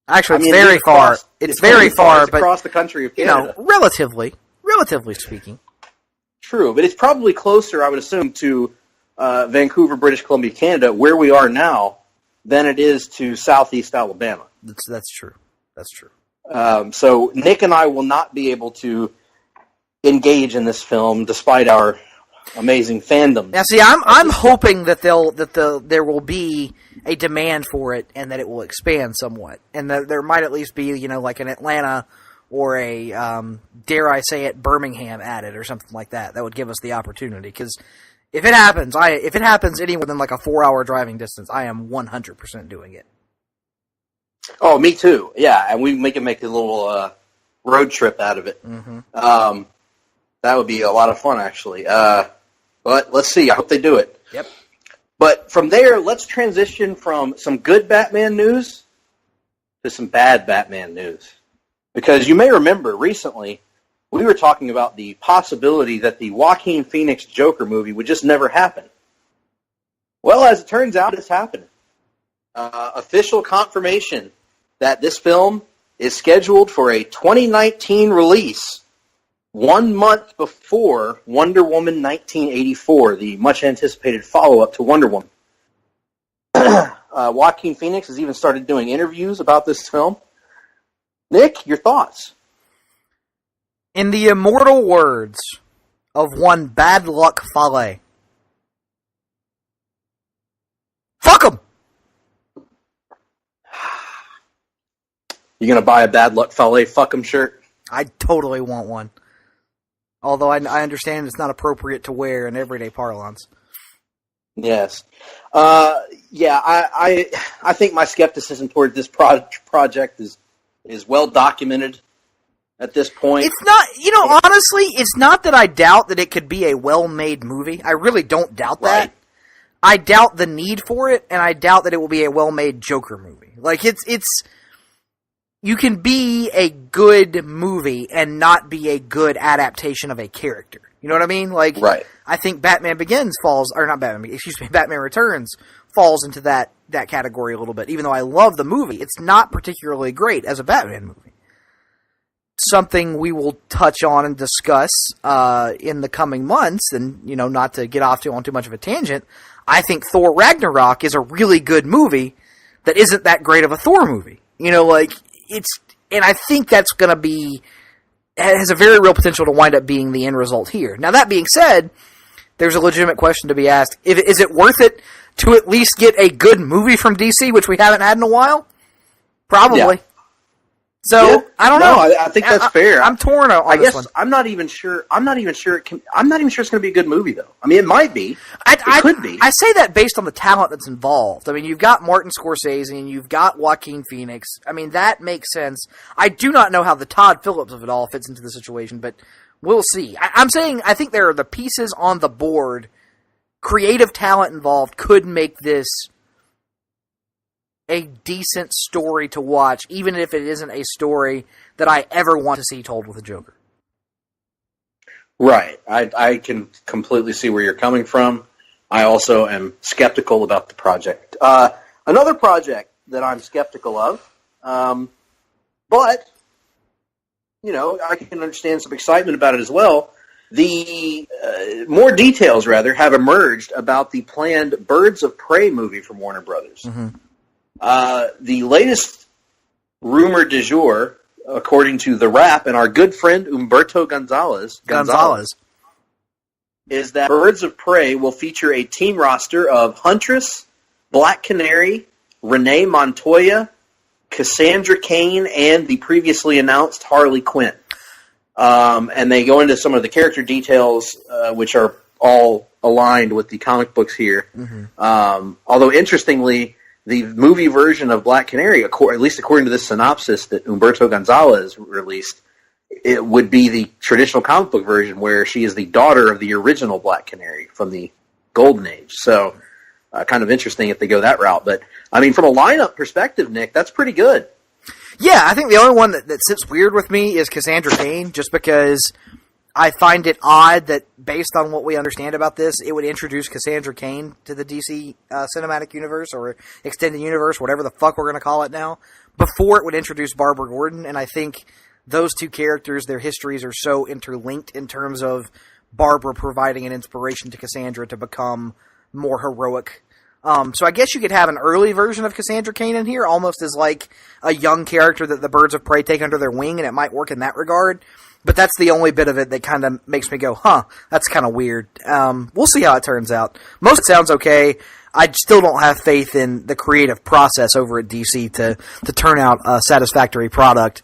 Actually, it's very far. It's very far, but across the country of Canada. Relatively speaking. True, but it's probably closer, I would assume, to Vancouver, British Columbia, Canada, where we are now, than it is to Southeast Alabama. That's true. That's true. So Nick and I will not be able to engage in this film, despite our amazing fandom. Now, see, I'm hoping that there will be a demand for it, and that it will expand somewhat, and that there might at least be, like an Atlanta or a dare I say it, Birmingham added or something like that. That would give us the opportunity, because if it happens, any within like a 4-hour driving distance, I am 100% doing it. Oh, me too. Yeah, and we can make a little road trip out of it. That would be a lot of fun, actually. But let's see. I hope they do it. Yep. But from there, let's transition from some good Batman news to some bad Batman news. Because you may remember recently, we were talking about the possibility that the Joaquin Phoenix Joker movie would just never happen. Well, as it turns out, it's happening. Official confirmation that this film is scheduled for a 2019 release 1 month before Wonder Woman 1984, the much-anticipated follow-up to Wonder Woman. Joaquin Phoenix has even started doing interviews about this film. Nick, your thoughts? In the immortal words of one Bad Luck Fale, fuck him! You gonna buy a Bad Luck Fale fuck 'em shirt? I totally want one. Although I understand it's not appropriate to wear in everyday parlance. Yes. Yeah, I think my skepticism toward this project is well documented at this point. It's not, honestly, it's not that I doubt that it could be a well-made movie. I really don't doubt that. Right. I doubt the need for it, and I doubt that it will be a well-made Joker movie. Like, it's you can be a good movie and not be a good adaptation of a character. You know what I mean? Like, right. I think Batman Returns falls into that category a little bit. Even though I love the movie, it's not particularly great as a Batman movie. Something we will touch on and discuss in the coming months, and, not to get off on too much of a tangent, I think Thor Ragnarok is a really good movie that isn't that great of a Thor movie. And I think that's going to be, it has a very real potential to wind up being the end result here. Now, that being said, there's a legitimate question to be asked. Is it worth it to at least get a good movie from DC, which we haven't had in a while? Probably. Yeah. So, yeah. I don't know. I think that's fair. I'm torn on this one. I'm not even sure it's going to be a good movie, though. I mean, it might be. It could be. I say that based on the talent that's involved. I mean, you've got Martin Scorsese and you've got Joaquin Phoenix. I mean, that makes sense. I do not know how the Todd Phillips of it all fits into the situation, but we'll see. I'm saying I think there are the pieces on the board. Creative talent involved could make this a decent story to watch, even if it isn't a story that I ever want to see told with a Joker. Right. I can completely see where you're coming from. I also am skeptical about the project. Another project that I'm skeptical of, but, I can understand some excitement about it as well. More details, have emerged about the planned Birds of Prey movie from Warner Brothers. Mm-hmm. The latest rumor du jour, according to The Wrap and our good friend Humberto Gonzalez, is that Birds of Prey will feature a team roster of Huntress, Black Canary, Renee Montoya, Cassandra Cain, and the previously announced Harley Quinn. And they go into some of the character details, which are all aligned with the comic books here. Mm-hmm. Although, interestingly, the movie version of Black Canary, at least according to this synopsis that Humberto Gonzalez released, it would be the traditional comic book version where she is the daughter of the original Black Canary from the Golden Age. So, kind of interesting if they go that route. But, I mean, from a lineup perspective, Nick, that's pretty good. Yeah, I think the only one that sits weird with me is Cassandra Cain, just because I find it odd that, based on what we understand about this, it would introduce Cassandra Cain to the DC cinematic universe, or extended universe, whatever the fuck we're going to call it now, before it would introduce Barbara Gordon. And I think those two characters, their histories are so interlinked in terms of Barbara providing an inspiration to Cassandra to become more heroic. So I guess you could have an early version of Cassandra Cain in here, almost as like a young character that the Birds of Prey take under their wing, and it might work in that regard. But that's the only bit of it that kind of makes me go, that's kind of weird. We'll see how it turns out. Most of it sounds okay. I still don't have faith in the creative process over at DC to turn out a satisfactory product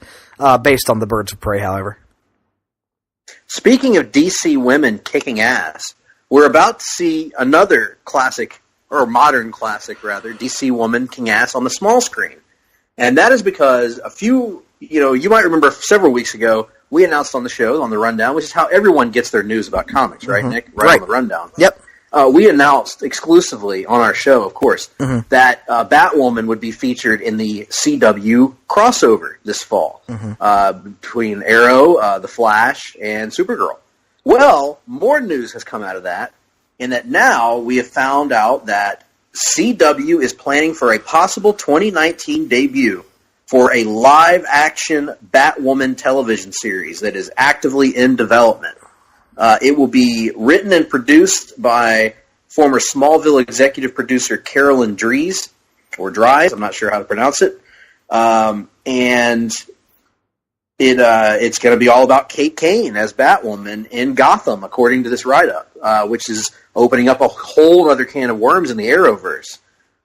based on the Birds of Prey, however. Speaking of DC women kicking ass, we're about to see another classic, or modern classic rather, DC woman kicking ass on the small screen. And that is because you might remember several weeks ago, we announced on the show, on the Rundown, which is how everyone gets their news about comics, right, Mm-hmm. Nick? Right on the Rundown. Yep. We announced exclusively on our show, of course, that Batwoman would be featured in the CW crossover this fall between Arrow, The Flash, and Supergirl. Well, more news has come out of that, in that now we have found out that CW is planning for a possible 2019 debut for a live-action Batwoman television series that is actively in development. It will be written and produced by former Smallville executive producer Carolyn Dries, or Dries, I'm not sure how to pronounce it. And it's going to be all about Kate Kane as Batwoman in Gotham, according to this write-up, which is opening up a whole other can of worms in the Arrowverse.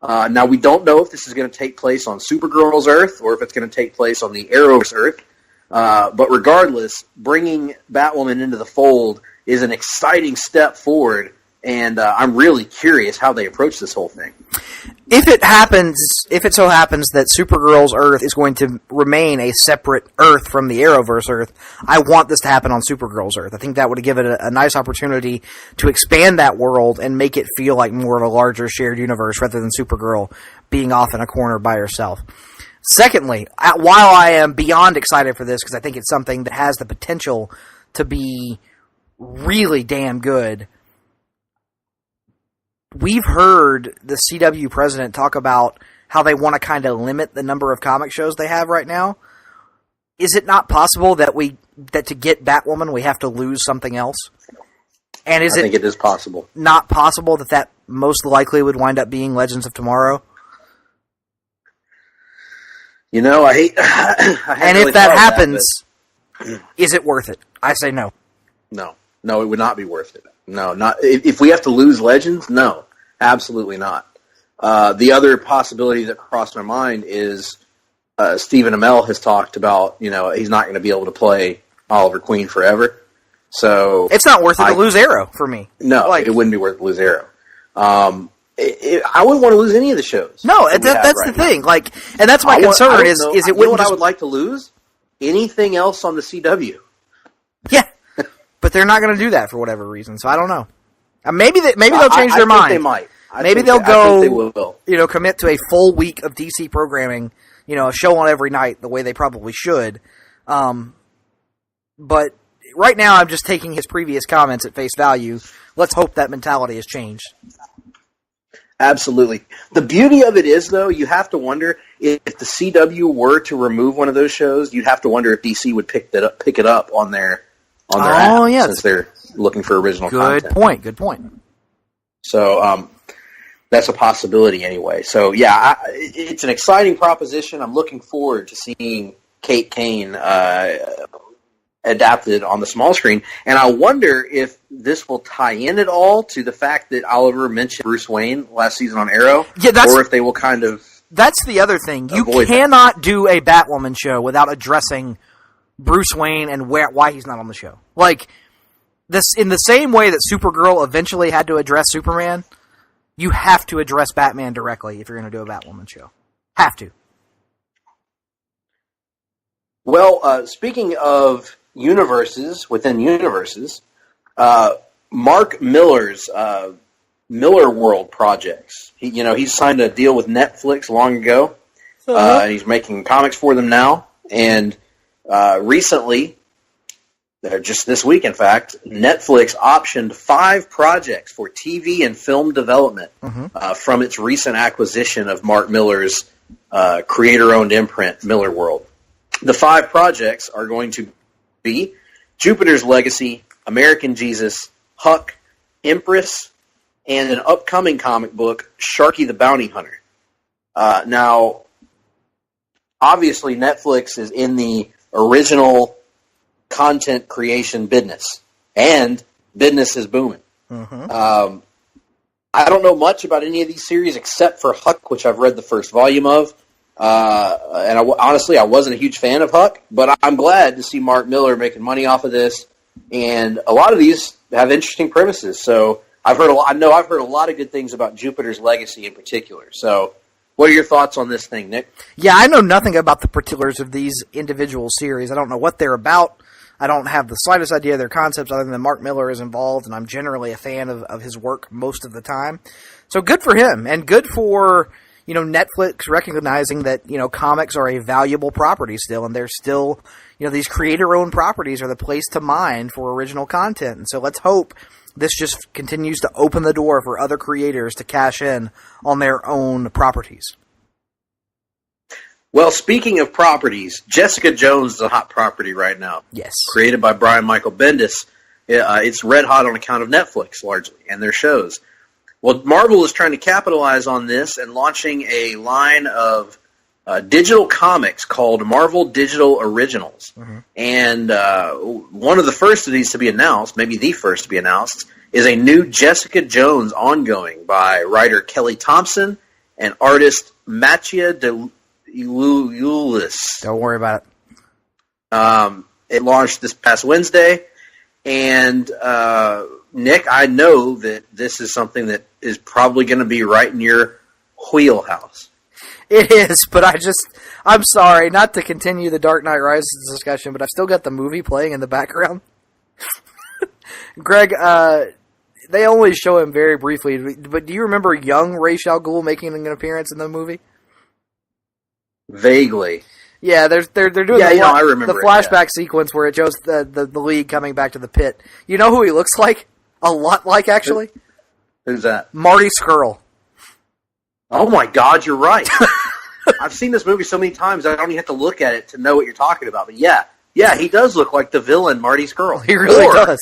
Now, we don't know if this is going to take place on Supergirl's Earth or if it's going to take place on the Arrowverse Earth. But regardless, bringing Batwoman into the fold is an exciting step forward, and I'm really curious how they approach this whole thing. If it so happens that Supergirl's Earth is going to remain a separate Earth from the Arrowverse Earth, I want this to happen on Supergirl's Earth. I think that would give it a nice opportunity to expand that world and make it feel like more of a larger shared universe rather than Supergirl being off in a corner by herself. Secondly, while I am beyond excited for this because I think it's something that has the potential to be really damn good, we've heard the CW president talk about how they want to kind of limit the number of comic shows they have right now. Is it not possible that to get Batwoman we have to lose something else? And I think it is possible. Not possible that most likely would wind up being Legends of Tomorrow? You know, I and if that happens, is it worth it? I say no. No, it would not be worth it. No, not if we have to lose Legends. No, absolutely not. The other possibility that crossed my mind is Stephen Amell has talked about. You know, he's not going to be able to play Oliver Queen forever. So it's not worth it to lose Arrow for me. No, it wouldn't be worth it to lose Arrow. I wouldn't want to lose any of the shows. No, that's the thing. Like, and that's my concern is it wouldn't. I would like to lose anything else on the CW. Yeah, but they're not going to do that for whatever reason. So I don't know. Maybe they'll change their mind. They might. Maybe they'll go. They will. Commit to a full week of DC programming. A show on every night, the way they probably should. But right now, I'm just taking his previous comments at face value. Let's hope that mentality has changed. Absolutely. The beauty of it is, though, you have to wonder if the CW were to remove one of those shows. You'd have to wonder if DC would pick it up on their app, since they're looking for original content. Good point. So that's a possibility anyway. So yeah, it's an exciting proposition. I'm looking forward to seeing Kate Kane adapted on the small screen, and I wonder if this will tie in at all to the fact that Oliver mentioned Bruce Wayne last season on Arrow, or if they will kind of. That's the other thing. You cannot do a Batwoman show without addressing Bruce Wayne and why he's not on the show. Like this, in the same way that Supergirl eventually had to address Superman, you have to address Batman directly if you're going to do a Batwoman show. Have to. Well, speaking of universes within universes, Mark Miller's Miller World projects. He's signed a deal with Netflix long ago, and he's making comics for them now. And recently, just this week, in fact, Netflix optioned 5 projects for TV and film development from its recent acquisition of Mark Miller's creator-owned imprint, Miller World. The 5 projects are going to be Jupiter's Legacy, American Jesus, Huck, Empress, and an upcoming comic book, Sharky the Bounty Hunter. Now, obviously, Netflix is in the original content creation business, and business is booming. I don't know much about any of these series except for Huck, which I've read the first volume of. And honestly, I wasn't a huge fan of Huck, but I'm glad to see Mark Miller making money off of this. And a lot of these have interesting premises. So I've heard a lot of good things about Jupiter's Legacy in particular. So what are your thoughts on this thing, Nick? Yeah, I know nothing about the particulars of these individual series. I don't know what they're about. I don't have the slightest idea of their concepts other than Mark Miller is involved, and I'm generally a fan of his work most of the time. So good for him, and good for Netflix recognizing that, comics are a valuable property still, and they're still, these creator-owned properties are the place to mine for original content. And so let's hope this just continues to open the door for other creators to cash in on their own properties. Well, speaking of properties, Jessica Jones is a hot property right now. Yes. Created by Brian Michael Bendis. It's red hot on account of Netflix, largely, and their shows. Well, Marvel is trying to capitalize on this and launching a line of digital comics called Marvel Digital Originals. Mm-hmm. And one of the first of these to be announced, maybe the first to be announced, is a new Jessica Jones ongoing by writer Kelly Thompson and artist Mattia de Ulis. Don't worry about it. It launched this past Wednesday, and Nick, I know that this is something that is probably going to be right in your wheelhouse. It is, but I'm sorry, not to continue the Dark Knight Rises discussion, but I've still got the movie playing in the background. Greg, they only show him very briefly, but do you remember young Ra's al Ghul making an appearance in the movie? Vaguely. Yeah, they're doing I remember the flashback sequence where it shows the League coming back to the pit. You know who he looks like? A lot like, actually? Who's that? Marty Skrull. Oh my God, you're right. I've seen this movie so many times I don't even have to look at it to know what you're talking about. But yeah, he does look like the villain Marty Skrull. He really does.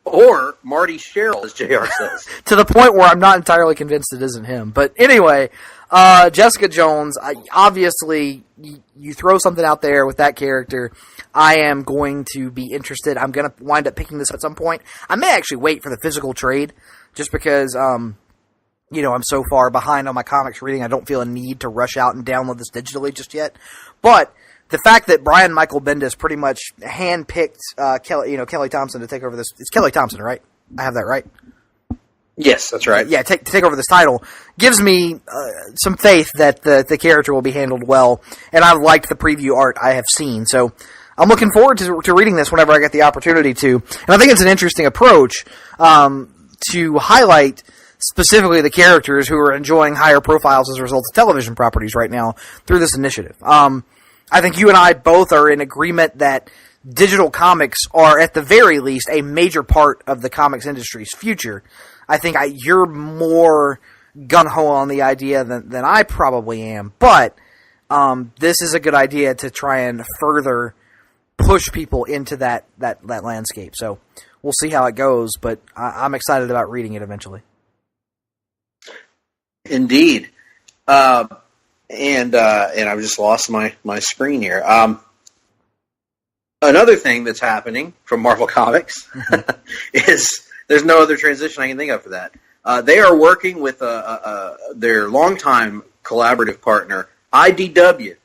Or Marty Sherrill, as JR says. To the point where I'm not entirely convinced it isn't him. But anyway, Jessica Jones, obviously, you throw something out there with that character, I am going to be interested. I'm going to wind up picking this at some point. I may actually wait for the physical trade, just because, I'm so far behind on my comics reading, I don't feel a need to rush out and download this digitally just yet. But the fact that Brian Michael Bendis pretty much handpicked Kelly Thompson to take over this, it's Kelly Thompson, right? I have that right? Yes, that's right. Yeah, to take over this title gives me some faith that the character will be handled well, and I've liked the preview art I have seen. So I'm looking forward to reading this whenever I get the opportunity to, and I think it's an interesting approach to highlight specifically the characters who are enjoying higher profiles as a result of television properties right now through this initiative. I think you and I both are in agreement that digital comics are, at the very least, a major part of the comics industry's future. I think you're more gung-ho on the idea than I probably am, but this is a good idea to try and further push people into that landscape. So we'll see how it goes, but I'm excited about reading it eventually. Indeed. And I've just lost my screen here. Another thing that's happening from Marvel Comics is there's no other transition I can think of for that. They are working with their longtime collaborative partner, IDW,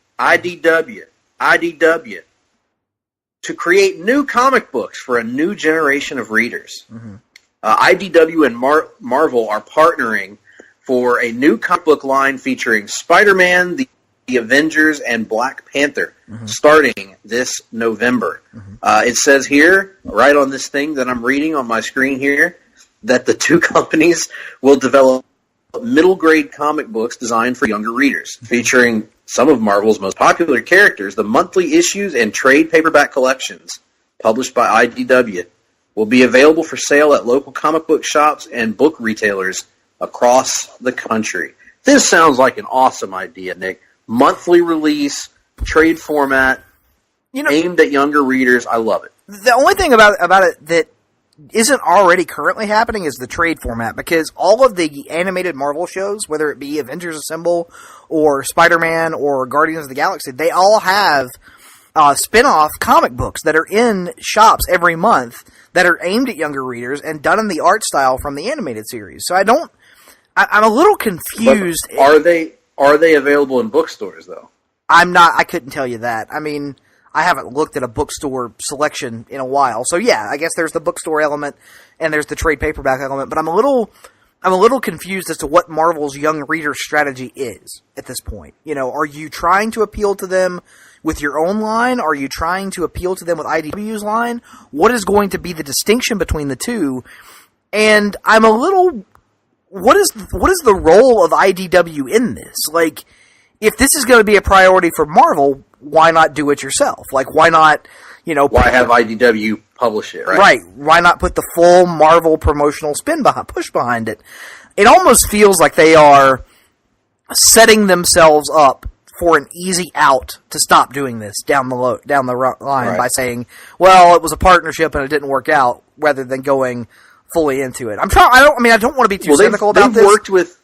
to create new comic books for a new generation of readers. Mm-hmm. IDW and Marvel are partnering for a new comic book line featuring Spider-Man, the Avengers, and Black Panther, starting this November. It says here, right on this thing that I'm reading on my screen here, that the two companies will develop middle-grade comic books designed for younger readers, featuring some of Marvel's most popular characters. The monthly issues and trade paperback collections, published by IDW, will be available for sale at local comic book shops and book retailers across the country. This sounds like an awesome idea, Nick. Monthly release, trade format, aimed at younger readers. I love it. The only thing about it that isn't already currently happening is the trade format, because all of the animated Marvel shows, whether it be Avengers Assemble or Spider-Man or Guardians of the Galaxy, they all have spin-off comic books that are in shops every month that are aimed at younger readers and done in the art style from the animated series. So I'm a little confused. But are they available in bookstores, though? I couldn't tell you that. I mean, I haven't looked at a bookstore selection in a while. So yeah, I guess there's the bookstore element and there's the trade paperback element, but I'm a little confused as to what Marvel's young reader strategy is at this point. Are you trying to appeal to them with your own line? Are you trying to appeal to them with IDW's line? What is going to be the distinction between the two? And I'm a little... What is the role of IDW in this? Like, if this is going to be a priority for Marvel, why not do it yourself? Like, why not, why have IDW publish it, right? Right. Why not put the full Marvel promotional push behind it? It almost feels like they are setting themselves up for an easy out to stop doing this down the line by saying, well, it was a partnership and it didn't work out, rather than going fully into it. I don't want to be too cynical about this.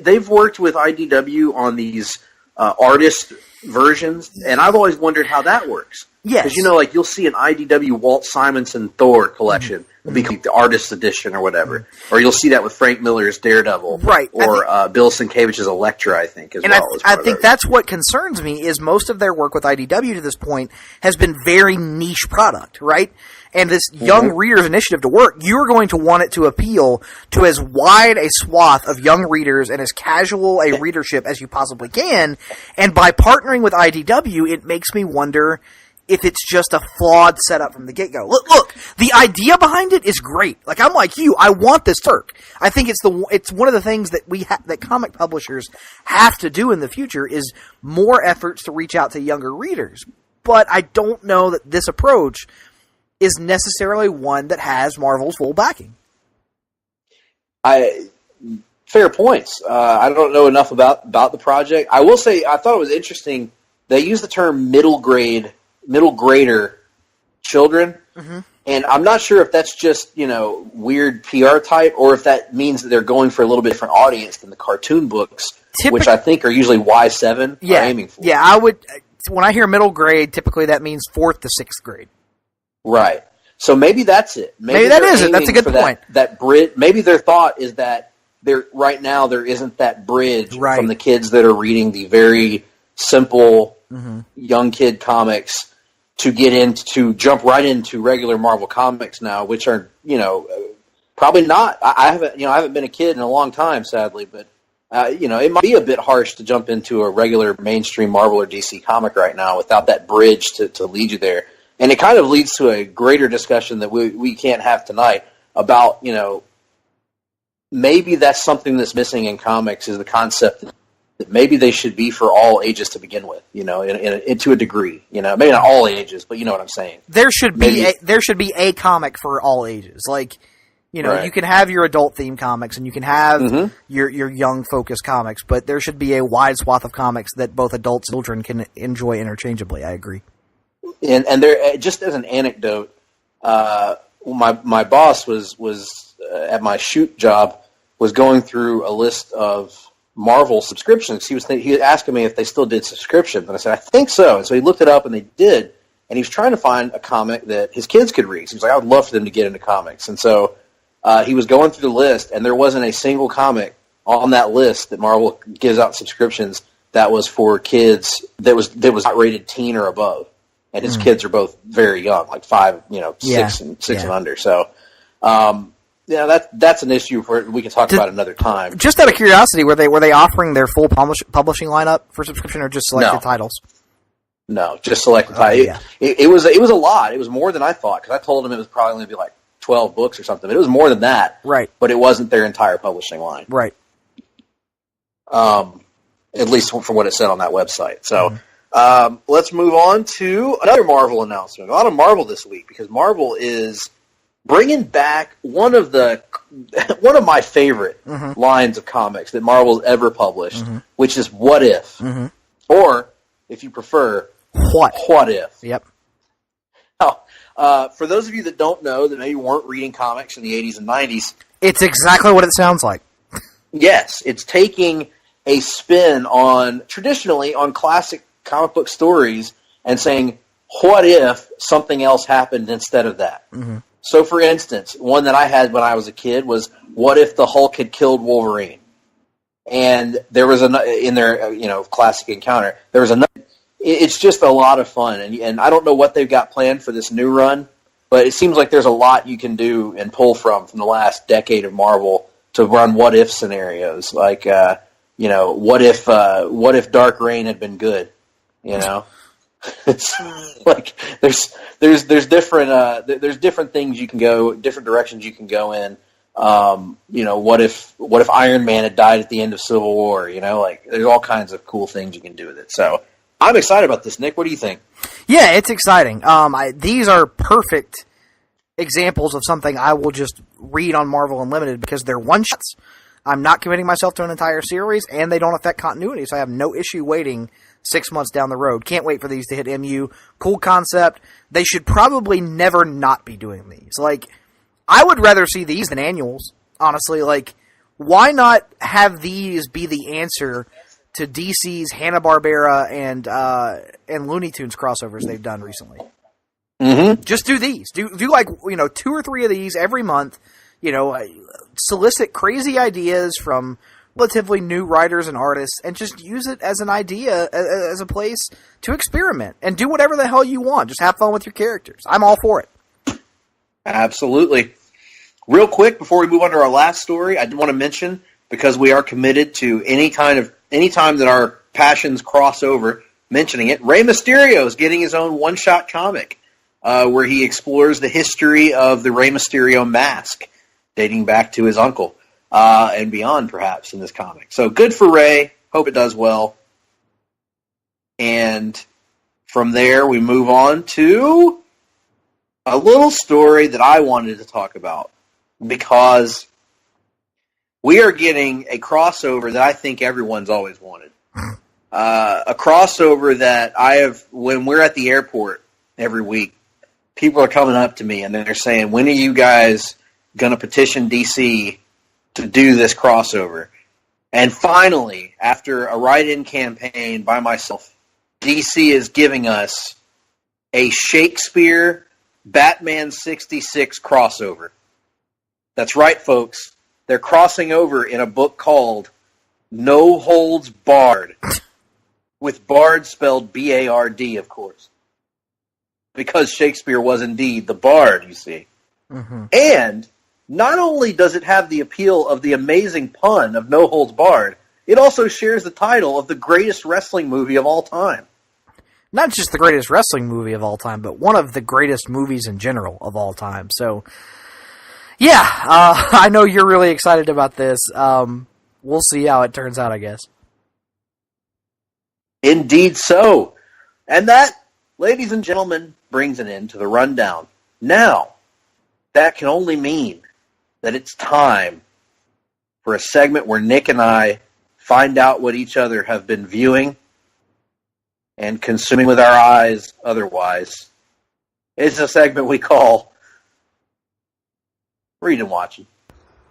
They've worked with IDW on these artist versions, and I've always wondered how that works. Yes. Because, you'll see an IDW Walt Simonson Thor collection, it'll be the artist edition or whatever. Or you'll see that with Frank Miller's Daredevil. Right. Or Bill Sienkiewicz's Elektra, I think, as well. I think that's what concerns me, is most of their work with IDW to this point has been very niche product, right? And this young readers initiative to work, you're going to want it to appeal to as wide a swath of young readers and as casual a readership as you possibly can. And by partnering with IDW, it makes me wonder if it's just a flawed setup from the get-go. Look, the idea behind it is great. Like, I'm like you, I want this to work. I think it's one of the things that that comic publishers have to do in the future, is more efforts to reach out to younger readers. But I don't know that this approach is necessarily one that has Marvel's full backing. Fair points. I don't know enough about the project. I will say, I thought it was interesting. They use the term middle grader children, and I'm not sure if that's just weird PR type, or if that means that they're going for a little bit different audience than the cartoon books, which I think are usually Y7 are aiming for. Yeah, I would. When I hear middle grade, typically that means 4th to 6th grade. Right. So maybe that's it. Maybe that is it. That's a good point. That bridge. Maybe their thought is that right now there isn't that bridge from the kids that are reading the very simple young kid comics to jump right into regular Marvel comics now, which are probably not. I haven't been a kid in a long time, sadly, but it might be a bit harsh to jump into a regular mainstream Marvel or DC comic right now without that bridge to lead you there. And it kind of leads to a greater discussion that we can't have tonight about, maybe that's something that's missing in comics, is the concept that maybe they should be for all ages to begin with, to a degree, maybe not all ages, but you know what I'm saying. There should be a comic for all ages. Like, you can have your adult theme comics and you can have your young focused comics, but there should be a wide swath of comics that both adults and children can enjoy interchangeably. I agree. And there, just as an anecdote, my boss was at my shoot job, was going through a list of Marvel subscriptions. He was asking me if they still did subscriptions, and I said I think so. And so he looked it up, and they did. And he was trying to find a comic that his kids could read. So he was like, I would love for them to get into comics. And so he was going through the list, and there wasn't a single comic on that list that Marvel gives out subscriptions that was for kids that was not rated teen or above. And his kids are both very young, like 5, 6 and under. So, that's an issue we can talk about another time. Just out of curiosity, were they offering their full publishing lineup for subscription, or just selected titles? No, just selected titles. It was a lot. It was more than I thought, because I told him it was probably going to be like 12 books or something. But it was more than that. Right. But it wasn't their entire publishing line. Right. At least from what it said on that website. So. Let's move on to another Marvel announcement. A lot of Marvel this week, because Marvel is bringing back one of my favorite lines of comics that Marvel's ever published, which is What If, or if you prefer, What If. Yep. Now, for those of you that don't know, that maybe weren't reading comics in the 80s and 90s, it's exactly what it sounds like. Yes, it's taking a spin traditionally on classic comic book stories and saying, what if something else happened instead of that? So, for instance, one that I had when I was a kid was, what if the Hulk had killed Wolverine? And there was in their classic encounter, there was another. It's just a lot of fun, and I don't know what they've got planned for this new run, but it seems like there's a lot you can do and pull from the last decade of Marvel to run what if scenarios, like what if Dark Reign had been good. It's like there's different things you can go, different directions you can go in. What if Iron Man had died at the end of Civil War? There's all kinds of cool things you can do with it. So I'm excited about this, Nick. What do you think? Yeah, it's exciting. These are perfect examples of something I will just read on Marvel Unlimited, because they're one shots. I'm not committing myself to an entire series, and they don't affect continuity, so I have no issue waiting 6 months down the road. Can't wait for these to hit MU. Cool concept. They should probably never not be doing these. Like, I would rather see these than annuals, honestly. Like, why not have these be the answer to DC's Hanna-Barbera and Looney Tunes crossovers they've done recently? Mm-hmm. Just do these. Do like, 2 or 3 of these every month. Solicit crazy ideas from relatively new writers and artists, and just use it as an idea, as a place to experiment and do whatever the hell you want. Just have fun with your characters. I'm all for it. Absolutely. Real quick, before we move on to our last story, I do want to mention, because we are committed to any time that our passions cross over, mentioning it, Rey Mysterio is getting his own one-shot comic where he explores the history of the Rey Mysterio mask, dating back to his uncle, and beyond, perhaps, in this comic. So good for Rey. Hope it does well. And from there, we move on to a little story that I wanted to talk about, because we are getting a crossover that I think everyone's always wanted. A crossover that when we're at the airport every week, people are coming up to me and they're saying, when are you guys going to petition DC to do this crossover? And finally, after a write-in campaign by myself, DC is giving us a Shakespeare Batman 66 crossover. That's right, folks. They're crossing over in a book called No Holds Barred, with Bard spelled B-A-R-D, of course, because Shakespeare was indeed the Bard, you see. Mm-hmm. And not only does it have the appeal of the amazing pun of No Holds Barred, it also shares the title of the greatest wrestling movie of all time. Not just the greatest wrestling movie of all time, but one of the greatest movies in general of all time. So, yeah, I know you're really excited about this. We'll see how it turns out, I guess. Indeed so. And that, ladies and gentlemen, brings an end to the rundown. Now, that can only mean that it's time for a segment where Nick and I find out what each other have been viewing and consuming with our eyes otherwise. It's a segment we call Reading and Watching.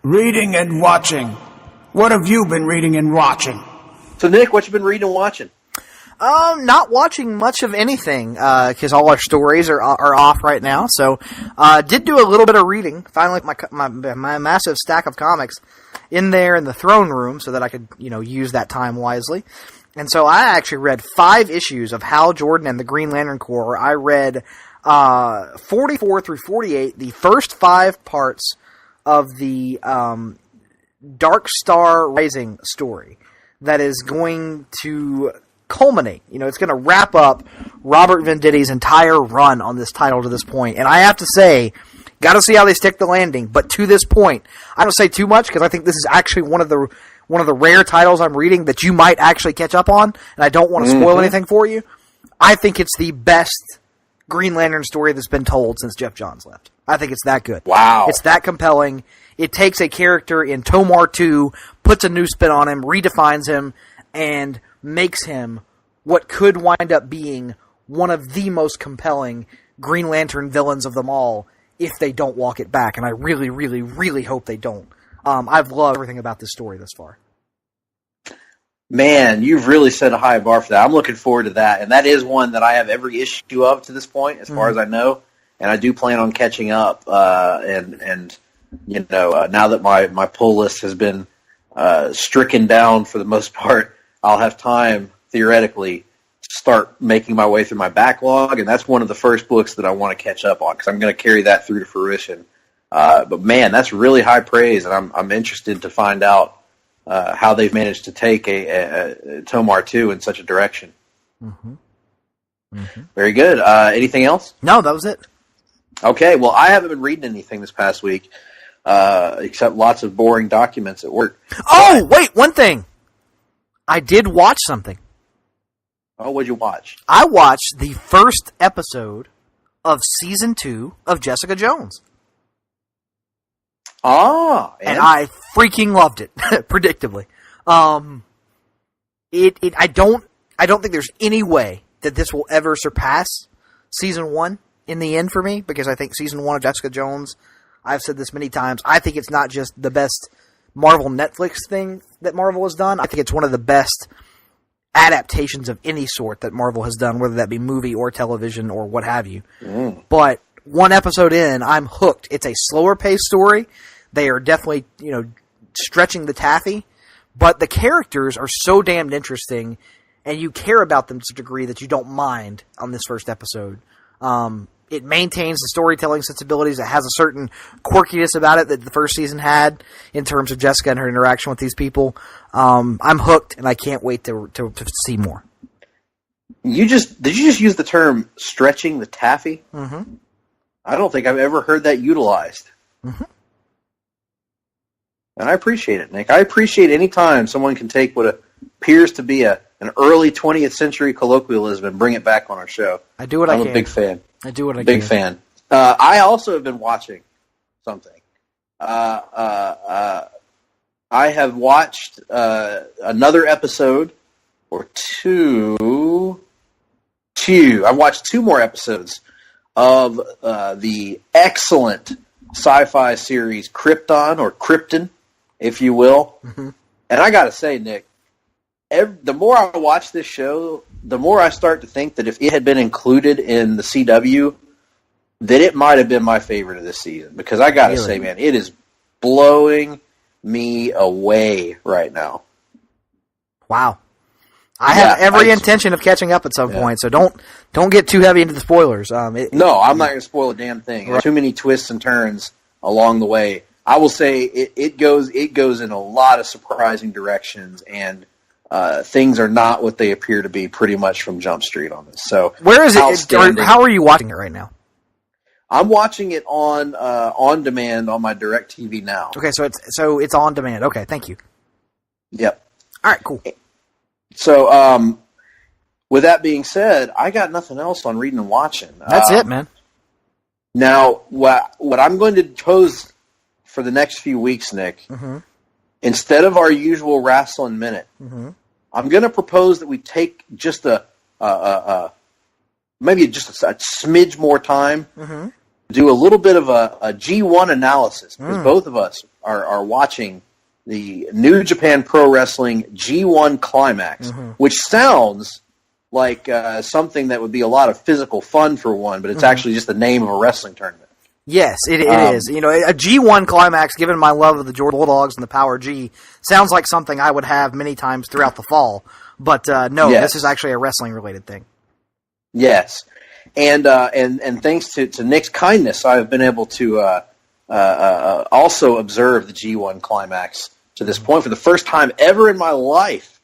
Reading and watching. What have you been reading and watching? So, Nick, what you been reading and watching? Not watching much of anything, because all our stories are off right now. So, did do a little bit of reading. Finally, my massive stack of comics in there in the throne room, so that I could, use that time wisely. And so I actually read 5 issues of Hal Jordan and the Green Lantern Corps. I read 44 through 48, the first 5 parts of the Dark Star Rising story that is going to culminate. It's going to wrap up Robert Venditti's entire run on this title to this point. And I have to say, got to see how they stick the landing. But to this point, I don't say too much because I think this is actually one of the rare titles I'm reading that you might actually catch up on, and I don't want to spoil anything for you. I think it's the best Green Lantern story that's been told since Jeff Johns left. I think it's that good. Wow. It's that compelling. It takes a character in Tomar 2, puts a new spin on him, redefines him, and makes him what could wind up being one of the most compelling Green Lantern villains of them all if they don't walk it back, and I really, really, really hope they don't. I've loved everything about this story thus far. Man, you've really set a high bar for that. I'm looking forward to that. And that is one that I have every issue of to this point, as far as I know. And I do plan on catching up. Now that my pull list has been stricken down for the most part, I'll have time, theoretically, to start making my way through my backlog. And that's one of the first books that I want to catch up on, because I'm going to carry that through to fruition. But man, that's really high praise, and I'm interested to find out how they've managed to take a Tomar 2 in such a direction. Mm-hmm. Mm-hmm. Very good. Anything else? No, that was it. Okay, well, I haven't been reading anything this past week, except lots of boring documents at work. Oh, wait, one thing. I did watch something. Oh, what'd you watch? I watched the first episode of Season 2 of Jessica Jones. And I freaking loved it, predictably. I don't think there's any way that this will ever surpass season 1 in the end for me, because I think season 1 of Jessica Jones, I've said this many times, I think it's not just the best Marvel Netflix thing that Marvel has done. I think it's one of the best adaptations of any sort that Marvel has done, whether that be movie or television or what have you. But one episode in, I'm hooked. It's a slower paced story. They are definitely, stretching the taffy, but the characters are so damned interesting, and you care about them to a degree that you don't mind on this first episode. It maintains the storytelling sensibilities. It has a certain quirkiness about it that the first season had in terms of Jessica and her interaction with these people. I'm hooked, and I can't wait to see more. Did you just use the term stretching the taffy? Mm-hmm. I don't think I've ever heard that utilized. Mm-hmm. And I appreciate it, Nick. I appreciate any time someone can take what appears to be an early 20th century colloquialism and bring it back on our show. I do what I can. I'm a big fan. I do what I can. Big fan. I also have been watching something. I have watched another episode or two. I've watched 2 more episodes of the excellent sci-fi series Krypton, or Krypton, if you will. Mm-hmm. And I got to say, Nick, the more I watch this show, the more I start to think that if it had been included in the CW, that it might have been my favorite of this season. Because I got to say, man, it is blowing me away right now. Wow. I have every intention of catching up at some point, so don't get too heavy into the spoilers. No, I'm not going to spoil a damn thing. Right. Too many twists and turns along the way. I will say it goes in a lot of surprising directions, and things are not what they appear to be pretty much from Jump Street on this. So where is it? How are you watching it right now? I'm watching it on demand on my DirecTV Now. Okay, so it's on demand. Okay, thank you. Yep. All right, cool. So, with that being said, I got nothing else on reading and watching. That's it, man. Now, what I'm going to pose for the next few weeks, Nick, mm-hmm. instead of our usual Wrestling Minute, mm-hmm. I'm going to propose that we take just maybe just a smidge more time, mm-hmm. to do a little bit of a G1 analysis, because both of us are watching the New Japan Pro Wrestling G1 Climax, mm-hmm. which sounds like something that would be a lot of physical fun for one, but it's mm-hmm. actually just the name of a wrestling tournament. Yes, it is. A G1 Climax, given my love of the Georgia Bulldogs and the Power G, sounds like something I would have many times throughout the fall. But no, yes. This is actually a wrestling-related thing. Yes, and thanks to Nick's kindness, I've been able to also observe the G1 Climax to this point for the first time ever in my life.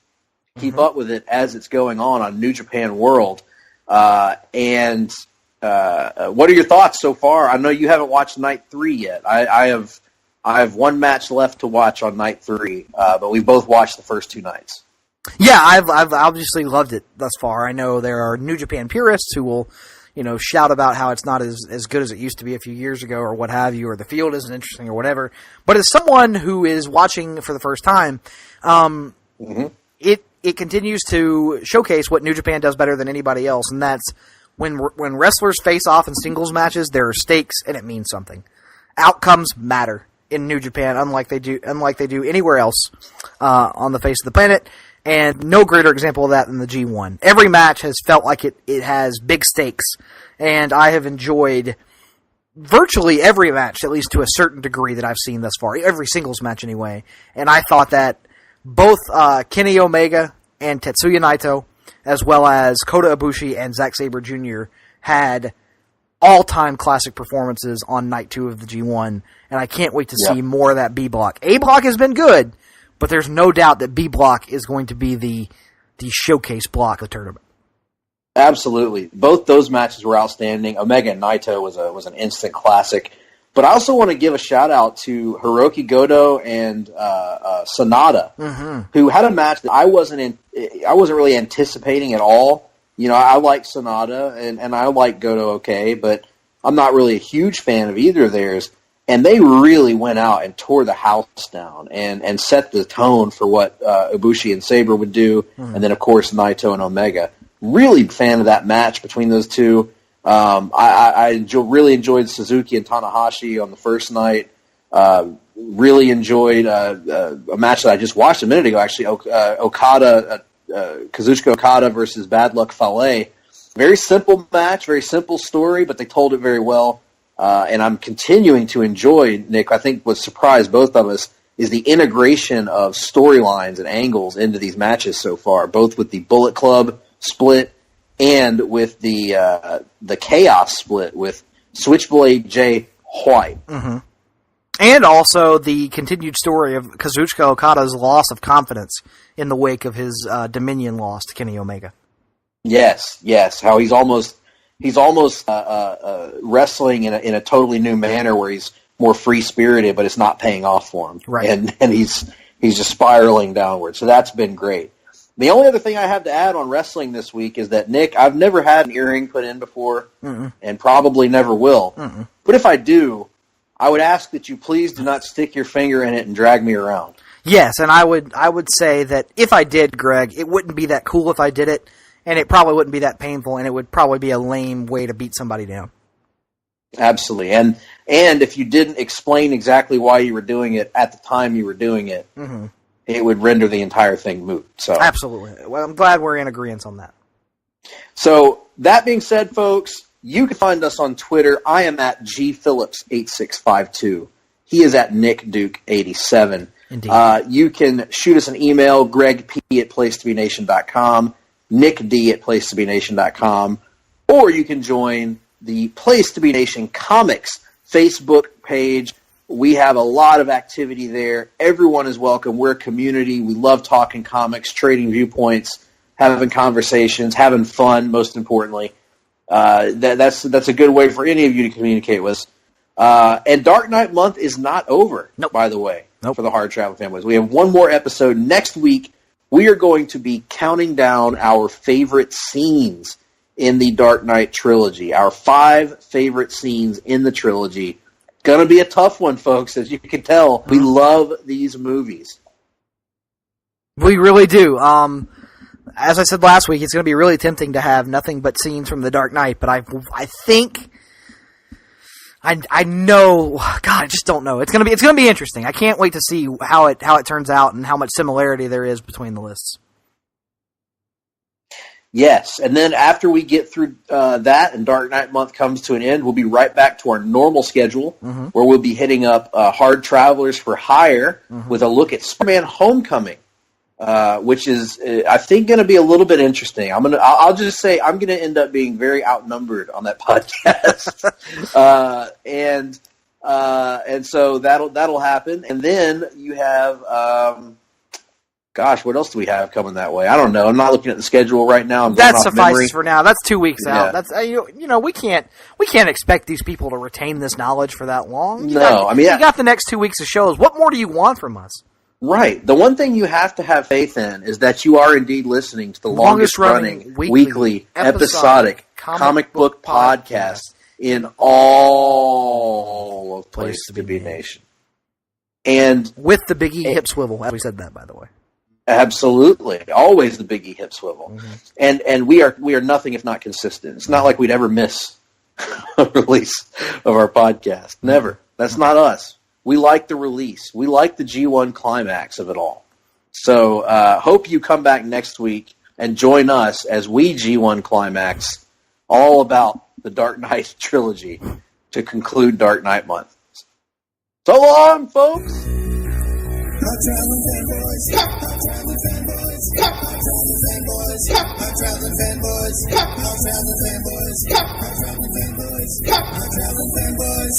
Keep mm-hmm. up with it as it's going on New Japan World. What are your thoughts so far? I know you haven't watched Night 3 yet. I have one match left to watch on Night 3, but we both watched the first 2 nights. Yeah, I've obviously loved it thus far. I know there are New Japan purists who will, shout about how it's not as good as it used to be a few years ago or what have you, or the field isn't interesting or whatever. But as someone who is watching for the first time, mm-hmm. it continues to showcase what New Japan does better than anybody else, and that's when wrestlers face off in singles matches, there are stakes and it means something. Outcomes matter in New Japan, unlike they do anywhere else on the face of the planet. And no greater example of that than the G1. Every match has felt like it has big stakes, and I have enjoyed virtually every match, at least to a certain degree that I've seen thus far. Every singles match anyway. And I thought that both Kenny Omega and Tetsuya Naito, as well as Kota Ibushi and Zack Sabre Jr., had all-time classic performances on Night 2 of the G1, and I can't wait to see more of that B block. A block has been good, but there's no doubt that B block is going to be the showcase block of the tournament. Absolutely. Both those matches were outstanding. Omega and Naito was an instant classic. But I also want to give a shout-out to Hiroki Goto and Sonata, mm-hmm. who had a match that I wasn't really anticipating at all. I like Sonata, and I like Goto okay, but I'm not really a huge fan of either of theirs. And they really went out and tore the house down and set the tone for what Ibushi and Sabre would do. And then, of course, Naito and Omega. Really fan of that match between those two. I really enjoyed Suzuki and Tanahashi on the first night. Really enjoyed a match that I just watched a minute ago, actually, Kazuchika Okada versus Bad Luck Fale. Very simple match, very simple story, but they told it very well. And I'm continuing to enjoy, Nick, I think what surprised both of us is the integration of storylines and angles into these matches so far, both with the Bullet Club split and with the Chaos split with Switchblade Jay White. And also the continued story of Kazuchika Okada's loss of confidence in the wake of his Dominion loss to Kenny Omega. Yes. How he's almost wrestling in a totally new manner where he's more free spirited, but it's not paying off for him. Right. And he's just spiraling downward. So that's been great. The only other thing I have to add on wrestling this week is that, Nick, I've never had an earring put in before and probably never will. But if I do, I would ask that you please do not stick your finger in it and drag me around. Yes, and I would say that if I did, Greg, it wouldn't be that cool if I did it, and it probably wouldn't be that painful, and it would probably be a lame way to beat somebody down. Absolutely. And if you didn't explain exactly why you were doing it at the time you were doing it, it would render the entire thing moot. So absolutely. Well, I'm glad we're in agreement on that. So that being said, folks, you can find us on Twitter. I am at gphillips8652. He is at nickduke87. Indeed. You can shoot us an email, gregp@placetobenation.com, nickd@placetobenation.com, or you can join the Place to Be Nation Comics Facebook page. We have a lot of activity there. Everyone is welcome. We're a community. We love talking comics, trading viewpoints, having conversations, having fun, most importantly. That's a good way for any of you to communicate with us. And Dark Knight Month is not over, by the way, for the Hard-Traveling Fanboys. We have one more episode. Next week, we are going to be counting down our favorite scenes in the Dark Knight trilogy, our 5 favorite scenes in the trilogy. Going to be a tough one, folks, as you can tell. We love these movies. We really do. As I said last week, it's going to be really tempting to have nothing but scenes from The Dark Knight, but I think I know. God, I just don't know. It's going to be interesting. I can't wait to see how it turns out and how much similarity there is between the lists. Yes, and then after we get through that and Dark Knight Month comes to an end, we'll be right back to our normal schedule, where we'll be hitting up Hard Travelers for Hire with a look at Spider-Man Homecoming, which is, I think, going to be a little bit interesting. I'll just say I'm going to end up being very outnumbered on that podcast, and so that'll happen. And then you have. Gosh, what else do we have coming that way? I don't know. I'm not looking at the schedule right now. That suffices for now. That's 2 weeks out. That's we can't expect these people to retain this knowledge for that long. You got the next 2 weeks of shows. What more do you want from us? Right. The one thing you have to have faith in is that you are indeed listening to the longest running weekly episodic comic book podcast in all of Place to Be Nation. And with the Big E hip swivel. We said that, by the way. Absolutely, always the Big E hip swivel, and we are nothing if not consistent. It's not like we'd ever miss a release of our podcast. Never. That's not us. We like the release. We like the G1 climax of it all. So hope you come back next week and join us as we G1 climax all about the Dark Knight trilogy to conclude Dark Knight Month. So long, folks. Hard-Traveling Fanboys, Hard-Traveling Fanboys, Hard-Traveling Fanboys, Hard-Traveling Fanboys, Hard-Traveling Fanboys, Hard-Traveling Fanboys, Hard-Traveling Fanboys,